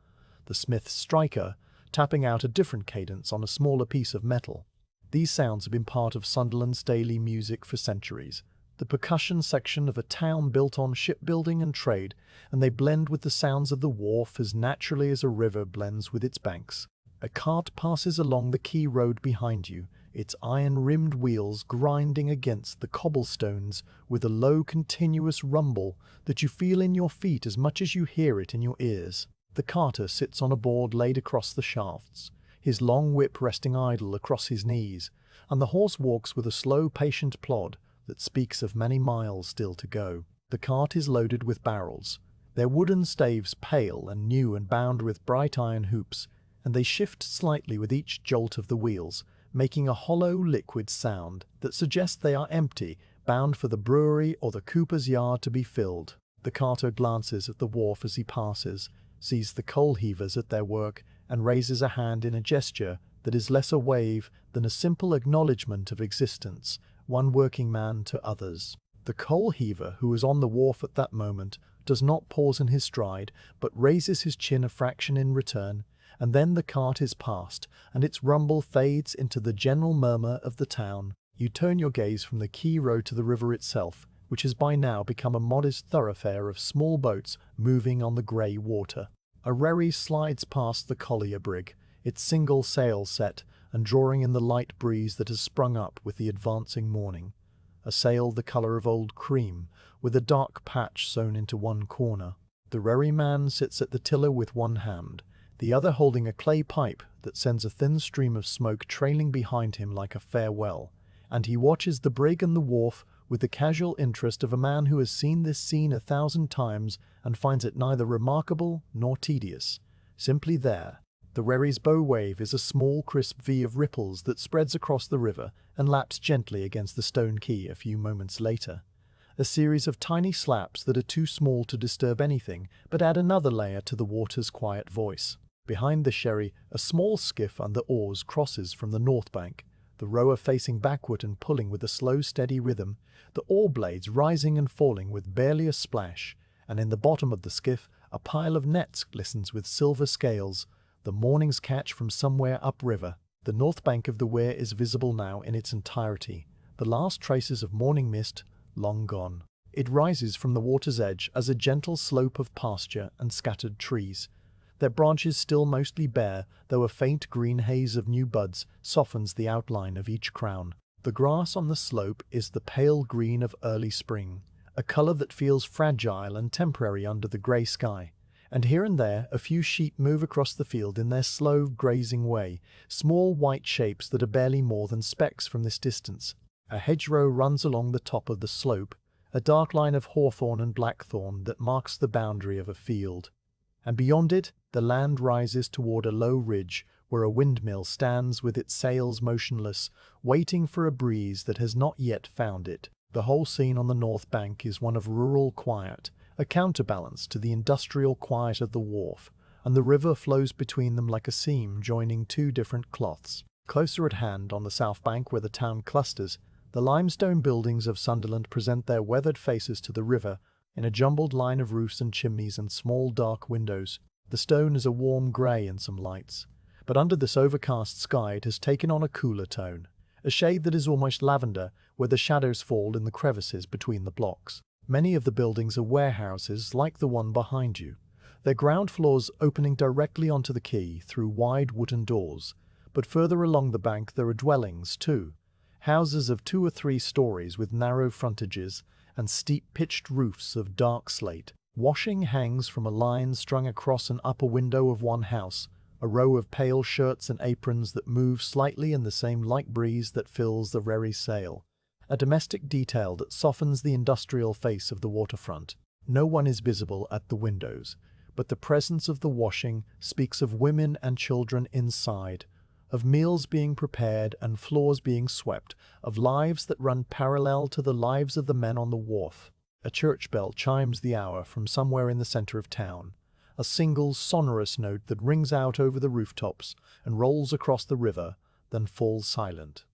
the smith's striker, tapping out a different cadence on a smaller piece of metal. These sounds have been part of Sunderland's daily music for centuries, the percussion section of a town built on shipbuilding and trade, and they blend with the sounds of the wharf as naturally as a river blends with its banks. A cart passes along the quay road behind you, its iron-rimmed wheels grinding against the cobblestones with a low continuous rumble that you feel in your feet as much as you hear it in your ears. The carter sits on a board laid across the shafts, his long whip resting idle across his knees, and the horse walks with a slow, patient plod that speaks of many miles still to go. The cart is loaded with barrels, their wooden staves pale and new and bound with bright iron hoops, and they shift slightly with each jolt of the wheels, making a hollow liquid sound that suggests they are empty, bound for the brewery or the cooper's yard to be filled. The carter glances at the wharf as he passes, sees the coal heavers at their work, and raises a hand in a gesture that is less a wave than a simple acknowledgement of existence, one working man to others. The coal heaver, who is on the wharf at that moment, does not pause in his stride, but raises his chin a fraction in return, and then the cart is passed, and its rumble fades into the general murmur of the town. You turn your gaze from the quay road to the river itself, which has by now become a modest thoroughfare of small boats moving on the grey water. A wherry slides past the collier brig, its single sail set, and drawing in the light breeze that has sprung up with the advancing morning. A sail the colour of old cream, with a dark patch sewn into one corner. The wherryman sits at the tiller with one hand, the other holding a clay pipe that sends a thin stream of smoke trailing behind him like a farewell, and he watches the brig and the wharf with the casual interest of a man who has seen this scene 1,000 times and finds it neither remarkable nor tedious. Simply there. The wherry's bow wave is a small crisp V of ripples that spreads across the river and laps gently against the stone quay a few moments later. A series of tiny slaps that are too small to disturb anything, but add another layer to the water's quiet voice. Behind the sherry, a small skiff under oars crosses from the north bank, the rower facing backward and pulling with a slow, steady rhythm, the oar blades rising and falling with barely a splash, and in the bottom of the skiff a pile of nets glistens with silver scales, the morning's catch from somewhere upriver. The north bank of the weir is visible now in its entirety, the last traces of morning mist long gone. It rises from the water's edge as a gentle slope of pasture and scattered trees, their branches still mostly bare, though a faint green haze of new buds softens the outline of each crown. The grass on the slope is the pale green of early spring, a colour that feels fragile and temporary under the grey sky, and here and there a few sheep move across the field in their slow grazing way, small white shapes that are barely more than specks from this distance. A hedgerow runs along the top of the slope, a dark line of hawthorn and blackthorn that marks the boundary of a field. And beyond it, the land rises toward a low ridge where a windmill stands with its sails motionless, waiting for a breeze that has not yet found it. The whole scene on the north bank is one of rural quiet, a counterbalance to the industrial quiet of the wharf, and the river flows between them like a seam joining two different cloths. Closer at hand, on the south bank where the town clusters, the limestone buildings of Sunderland present their weathered faces to the river in a jumbled line of roofs and chimneys and small dark windows. The stone is a warm grey in some lights, but under this overcast sky it has taken on a cooler tone, a shade that is almost lavender where the shadows fall in the crevices between the blocks. Many of the buildings are warehouses like the one behind you, their ground floors opening directly onto the quay through wide wooden doors, but further along the bank there are dwellings too, houses of 2 or 3 stories with narrow frontages and steep pitched roofs of dark slate. Washing hangs from a line strung across an upper window of one house, a row of pale shirts and aprons that move slightly in the same light breeze that fills the wherry's sail, a domestic detail that softens the industrial face of the waterfront. No one is visible at the windows, but the presence of the washing speaks of women and children inside, of meals being prepared and floors being swept, of lives that run parallel to the lives of the men on the wharf. A church bell chimes the hour from somewhere in the center of town, a single sonorous note that rings out over the rooftops and rolls across the river, then falls silent.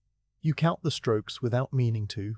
You count the strokes without meaning to.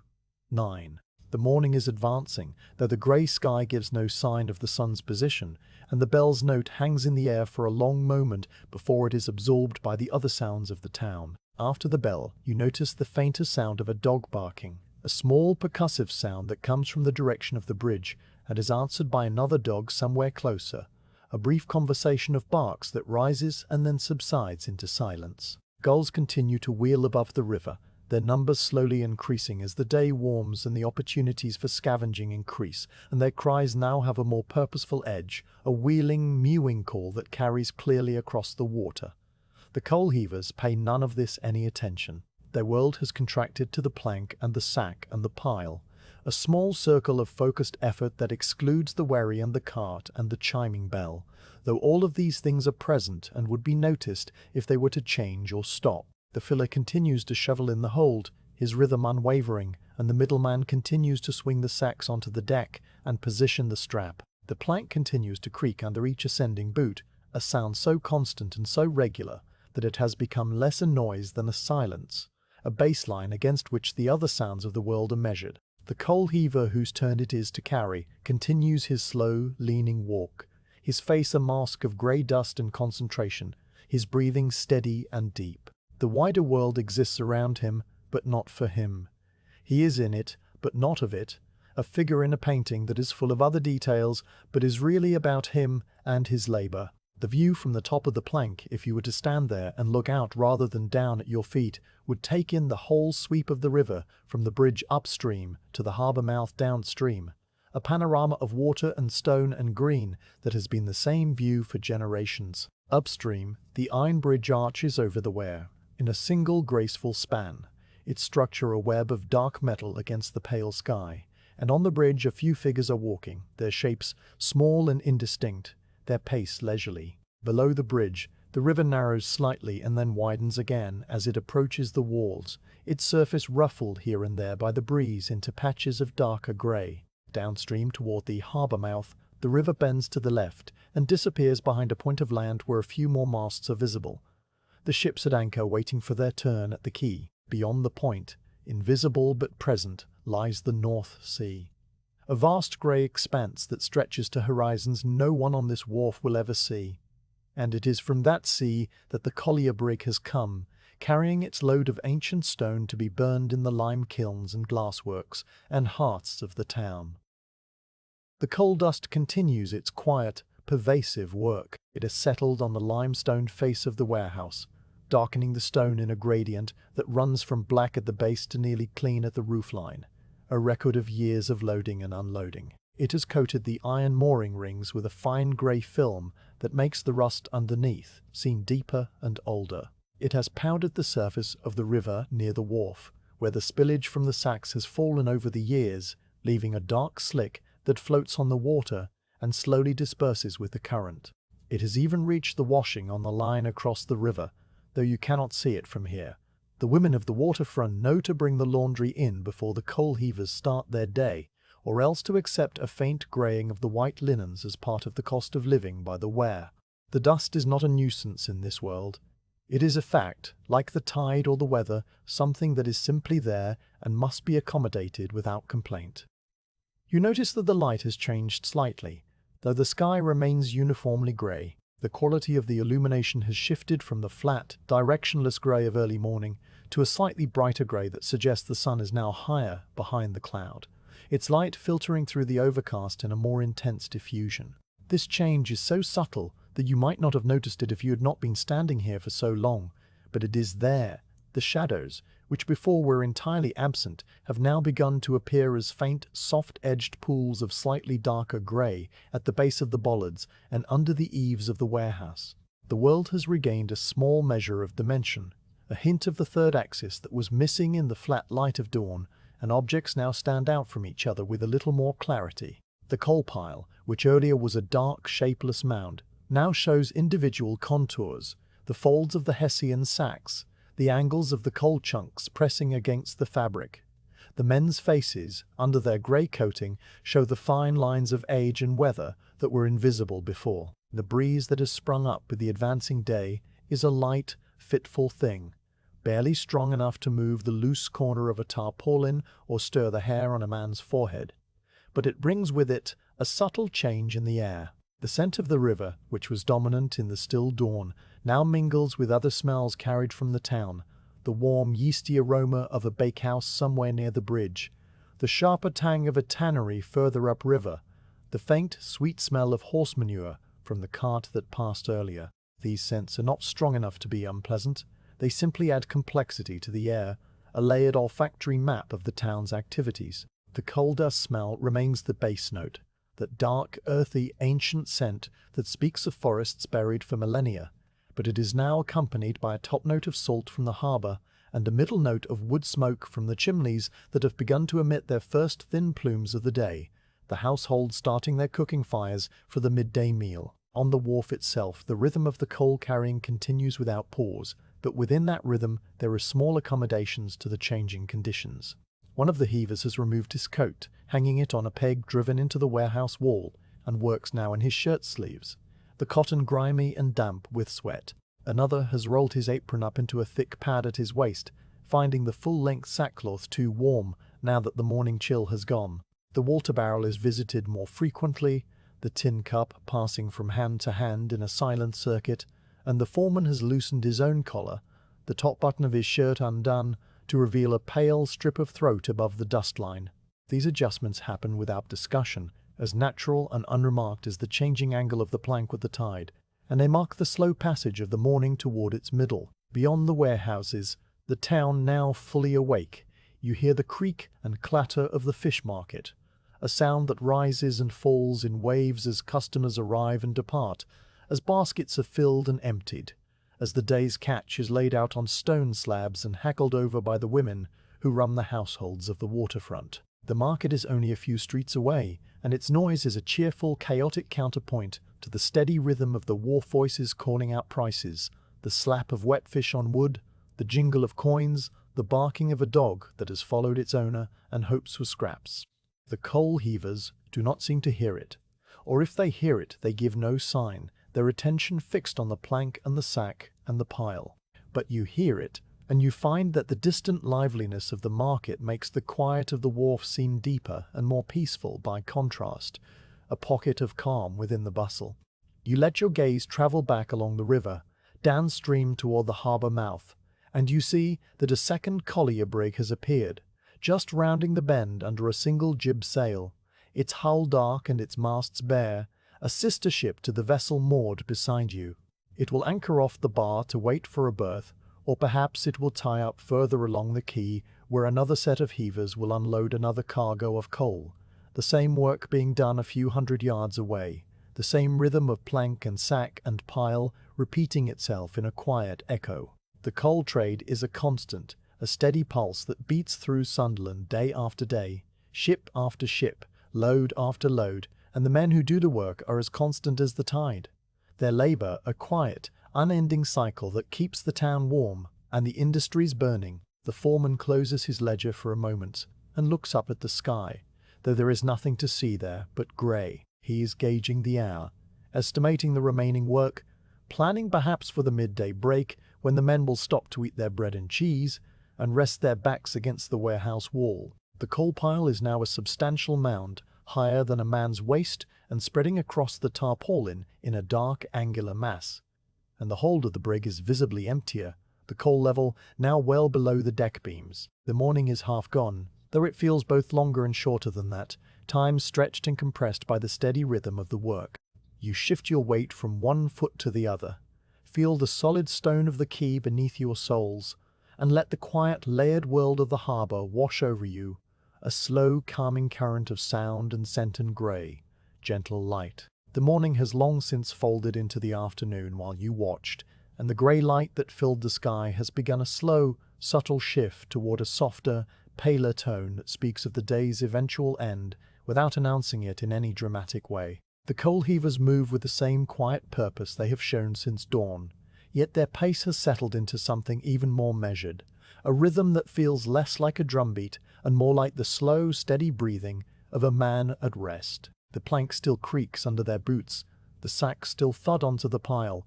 9. The morning is advancing, though the grey sky gives no sign of the sun's position, and the bell's note hangs in the air for a long moment before it is absorbed by the other sounds of the town. After the bell, you notice the fainter sound of a dog barking, a small percussive sound that comes from the direction of the bridge and is answered by another dog somewhere closer, a brief conversation of barks that rises and then subsides into silence. Gulls continue to wheel above the river, their numbers slowly increasing as the day warms and the opportunities for scavenging increase, and their cries now have a more purposeful edge, a wheeling, mewing call that carries clearly across the water. The coal heavers pay none of this any attention. Their world has contracted to the plank and the sack and the pile, a small circle of focused effort that excludes the wherry and the cart and the chiming bell, though all of these things are present and would be noticed if they were to change or stop. The filler continues to shovel in the hold, his rhythm unwavering, and the middleman continues to swing the sacks onto the deck and position the strap. The plank continues to creak under each ascending boot, a sound so constant and so regular that it has become less a noise than a silence, a baseline against which the other sounds of the world are measured. The coal heaver whose turn it is to carry continues his slow, leaning walk, his face a mask of grey dust and concentration, his breathing steady and deep. The wider world exists around him, but not for him. He is in it, but not of it, a figure in a painting that is full of other details, but is really about him and his labour. The view from the top of the plank, if you were to stand there and look out rather than down at your feet, would take in the whole sweep of the river from the bridge upstream to the harbour mouth downstream, a panorama of water and stone and green that has been the same view for generations. Upstream, the iron bridge arches over the wear, in a single graceful span, its structure a web of dark metal against the pale sky, and on the bridge a few figures are walking, their shapes small and indistinct, their pace leisurely. Below the bridge, the river narrows slightly and then widens again as it approaches the walls, its surface ruffled here and there by the breeze into patches of darker grey. Downstream toward the harbour mouth, the river bends to the left and disappears behind a point of land where a few more masts are visible. The ships at anchor waiting for their turn at the quay. Beyond the point, invisible but present, lies the North Sea, a vast grey expanse that stretches to horizons no one on this wharf will ever see. And it is from that sea that the collier brig has come, carrying its load of ancient stone to be burned in the lime kilns and glassworks and hearths of the town. The coal dust continues its quiet, pervasive work. It has settled on the limestone face of the warehouse, darkening the stone in a gradient that runs from black at the base to nearly clean at the roofline, a record of years of loading and unloading. It has coated the iron mooring rings with a fine grey film that makes the rust underneath seem deeper and older. It has powdered the surface of the river near the wharf, where the spillage from the sacks has fallen over the years, leaving a dark slick that floats on the water and slowly disperses with the current. It has even reached the washing on the line across the river, though you cannot see it from here. The women of the waterfront know to bring the laundry in before the coal heavers start their day, or else to accept a faint greying of the white linens as part of the cost of living by the wear. The dust is not a nuisance in this world. It is a fact, like the tide or the weather, something that is simply there and must be accommodated without complaint. You notice that the light has changed slightly, though the sky remains uniformly grey. The quality of the illumination has shifted from the flat, directionless grey of early morning to a slightly brighter grey that suggests the sun is now higher behind the cloud, its light filtering through the overcast in a more intense diffusion. This change is so subtle that you might not have noticed it if you had not been standing here for so long, but it is there. The shadows, which before were entirely absent, have now begun to appear as faint, soft-edged pools of slightly darker grey at the base of the bollards and under the eaves of the warehouse. The world has regained a small measure of dimension, a hint of the third axis that was missing in the flat light of dawn, and objects now stand out from each other with a little more clarity. The coal pile, which earlier was a dark, shapeless mound, now shows individual contours, the folds of the Hessian sacks, the angles of the coal chunks pressing against the fabric. The men's faces, under their grey coating, show the fine lines of age and weather that were invisible before. The breeze that has sprung up with the advancing day is a light, fitful thing, barely strong enough to move the loose corner of a tarpaulin or stir the hair on a man's forehead. But it brings with it a subtle change in the air. The scent of the river, which was dominant in the still dawn, now mingles with other smells carried from the town, the warm, yeasty aroma of a bakehouse somewhere near the bridge, the sharper tang of a tannery further upriver, the faint, sweet smell of horse manure from the cart that passed earlier. These scents are not strong enough to be unpleasant. They simply add complexity to the air, a layered olfactory map of the town's activities. The coal dust smell remains the base note, that dark, earthy, ancient scent that speaks of forests buried for millennia, but it is now accompanied by a top note of salt from the harbour and a middle note of wood smoke from the chimneys that have begun to emit their first thin plumes of the day, the household starting their cooking fires for the midday meal. On the wharf itself, the rhythm of the coal carrying continues without pause, but within that rhythm there are small accommodations to the changing conditions. One of the heavers has removed his coat, hanging it on a peg driven into the warehouse wall, and works now in his shirt sleeves, the cotton grimy and damp with sweat. Another has rolled his apron up into a thick pad at his waist, finding the full-length sackcloth too warm now that the morning chill has gone. The water barrel is visited more frequently, the tin cup passing from hand to hand in a silent circuit, and the foreman has loosened his own collar, the top button of his shirt undone, to reveal a pale strip of throat above the dust line. These adjustments happen without discussion, as natural and unremarked as the changing angle of the plank with the tide, and they mark the slow passage of the morning toward its middle. Beyond the warehouses, the town now fully awake, you hear the creak and clatter of the fish market, a sound that rises and falls in waves as customers arrive and depart, as baskets are filled and emptied, as the day's catch is laid out on stone slabs and haggled over by the women who run the households of the waterfront. The market is only a few streets away, and its noise is a cheerful, chaotic counterpoint to the steady rhythm of the wharf voices calling out prices, the slap of wet fish on wood, the jingle of coins, the barking of a dog that has followed its owner and hopes for scraps. The coal heavers do not seem to hear it, or if they hear it, they give no sign, their attention fixed on the plank and the sack and the pile. But you hear it, and you find that the distant liveliness of the market makes the quiet of the wharf seem deeper and more peaceful by contrast, a pocket of calm within the bustle. You let your gaze travel back along the river, downstream toward the harbour mouth, and you see that a second collier brig has appeared, just rounding the bend under a single jib sail, its hull dark and its masts bare, a sister ship to the vessel moored beside you. It will anchor off the bar to wait for a berth, or perhaps it will tie up further along the quay where another set of heavers will unload another cargo of coal, the same work being done a few hundred yards away, the same rhythm of plank and sack and pile repeating itself in a quiet echo. The coal trade is a constant, a steady pulse that beats through Sunderland day after day, ship after ship, load after load, and the men who do the work are as constant as the tide. Their labour a quiet, unending cycle that keeps the town warm and the industries burning. The foreman closes his ledger for a moment and looks up at the sky, though there is nothing to see there but grey. He is gauging the hour, estimating the remaining work, planning perhaps for the midday break when the men will stop to eat their bread and cheese and rest their backs against the warehouse wall. The coal pile is now a substantial mound, higher than a man's waist and spreading across the tarpaulin in a dark angular mass, and the hold of the brig is visibly emptier, the coal level now well below the deck beams. The morning is half gone, though it feels both longer and shorter than that, time stretched and compressed by the steady rhythm of the work. You shift your weight from one foot to the other, feel the solid stone of the quay beneath your soles, and let the quiet, layered world of the harbour wash over you, a slow, calming current of sound and scent and grey, gentle light. The morning has long since folded into the afternoon while you watched, and the grey light that filled the sky has begun a slow, subtle shift toward a softer, paler tone that speaks of the day's eventual end without announcing it in any dramatic way. The coal heavers move with the same quiet purpose they have shown since dawn, yet their pace has settled into something even more measured, a rhythm that feels less like a drumbeat and more like the slow, steady breathing of a man at rest. The plank still creaks under their boots, the sacks still thud onto the pile,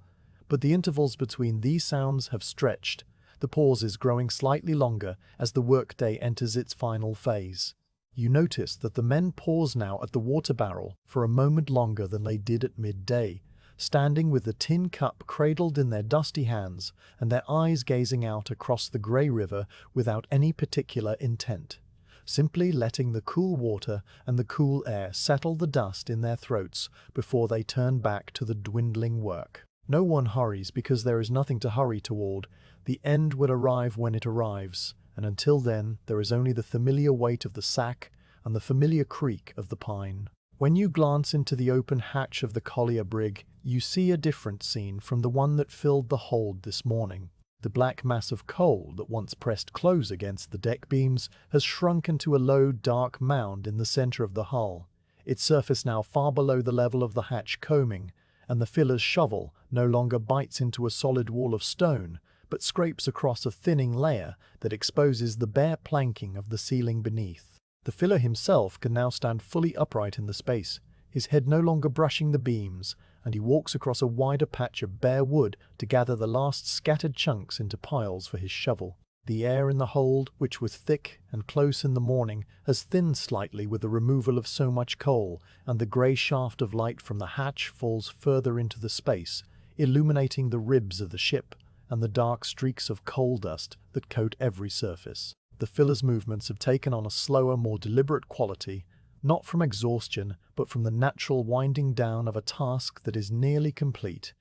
but the intervals between these sounds have stretched, the pauses growing slightly longer as the workday enters its final phase. You notice that the men pause now at the water barrel for a moment longer than they did at midday, standing with the tin cup cradled in their dusty hands and their eyes gazing out across the grey river without any particular intent, simply letting the cool water and the cool air settle the dust in their throats before they turn back to the dwindling work. No one hurries because there is nothing to hurry toward. The end will arrive when it arrives, and until then there is only the familiar weight of the sack and the familiar creak of the pine. When you glance into the open hatch of the collier brig, you see a different scene from the one that filled the hold this morning. The black mass of coal that once pressed close against the deck beams has shrunk into a low, dark mound in the center of the hull, its surface now far below the level of the hatch coaming, and the filler's shovel no longer bites into a solid wall of stone, but scrapes across a thinning layer that exposes the bare planking of the ceiling beneath. The filler himself can now stand fully upright in the space, his head no longer brushing the beams, and he walks across a wider patch of bare wood to gather the last scattered chunks into piles for his shovel. The air in the hold, which was thick and close in the morning, has thinned slightly with the removal of so much coal, and the grey shaft of light from the hatch falls further into the space, illuminating the ribs of the ship and the dark streaks of coal dust that coat every surface. The filler's movements have taken on a slower, more deliberate quality, not from exhaustion, but from the natural winding down of a task that is nearly complete,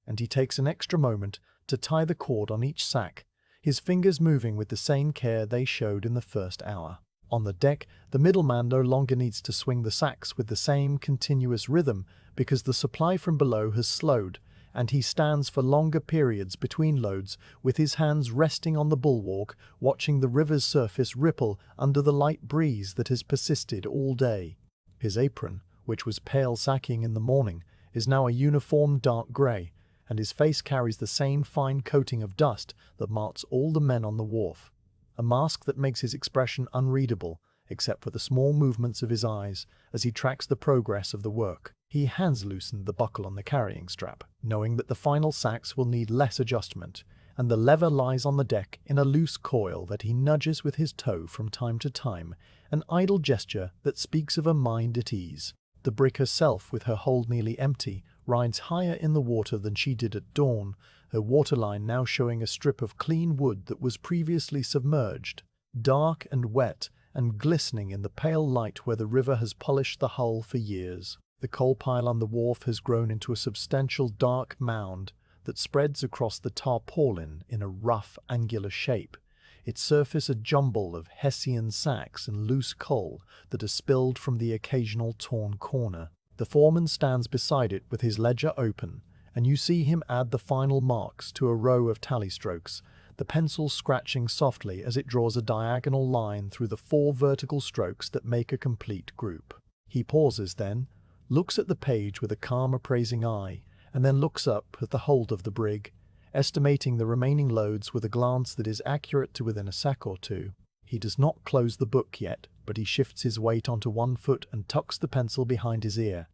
and he takes an extra moment to tie the cord on each sack, his fingers moving with the same care they showed in the first hour. On the deck, the middleman no longer needs to swing the sacks with the same continuous rhythm because the supply from below has slowed, and he stands for longer periods between loads with his hands resting on the bulwark, watching the river's surface ripple under the light breeze that has persisted all day. His apron, which was pale sacking in the morning, is now a uniform dark grey, and his face carries the same fine coating of dust that marks all the men on the wharf, a mask that makes his expression unreadable, except for the small movements of his eyes as he tracks the progress of the work. He has loosened the buckle on the carrying strap, knowing that the final sacks will need less adjustment, and the lever lies on the deck in a loose coil that he nudges with his toe from time to time, an idle gesture that speaks of a mind at ease. The brig herself, with her hold nearly empty, rides higher in the water than she did at dawn, her waterline now showing a strip of clean wood that was previously submerged, dark and wet and glistening in the pale light where the river has polished the hull for years. The coal pile on the wharf has grown into a substantial dark mound that spreads across the tarpaulin in a rough, angular shape, its surface a jumble of Hessian sacks and loose coal that are spilled from the occasional torn corner. The foreman stands beside it with his ledger open, and you see him add the final marks to a row of tally strokes, the pencil scratching softly as it draws a diagonal line through the 4 vertical strokes that make a complete group. He pauses then, looks at the page with a calm appraising eye, and then looks up at the hold of the brig, estimating the remaining loads with a glance that is accurate to within a sack or two. He does not close the book yet, but he shifts his weight onto one foot and tucks the pencil behind his ear,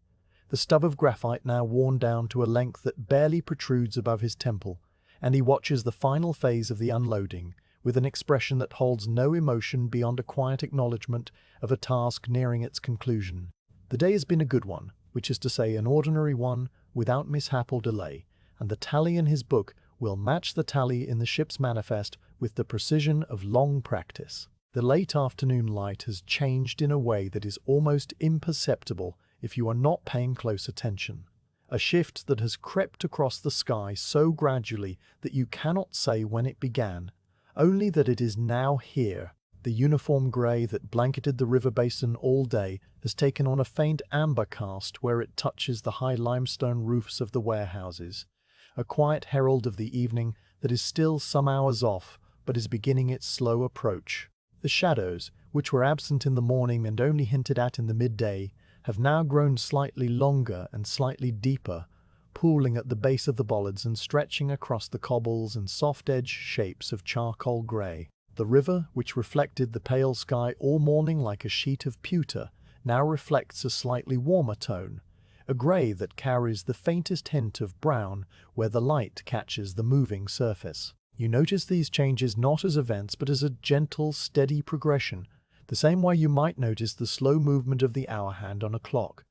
the stub of graphite now worn down to a length that barely protrudes above his temple, and he watches the final phase of the unloading with an expression that holds no emotion beyond a quiet acknowledgement of a task nearing its conclusion. The day has been a good one, which is to say an ordinary one without mishap or delay, and the tally in his book will match the tally in the ship's manifest with the precision of long practice. The late afternoon light has changed in a way that is almost imperceptible if you are not paying close attention, a shift that has crept across the sky so gradually that you cannot say when it began, only that it is now here. The uniform grey that blanketed the river basin all day has taken on a faint amber cast where it touches the high limestone roofs of the warehouses, a quiet herald of the evening that is still some hours off but is beginning its slow approach. The shadows, which were absent in the morning and only hinted at in the midday, have now grown slightly longer and slightly deeper, pooling at the base of the bollards and stretching across the cobbles and soft-edged shapes of charcoal grey. The river, which reflected the pale sky all morning like a sheet of pewter, now reflects a slightly warmer tone, a grey that carries the faintest hint of brown where the light catches the moving surface. You notice these changes not as events but as a gentle, steady progression, the same way you might notice the slow movement of the hour hand on a clock,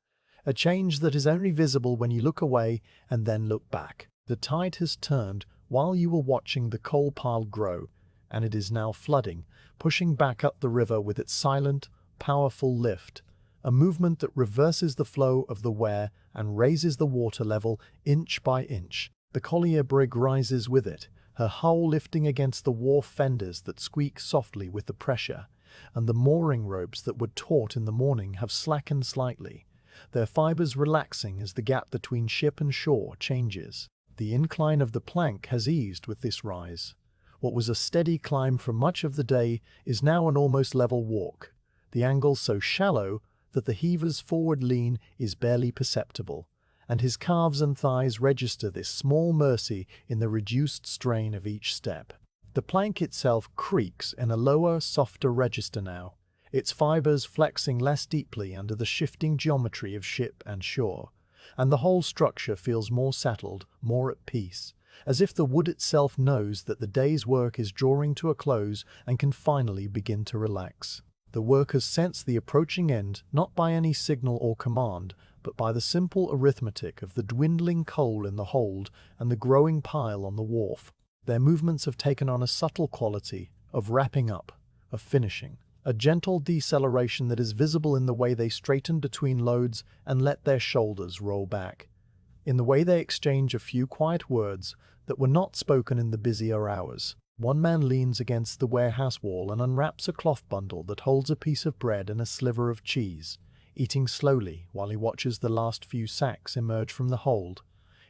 a change that is only visible when you look away and then look back. The tide has turned while you were watching the coal pile grow, and it is now flooding, pushing back up the river with its silent, powerful lift, a movement that reverses the flow of the Wear and raises the water level inch by inch. The collier brig rises with it, her hull lifting against the wharf fenders that squeak softly with the pressure, and the mooring ropes that were taut in the morning have slackened slightly, their fibers relaxing as the gap between ship and shore changes. The incline of the plank has eased with this rise. What was a steady climb for much of the day is now an almost level walk, the angle so shallow that the Heaver's forward lean is barely perceptible, and his calves and thighs register this small mercy in the reduced strain of each step. The plank itself creaks in a lower, softer register now, its fibers flexing less deeply under the shifting geometry of ship and shore, and the whole structure feels more settled, more at peace, as if the wood itself knows that the day's work is drawing to a close and can finally begin to relax. The workers sense the approaching end not by any signal or command, but by the simple arithmetic of the dwindling coal in the hold and the growing pile on the wharf. Their movements have taken on a subtle quality of wrapping up, of finishing, a gentle deceleration that is visible in the way they straighten between loads and let their shoulders roll back, in the way they exchange a few quiet words that were not spoken in the busier hours. One man leans against the warehouse wall and unwraps a cloth bundle that holds a piece of bread and a sliver of cheese, eating slowly while he watches the last few sacks emerge from the hold,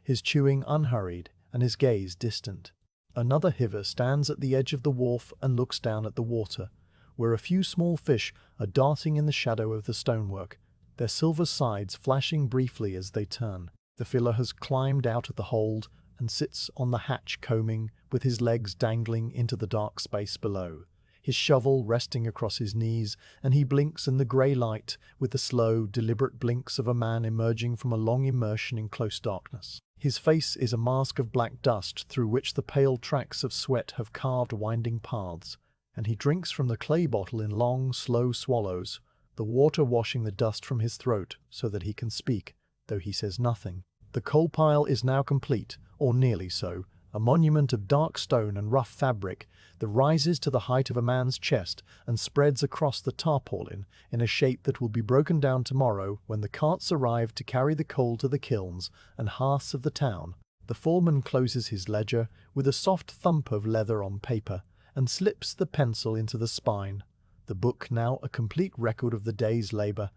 his chewing unhurried and his gaze distant. Another Heaver stands at the edge of the wharf and looks down at the water, where a few small fish are darting in the shadow of the stonework, their silver sides flashing briefly as they turn. The filler has climbed out of the hold and sits on the hatch combing, with his legs dangling into the dark space below, his shovel resting across his knees, and he blinks in the grey light with the slow, deliberate blinks of a man emerging from a long immersion in close darkness. His face is a mask of black dust through which the pale tracks of sweat have carved winding paths, and he drinks from the clay bottle in long, slow swallows, the water washing the dust from his throat so that he can speak, though he says nothing. The coal pile is now complete, or nearly so, a monument of dark stone and rough fabric that rises to the height of a man's chest and spreads across the tarpaulin in a shape that will be broken down tomorrow when the carts arrive to carry the coal to the kilns and hearths of the town. The foreman closes his ledger with a soft thump of leather on paper and slips the pencil into the spine, the book now a complete record of the day's labour,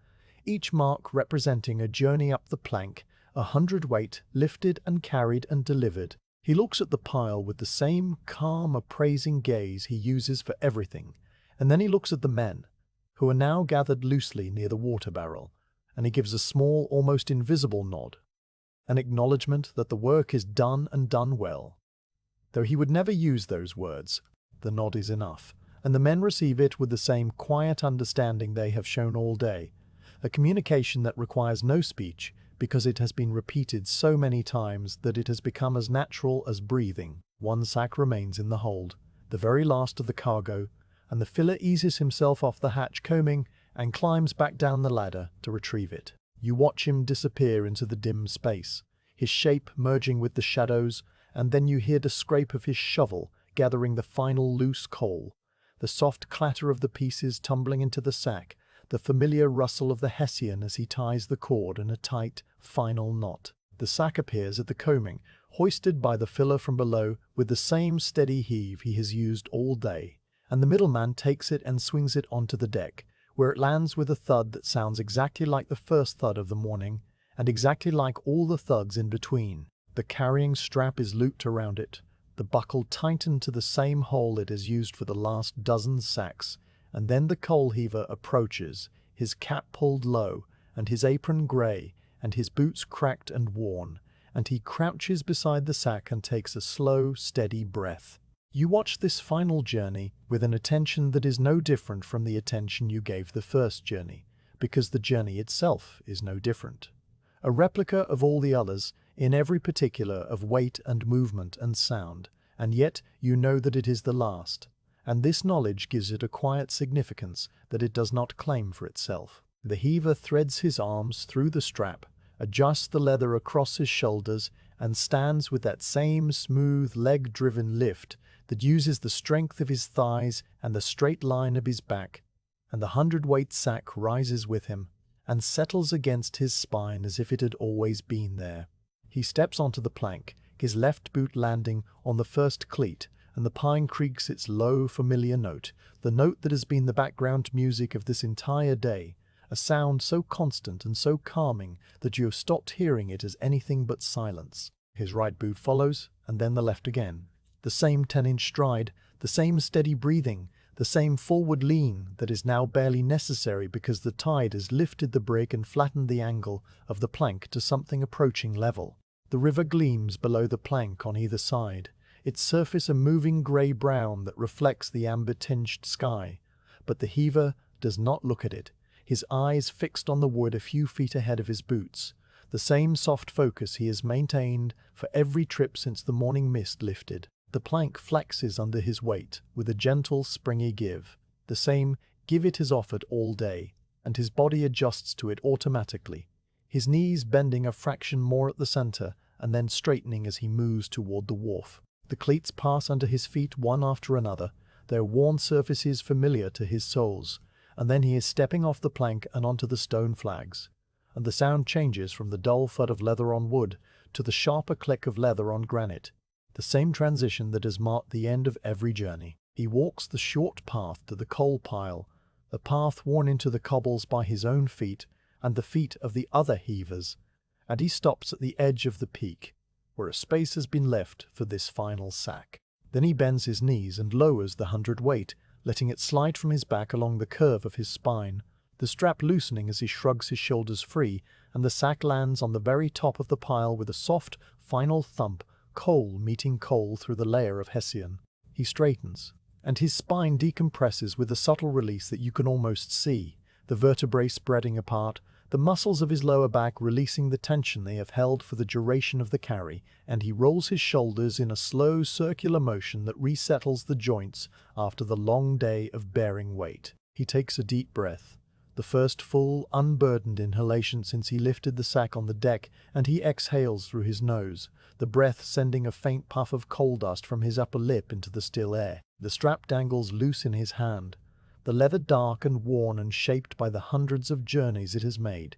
each mark representing a journey up the plank, 100-weight, lifted and carried and delivered. He looks at the pile with the same calm, appraising gaze he uses for everything, and then he looks at the men, who are now gathered loosely near the water barrel, and he gives a small, almost invisible nod, an acknowledgement that the work is done and done well. Though he would never use those words, the nod is enough, and the men receive it with the same quiet understanding they have shown all day, a communication that requires no speech, because it has been repeated so many times that it has become as natural as breathing. One sack remains in the hold, the very last of the cargo, and the filler eases himself off the hatch combing and climbs back down the ladder to retrieve it. You watch him disappear into the dim space, his shape merging with the shadows, and then you hear the scrape of his shovel gathering the final loose coal, the soft clatter of the pieces tumbling into the sack, the familiar rustle of the Hessian as he ties the cord in a tight, final knot. The sack appears at the combing, hoisted by the filler from below with the same steady heave he has used all day, and the middleman takes it and swings it onto the deck, where it lands with a thud that sounds exactly like the first thud of the morning, and exactly like all the thuds in between. The carrying strap is looped around it, the buckle tightened to the same hole it has used for the last dozen sacks, And then the coal heaver approaches, his cap pulled low, and his apron grey, and his boots cracked and worn, and he crouches beside the sack and takes a slow, steady breath. You watch this final journey with an attention that is no different from the attention you gave the first journey, because the journey itself is no different. A replica of all the others, in every particular of weight and movement and sound, and yet you know that it is the last, and this knowledge gives it a quiet significance that it does not claim for itself. The heaver threads his arms through the strap, adjusts the leather across his shoulders, and stands with that same smooth leg-driven lift that uses the strength of his thighs and the straight line of his back, and the hundredweight sack rises with him and settles against his spine as if it had always been there. He steps onto the plank, his left boot landing on the first cleat, and the pine creaks its low, familiar note, the note that has been the background music of this entire day, a sound so constant and so calming that you have stopped hearing it as anything but silence. His right boot follows, and then the left again. The same 10-inch stride, the same steady breathing, the same forward lean that is now barely necessary because the tide has lifted the brig and flattened the angle of the plank to something approaching level. The river gleams below the plank on either side, its surface a moving grey-brown that reflects the amber-tinged sky, but the heaver does not look at it, his eyes fixed on the wood a few feet ahead of his boots, the same soft focus he has maintained for every trip since the morning mist lifted. The plank flexes under his weight with a gentle, springy give. The same give it has offered all day, and his body adjusts to it automatically, his knees bending a fraction more at the center and then straightening as he moves toward the wharf. The cleats pass under his feet one after another, their worn surfaces familiar to his soles, and then he is stepping off the plank and onto the stone flags, and the sound changes from the dull thud of leather on wood to the sharper click of leather on granite, the same transition that has marked the end of every journey. He walks the short path to the coal pile, a path worn into the cobbles by his own feet and the feet of the other heavers, and he stops at the edge of the peak, where a space has been left for this final sack. Then he bends his knees and lowers the hundredweight, letting it slide from his back along the curve of his spine, the strap loosening as he shrugs his shoulders free, and the sack lands on the very top of the pile with a soft, final thump, coal meeting coal through the layer of hessian. He straightens, and his spine decompresses with a subtle release that you can almost see, the vertebrae spreading apart, the muscles of his lower back releasing the tension they have held for the duration of the carry, and he rolls his shoulders in a slow circular motion that resettles the joints after the long day of bearing weight. He takes a deep breath, the first full, unburdened inhalation since he lifted the sack on the deck, and he exhales through his nose, the breath sending a faint puff of coal dust from his upper lip into the still air. The strap dangles loose in his hand, the leather dark and worn and shaped by the hundreds of journeys it has made,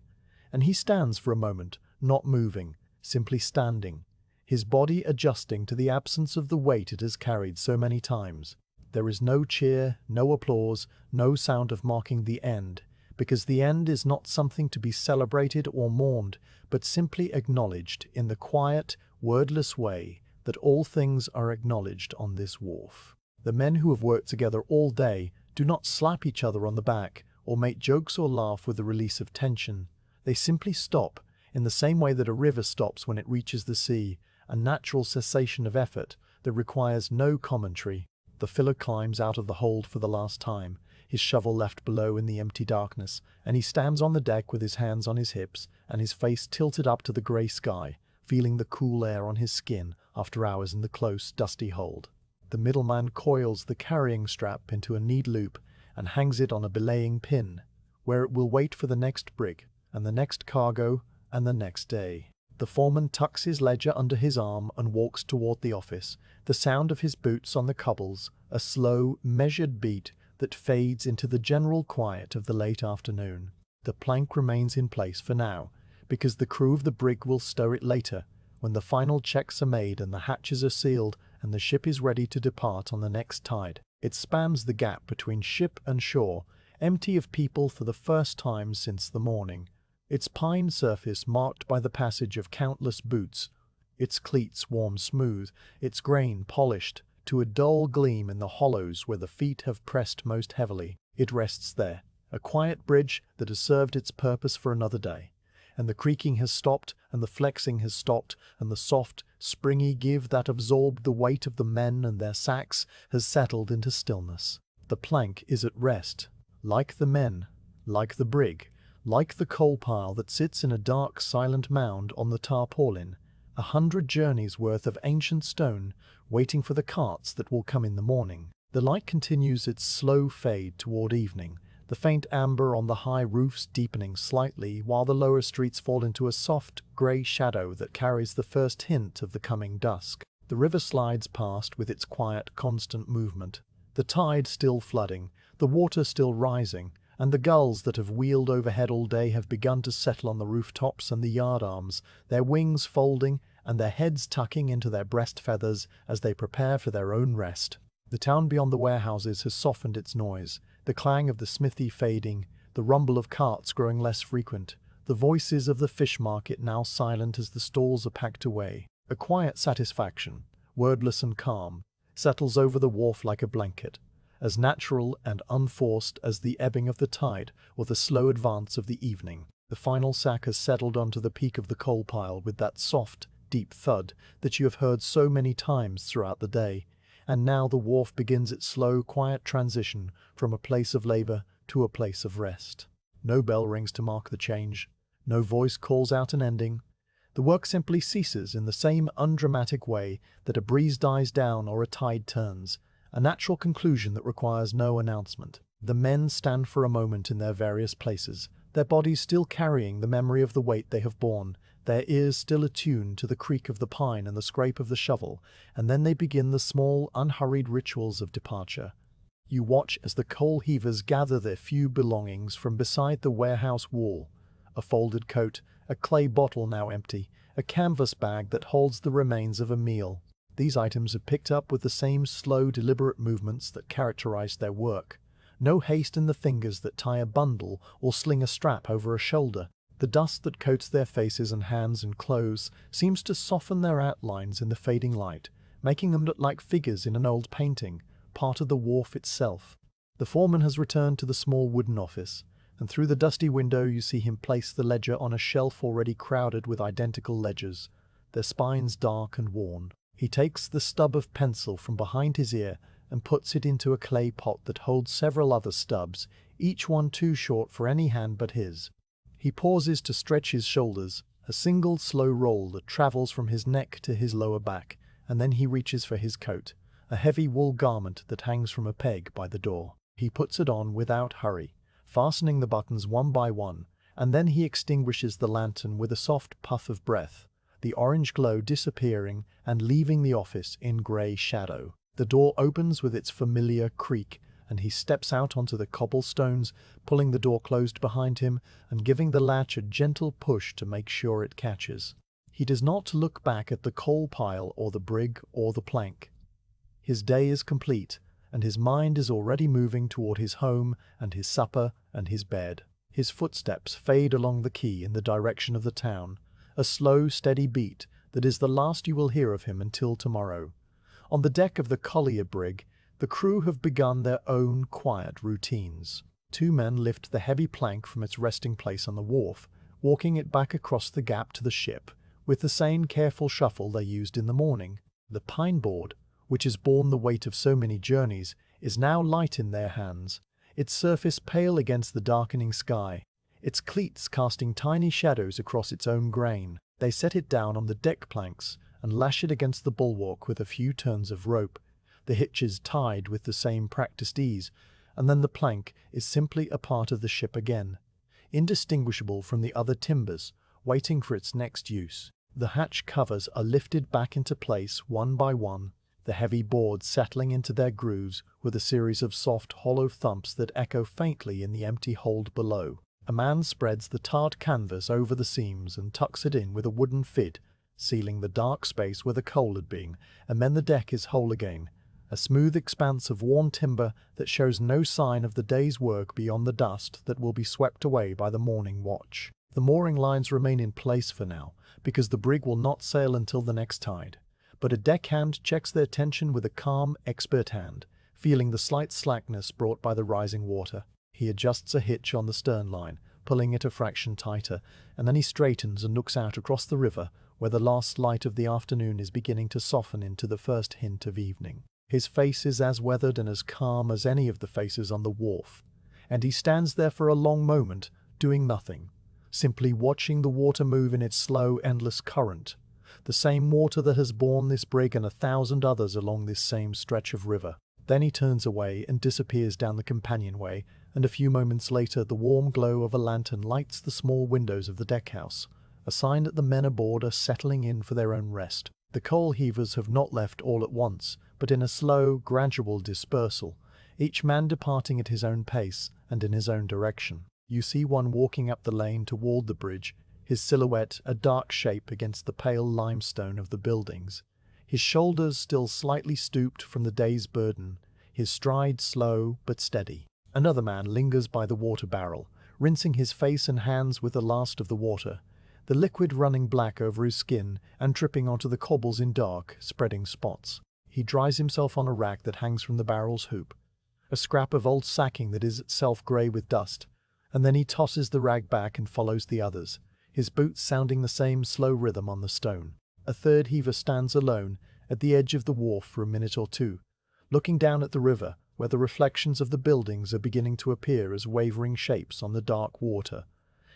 and he stands for a moment, not moving, simply standing, his body adjusting to the absence of the weight it has carried so many times. There is no cheer, no applause, no sound of marking the end, because the end is not something to be celebrated or mourned, but simply acknowledged in the quiet, wordless way that all things are acknowledged on this wharf. The men who have worked together all day do not slap each other on the back or make jokes or laugh with the release of tension. They simply stop, in the same way that a river stops when it reaches the sea, a natural cessation of effort that requires no commentary. The filler climbs out of the hold for the last time, his shovel left below in the empty darkness, and he stands on the deck with his hands on his hips and his face tilted up to the grey sky, feeling the cool air on his skin after hours in the close, dusty hold. The middleman coils the carrying strap into a neat loop and hangs it on a belaying pin, where it will wait for the next brig, and the next cargo, and the next day. The foreman tucks his ledger under his arm and walks toward the office, the sound of his boots on the cobbles, a slow, measured beat that fades into the general quiet of the late afternoon. The plank remains in place for now, because the crew of the brig will stow it later, when the final checks are made and the hatches are sealed and the ship is ready to depart on the next tide. It spans the gap between ship and shore, empty of people for the first time since the morning, its pine surface marked by the passage of countless boots, its cleats worn smooth, its grain polished to a dull gleam in the hollows where the feet have pressed most heavily. It rests there, a quiet bridge that has served its purpose for another day. And the creaking has stopped, and the flexing has stopped, and the soft, springy give that absorbed the weight of the men and their sacks has settled into stillness. The plank is at rest, like the men, like the brig, like the coal pile that sits in a dark, silent mound on the tarpaulin, 100 journeys worth of ancient stone, waiting for the carts that will come in the morning. The light continues its slow fade toward evening, the faint amber on the high roofs deepening slightly while the lower streets fall into a soft, grey shadow that carries the first hint of the coming dusk. The river slides past with its quiet, constant movement, the tide still flooding, the water still rising, and the gulls that have wheeled overhead all day have begun to settle on the rooftops and the yard arms, their wings folding and their heads tucking into their breast feathers as they prepare for their own rest. The town beyond the warehouses has softened its noise, the clang of the smithy fading, the rumble of carts growing less frequent, the voices of the fish market now silent as the stalls are packed away. A quiet satisfaction, wordless and calm, settles over the wharf like a blanket, as natural and unforced as the ebbing of the tide or the slow advance of the evening. The final sack has settled onto the peak of the coal pile with that soft, deep thud that you have heard so many times throughout the day. And now the wharf begins its slow, quiet transition from a place of labor to a place of rest. No bell rings to mark the change. No voice calls out an ending. The work simply ceases in the same undramatic way that a breeze dies down or a tide turns, a natural conclusion that requires no announcement. The men stand for a moment in their various places, their bodies still carrying the memory of the weight they have borne, their ears still attuned to the creak of the pine and the scrape of the shovel, and then they begin the small, unhurried rituals of departure. You watch as the coal heavers gather their few belongings from beside the warehouse wall. A folded coat, a clay bottle now empty, a canvas bag that holds the remains of a meal. These items are picked up with the same slow, deliberate movements that characterized their work. No haste in the fingers that tie a bundle or sling a strap over a shoulder. The dust that coats their faces and hands and clothes seems to soften their outlines in the fading light, making them look like figures in an old painting, part of the wharf itself. The foreman has returned to the small wooden office, and through the dusty window you see him place the ledger on a shelf already crowded with identical ledgers, their spines dark and worn. He takes the stub of pencil from behind his ear and puts it into a clay pot that holds several other stubs, each one too short for any hand but his. He pauses to stretch his shoulders, a single slow roll that travels from his neck to his lower back, and then he reaches for his coat, a heavy wool garment that hangs from a peg by the door. He puts it on without hurry, fastening the buttons one by one, and then he extinguishes the lantern with a soft puff of breath, the orange glow disappearing and leaving the office in grey shadow. The door opens with its familiar creak, and he steps out onto the cobblestones, pulling the door closed behind him and giving the latch a gentle push to make sure it catches. He does not look back at the coal pile or the brig or the plank. His day is complete, and his mind is already moving toward his home and his supper and his bed. His footsteps fade along the quay in the direction of the town, a slow, steady beat that is the last you will hear of him until tomorrow. On the deck of the collier brig, the crew have begun their own quiet routines. 2 men lift the heavy plank from its resting place on the wharf, walking it back across the gap to the ship, with the same careful shuffle they used in the morning. The pine board, which has borne the weight of so many journeys, is now light in their hands, its surface pale against the darkening sky, its cleats casting tiny shadows across its own grain. They set it down on the deck planks and lash it against the bulwark with a few turns of rope, the hitches tied with the same practiced ease, and then the plank is simply a part of the ship again, indistinguishable from the other timbers, waiting for its next use. The hatch covers are lifted back into place one by one, the heavy boards settling into their grooves with a series of soft, hollow thumps that echo faintly in the empty hold below. A man spreads the tarred canvas over the seams and tucks it in with a wooden fid, sealing the dark space where the coal had been, and then the deck is whole again, a smooth expanse of worn timber that shows no sign of the day's work beyond the dust that will be swept away by the morning watch. The mooring lines remain in place for now, because the brig will not sail until the next tide, but a deckhand checks their tension with a calm, expert hand, feeling the slight slackness brought by the rising water. He adjusts a hitch on the stern line, pulling it a fraction tighter, and then he straightens and looks out across the river, where the last light of the afternoon is beginning to soften into the first hint of evening. His face is as weathered and as calm as any of the faces on the wharf, and he stands there for a long moment, doing nothing, simply watching the water move in its slow, endless current, the same water that has borne this brig and 1,000 others along this same stretch of river. Then he turns away and disappears down the companionway, and a few moments later the warm glow of a lantern lights the small windows of the deckhouse, a sign that the men aboard are settling in for their own rest. The coal heavers have not left all at once, but in a slow, gradual dispersal, each man departing at his own pace and in his own direction. You see one walking up the lane toward the bridge, his silhouette a dark shape against the pale limestone of the buildings, his shoulders still slightly stooped from the day's burden, his stride slow but steady. Another man lingers by the water barrel, rinsing his face and hands with the last of the water, the liquid running black over his skin and dripping onto the cobbles in dark, spreading spots. He dries himself on a rack that hangs from the barrel's hoop, a scrap of old sacking that is itself grey with dust, and then he tosses the rag back and follows the others, his boots sounding the same slow rhythm on the stone. A third heaver stands alone at the edge of the wharf for a minute or two, looking down at the river, where the reflections of the buildings are beginning to appear as wavering shapes on the dark water,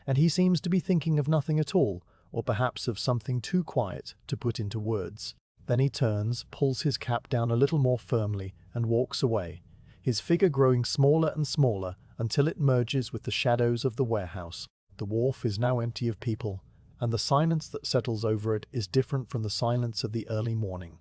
and he seems to be thinking of nothing at all, or perhaps of something too quiet to put into words. Then he turns, pulls his cap down a little more firmly, and walks away, his figure growing smaller and smaller until it merges with the shadows of the warehouse. The wharf is now empty of people, and the silence that settles over it is different from the silence of the early morning.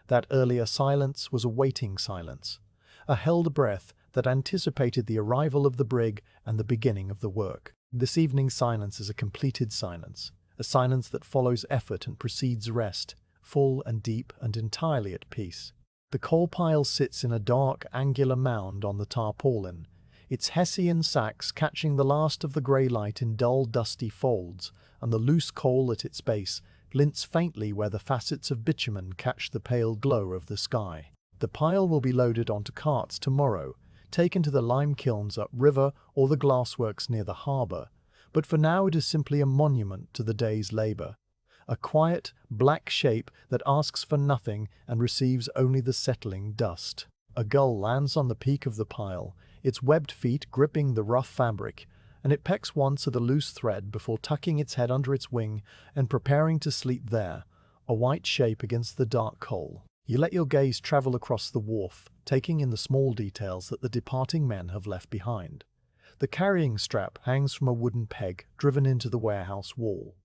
That earlier silence was a waiting silence, a held breath that anticipated the arrival of the brig and the beginning of the work. This evening's silence is a completed silence, a silence that follows effort and precedes rest, full and deep and entirely at peace. The coal pile sits in a dark, angular mound on the tarpaulin, its hessian sacks catching the last of the grey light in dull, dusty folds, and the loose coal at its base glints faintly where the facets of bitumen catch the pale glow of the sky. The pile will be loaded onto carts tomorrow, taken to the lime kilns upriver or the glassworks near the harbour, but for now it is simply a monument to the day's labour, a quiet, black shape that asks for nothing and receives only the settling dust. A gull lands on the peak of the pile, its webbed feet gripping the rough fabric, and it pecks once at a loose thread before tucking its head under its wing and preparing to sleep there, a white shape against the dark coal. You let your gaze travel across the wharf, taking in the small details that the departing men have left behind. The carrying strap hangs from a wooden peg driven into the warehouse wall,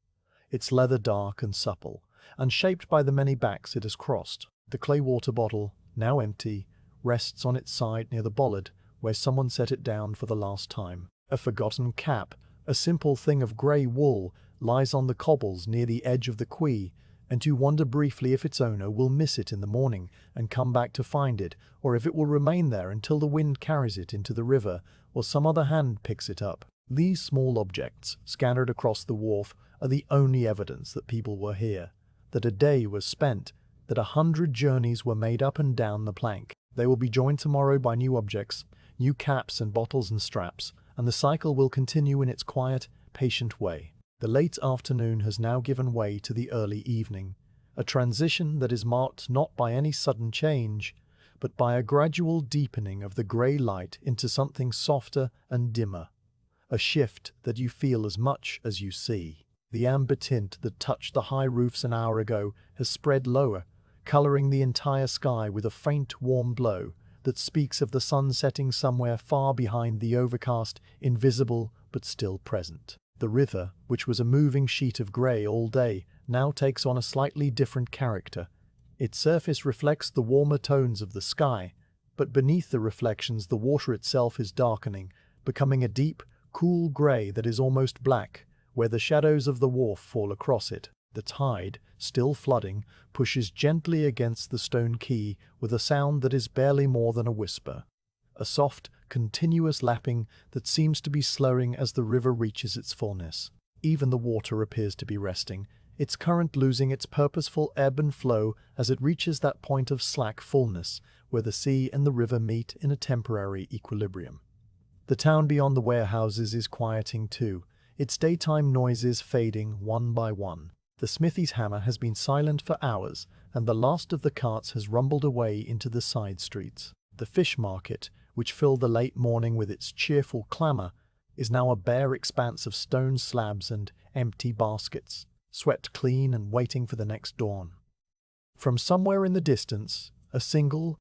its leather dark and supple, and shaped by the many backs it has crossed. The clay water bottle, now empty, rests on its side near the bollard, where someone set it down for the last time. A forgotten cap, a simple thing of grey wool, lies on the cobbles near the edge of the quay, and you wonder briefly if its owner will miss it in the morning and come back to find it, or if it will remain there until the wind carries it into the river, or some other hand picks it up. These small objects, scattered across the wharf, are the only evidence that people were here, that a day was spent, that 100 journeys were made up and down the plank. They will be joined tomorrow by new objects, new caps and bottles and straps, and the cycle will continue in its quiet, patient way. The late afternoon has now given way to the early evening, a transition that is marked not by any sudden change, but by a gradual deepening of the grey light into something softer and dimmer, a shift that you feel as much as you see. The amber tint that touched the high roofs an hour ago has spread lower, colouring the entire sky with a faint, warm glow that speaks of the sun setting somewhere far behind the overcast, invisible but still present. The river, which was a moving sheet of grey all day, now takes on a slightly different character. Its surface reflects the warmer tones of the sky, but beneath the reflections the water itself is darkening, becoming a deep, cool grey that is almost black, where the shadows of the wharf fall across it. The tide, still flooding, pushes gently against the stone quay with a sound that is barely more than a whisper. A soft, continuous lapping that seems to be slowing as the river reaches its fullness. Even the water appears to be resting, its current losing its purposeful ebb and flow as it reaches that point of slack fullness, where the sea and the river meet in a temporary equilibrium. The town beyond the warehouses is quieting too, its daytime noises fading one by one. The smithy's hammer has been silent for hours, and the last of the carts has rumbled away into the side streets. The fish market, which filled the late morning with its cheerful clamour, is now a bare expanse of stone slabs and empty baskets, swept clean and waiting for the next dawn. From somewhere in the distance, a single,